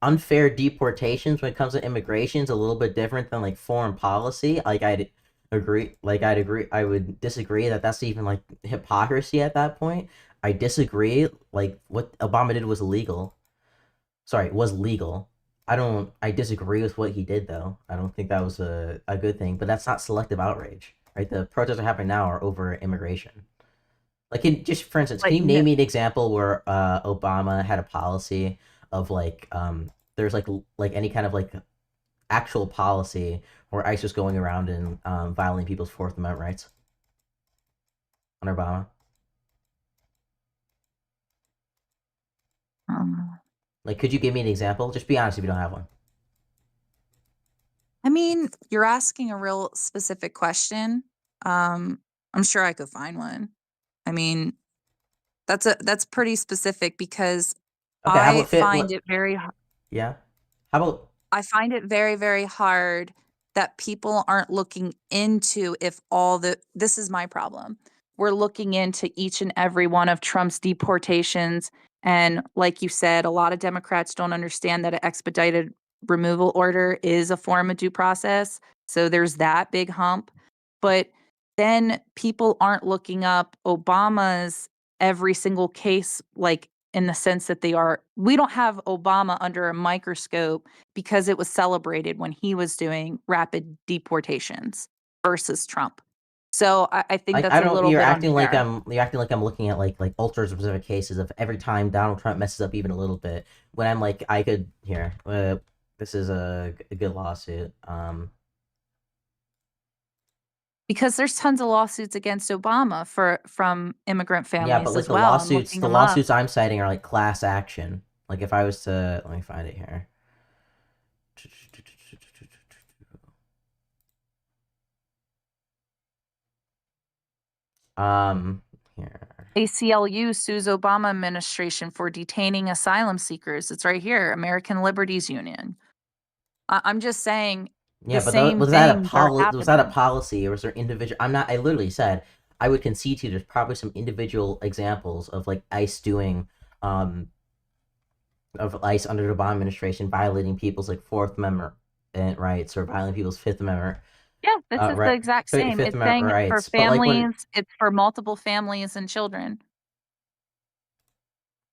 unfair deportations when it comes to immigration is a little bit different than foreign policy. I would disagree that that's even hypocrisy at that point. I disagree. What Obama did was illegal. Sorry, was legal. I disagree with what he did, though. I don't think that was a good thing, but that's not selective outrage, right? The protests that are happening now are over immigration. For instance, can you name me an example where Obama had a policy of there's like any kind of like actual policy where ICE was going around and violating people's Fourth Amendment rights under Obama. Like, could you give me an example? Just be honest if you don't have one.
I mean, you're asking a real specific question. I'm sure I could find one. I mean, that's pretty specific because
Okay, how
I
about
find it very
Yeah. How about
I find it very, very hard that people aren't looking into if this is my problem. We're looking into each and every one of Trump's deportations. And like you said, a lot of Democrats don't understand that an expedited removal order is a form of due process. So there's that big hump. But then people aren't looking up Obama's every single case, like in the sense that we don't have Obama under a microscope because it was celebrated when he was doing rapid deportations versus Trump. So I think
like
that's
I
a
don't
little
you're
bit
acting like
unfair.
you're acting like I'm looking at like ultra specific cases of every time Donald Trump messes up even a little bit. When I'm like I could here. This is a good lawsuit.
Because there's tons of lawsuits against Obama from immigrant
Yeah,
families
but like
as well. I'm looking
the
them up.
lawsuits I'm citing are like class action. Like if I was to let me find it here. Here.
ACLU sues Obama administration for detaining asylum seekers. It's right here, American Liberties Union. I'm just saying
Yeah,
the
but
same
was that a
things are
was that a
happening.
policy or was there individual? I literally said I would concede to you there's probably some individual examples of like ICE doing of ICE under the Obama administration violating people's like Fourth Amendment rights or violating people's Fifth Amendment
Yeah, this is the
right
exact same.
Fifth
It's
Amendment
saying it's for
rights. But like when
families, it's for multiple families and children.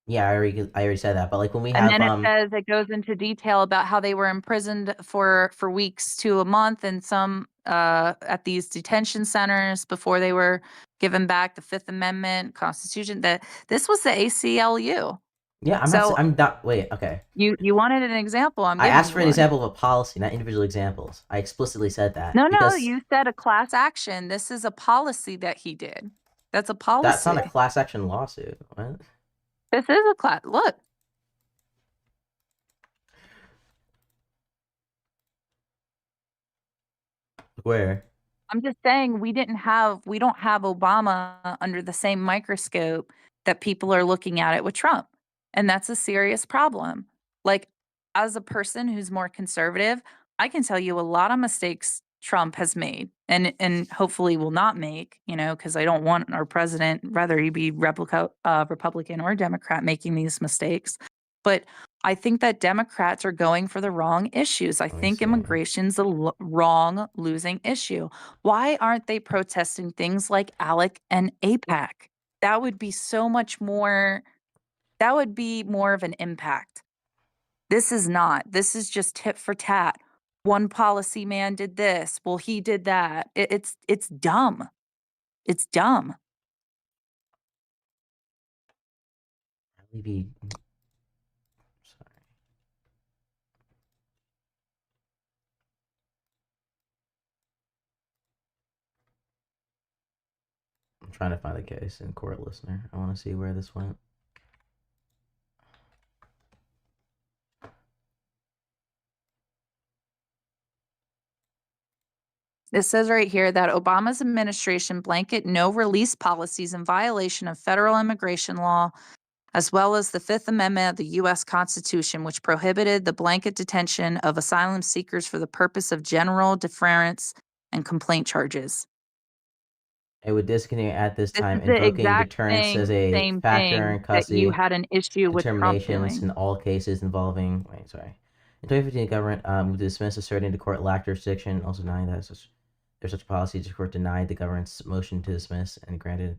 yeah, I already said that. But like when we
And
have
then it goes into detail about how they were imprisoned for weeks to a month and some at these detention centers before they were given back the Fifth Amendment Constitution. That this was the ACLU.
yeah,
So
I'm not wait, okay.
you wanted an example. I'm
I
giving
asked
you
for an
one.
example of a policy, not individual examples. I explicitly said that.
No,
because
you said a class action. This is a policy that he did. That's a policy.
that's not a class action lawsuit. What?
This is a class. Look.
Where?
I'm just saying we don't have Obama under the same microscope that people are looking at it with Trump. And that's a serious problem. Like as a person who's more conservative, I can tell you a lot of mistakes Trump has made and hopefully will not make, because I don't want our president, whether he be Republican or Democrat, making these mistakes. But I think that Democrats are going for the wrong issues. I think immigration's the wrong losing issue. Why aren't they protesting things like ALEC and APAC? That would be so much more, that would be more of an impact. This is not. This is just tit for tat. One policy man did this. Well, he did that. It's dumb. It's dumb.
Maybe. Sorry. I'm trying to find the case in court listener. I want to see where this went.
It says right here that Obama's administration blanket no release policies in violation of federal immigration law, as well as the Fifth Amendment of the U.S. Constitution, which prohibited the blanket detention of asylum seekers for the purpose of general deference and complaint charges.
It would discontinue at this time,
is the
invoking
exact
deterrence as a
same
factor
thing
in
that
custody
you had an issue with Trump
determinations
doing.
in all cases involving. Wait, sorry. In 2015, the government moved to dismiss, asserting the court lacked jurisdiction, also denying that there's such a policy. The court denied the government's motion to dismiss and granted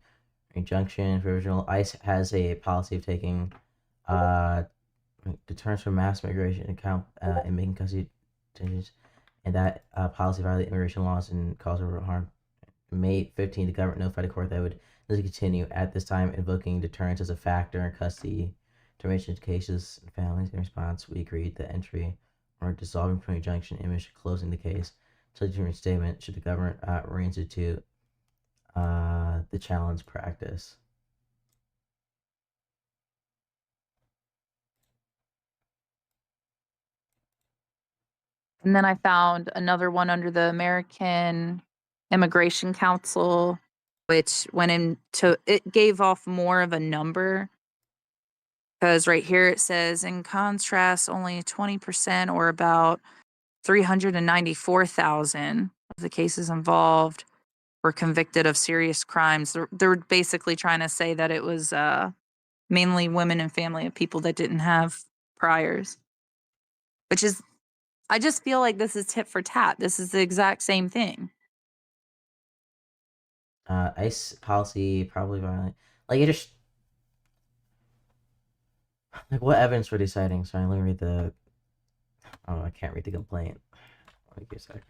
injunction for original. ICE has a policy of taking deterrence from mass migration account and making custody decisions, and that policy violated immigration laws and caused harm. May 15, the government notified the court that it would continue at this time, invoking deterrence as a factor in custody termination of cases and families. In response, we agreed that entry or dissolving from injunction image closing the case to the statement should the government reinstitute the challenge practice.
And then I found another one under the American Immigration Council, which went into, it gave off more of a number. Because right here it says, in contrast, only 20% or about 394,000 of the cases involved were convicted of serious crimes. They're basically trying to say that it was mainly women and family of people that didn't have priors, which is, I just feel like this is tit for tat. This is the exact same thing.
ICE policy probably violent. Like, it just, like, what evidence were they citing? Sorry, let me read the. Oh, I can't read the complaint. Let me give a sec.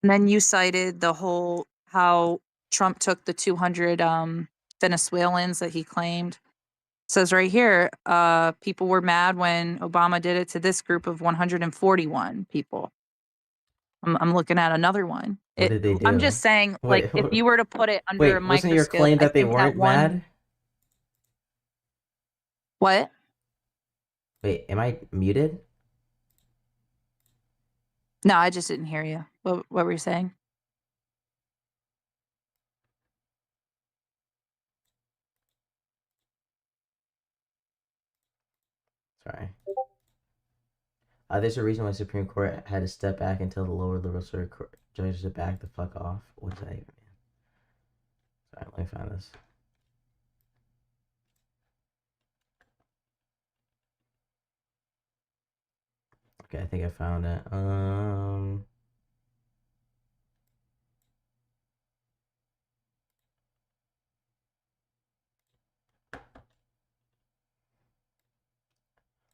And then you cited the whole how Trump took the 200 Venezuelans that he claimed. It says right here, people were mad when Obama did it to this group of 141 people. I'm looking at another one.
What did they do?
I'm just saying, like,
Wait,
if you were to put it under
wait,
a
wasn't
microscope,
your claim
I
that they
think
weren't
one.
mad?
What?
Wait, am I muted?
No, I just didn't hear you. What were you saying?
Sorry. There's a reason why the Supreme Court had to step back until the lower liberal circuit court judges to back the fuck off. What does that even mean? Sorry, let me find this. Okay, I think I found it.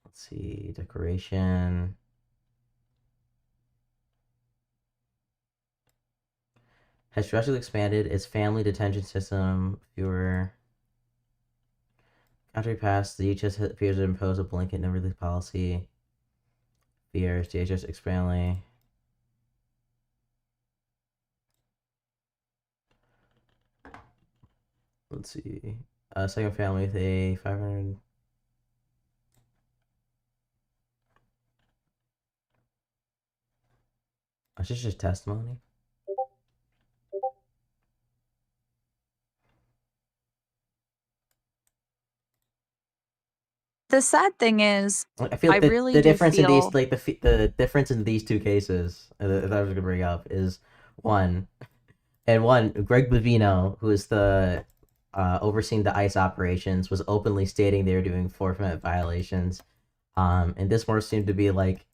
Let's see, declaration. Has drastically expanded its family detention system. Fewer. Country passed, the DHS appears to impose a blanket no release policy. Fears, DHS expandingly. Let's see. Second family with a 500. Is this just testimony?
The sad thing is,
I feel like
really
the
do
difference in
feel
these, like the difference in these two cases that I was gonna bring up is one, Greg Bovino, who is the overseeing the ICE operations, was openly stating they were doing Fourth Amendment violations, and this more seemed to be like,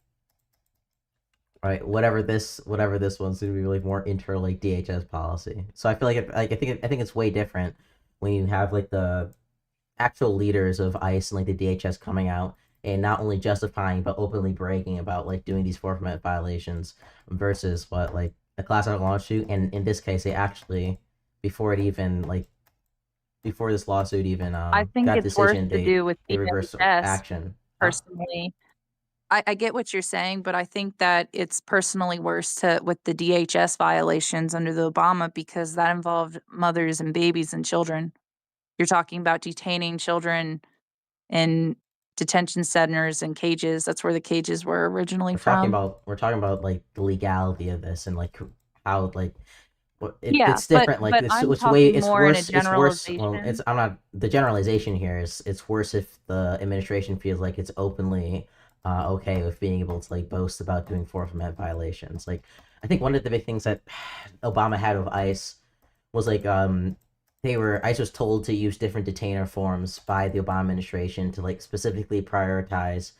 right, whatever this one seemed to be like more inter like DHS policy. So I feel like I think it's way different when you have like the actual leaders of ICE and like the DHS coming out and not only justifying but openly bragging about like doing these Fourth Amendment violations versus what like a class action lawsuit. And in this case, they actually before this lawsuit even
I think
got
it's worse
decision,
to do with
they reversed
DHS
action.
personally. I get what you're saying, but I think that it's personally worse with the DHS violations under the Obama because that involved mothers and babies and children. You're talking about detaining children in detention centers and cages. That's where the cages were originally from.
We're talking about like the legality of this and like how like
Yeah,
it's different.
but
Like
I'm
it's way
talking
it's
more in a
worse. It's worse. Well,
generalization.
it's I'm not the generalization here is it's worse if the administration feels like it's openly okay with being able to like boast about doing Fourth Amendment violations. Like I think one of the big things that Obama had with ICE was like ICE was told to use different detainer forms by the Obama administration to like specifically prioritize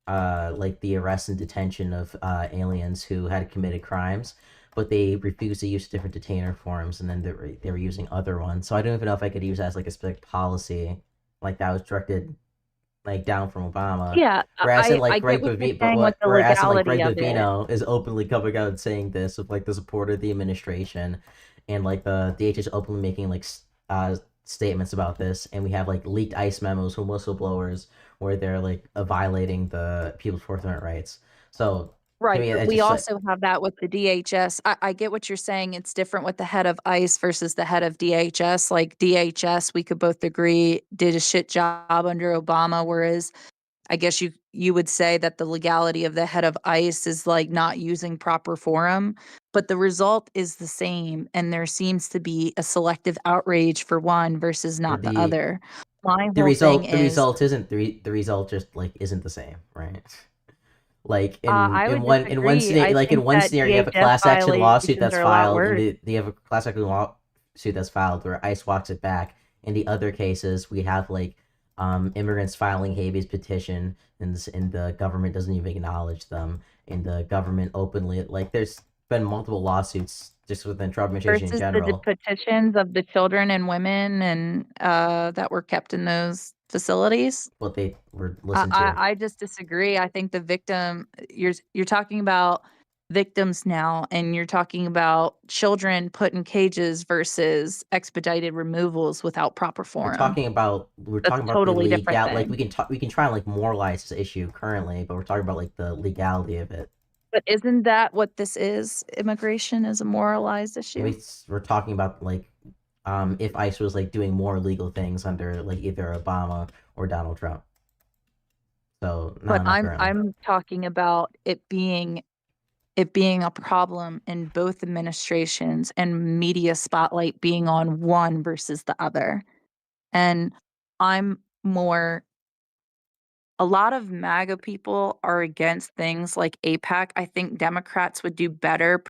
like the arrest and detention of aliens who had committed crimes, but they refused to use different detainer forms, and then they were using other ones. So I don't even know if I could use that as like a specific policy like that was directed like down from Obama.
Yeah,
Whereas in like
I get
Greg
what you're
Bovino,
saying with the
whereas in like
legality
Greg
of it.
Bovino is openly coming out and saying this with like the support of the administration, and like the DHS openly making like statements about this, and we have like leaked ICE memos from whistleblowers where they're like violating the people's Fourth Amendment rights. So to
Right,
me,
but
it's
we
just like
also have that with the DHS. I get what you're saying. It's different with the head of ICE versus the head of DHS. Like DHS, we could both agree did a shit job under Obama, whereas I guess you would say that the legality of the head of ICE is like not using proper forum, but the result is the same, and there seems to be a selective outrage for one versus not the
the
other. My whole thing
the
is,
result isn't the result just like isn't the same, right? Like
I would
in one
disagree.
scenario,
I
like in
think
one
that
scenario, you have a
DHS
class action lawsuit
violations
that's
are a lot
filed, and
worse.
you have a class action lawsuit that's filed where ICE walks it back. In the other cases, we have like immigrants filing habeas petition, and the government doesn't even acknowledge them, and the government openly like there's been multiple lawsuits just within Trump administration in
Versus the
general.
petitions of the children and women and that were kept in those facilities.
But they were listened to.
I just disagree. I think the victim you're talking about victims now, and you're talking about children put in cages versus expedited removals without proper
We're
forum.
talking about
That's a totally
the
different
legal, like
thing.
we can try and like moralize this issue currently, but we're talking about like the legality of it.
But isn't that what this is? Immigration is a moralized issue.
We're talking about like if ICE was like doing more illegal things under like either Obama or Donald Trump. So
But
not currently.
I'm talking about it being a problem in both administrations and media spotlight being on one versus the other. And I'm more a lot of MAGA people are against things like APAC. I think Democrats would do better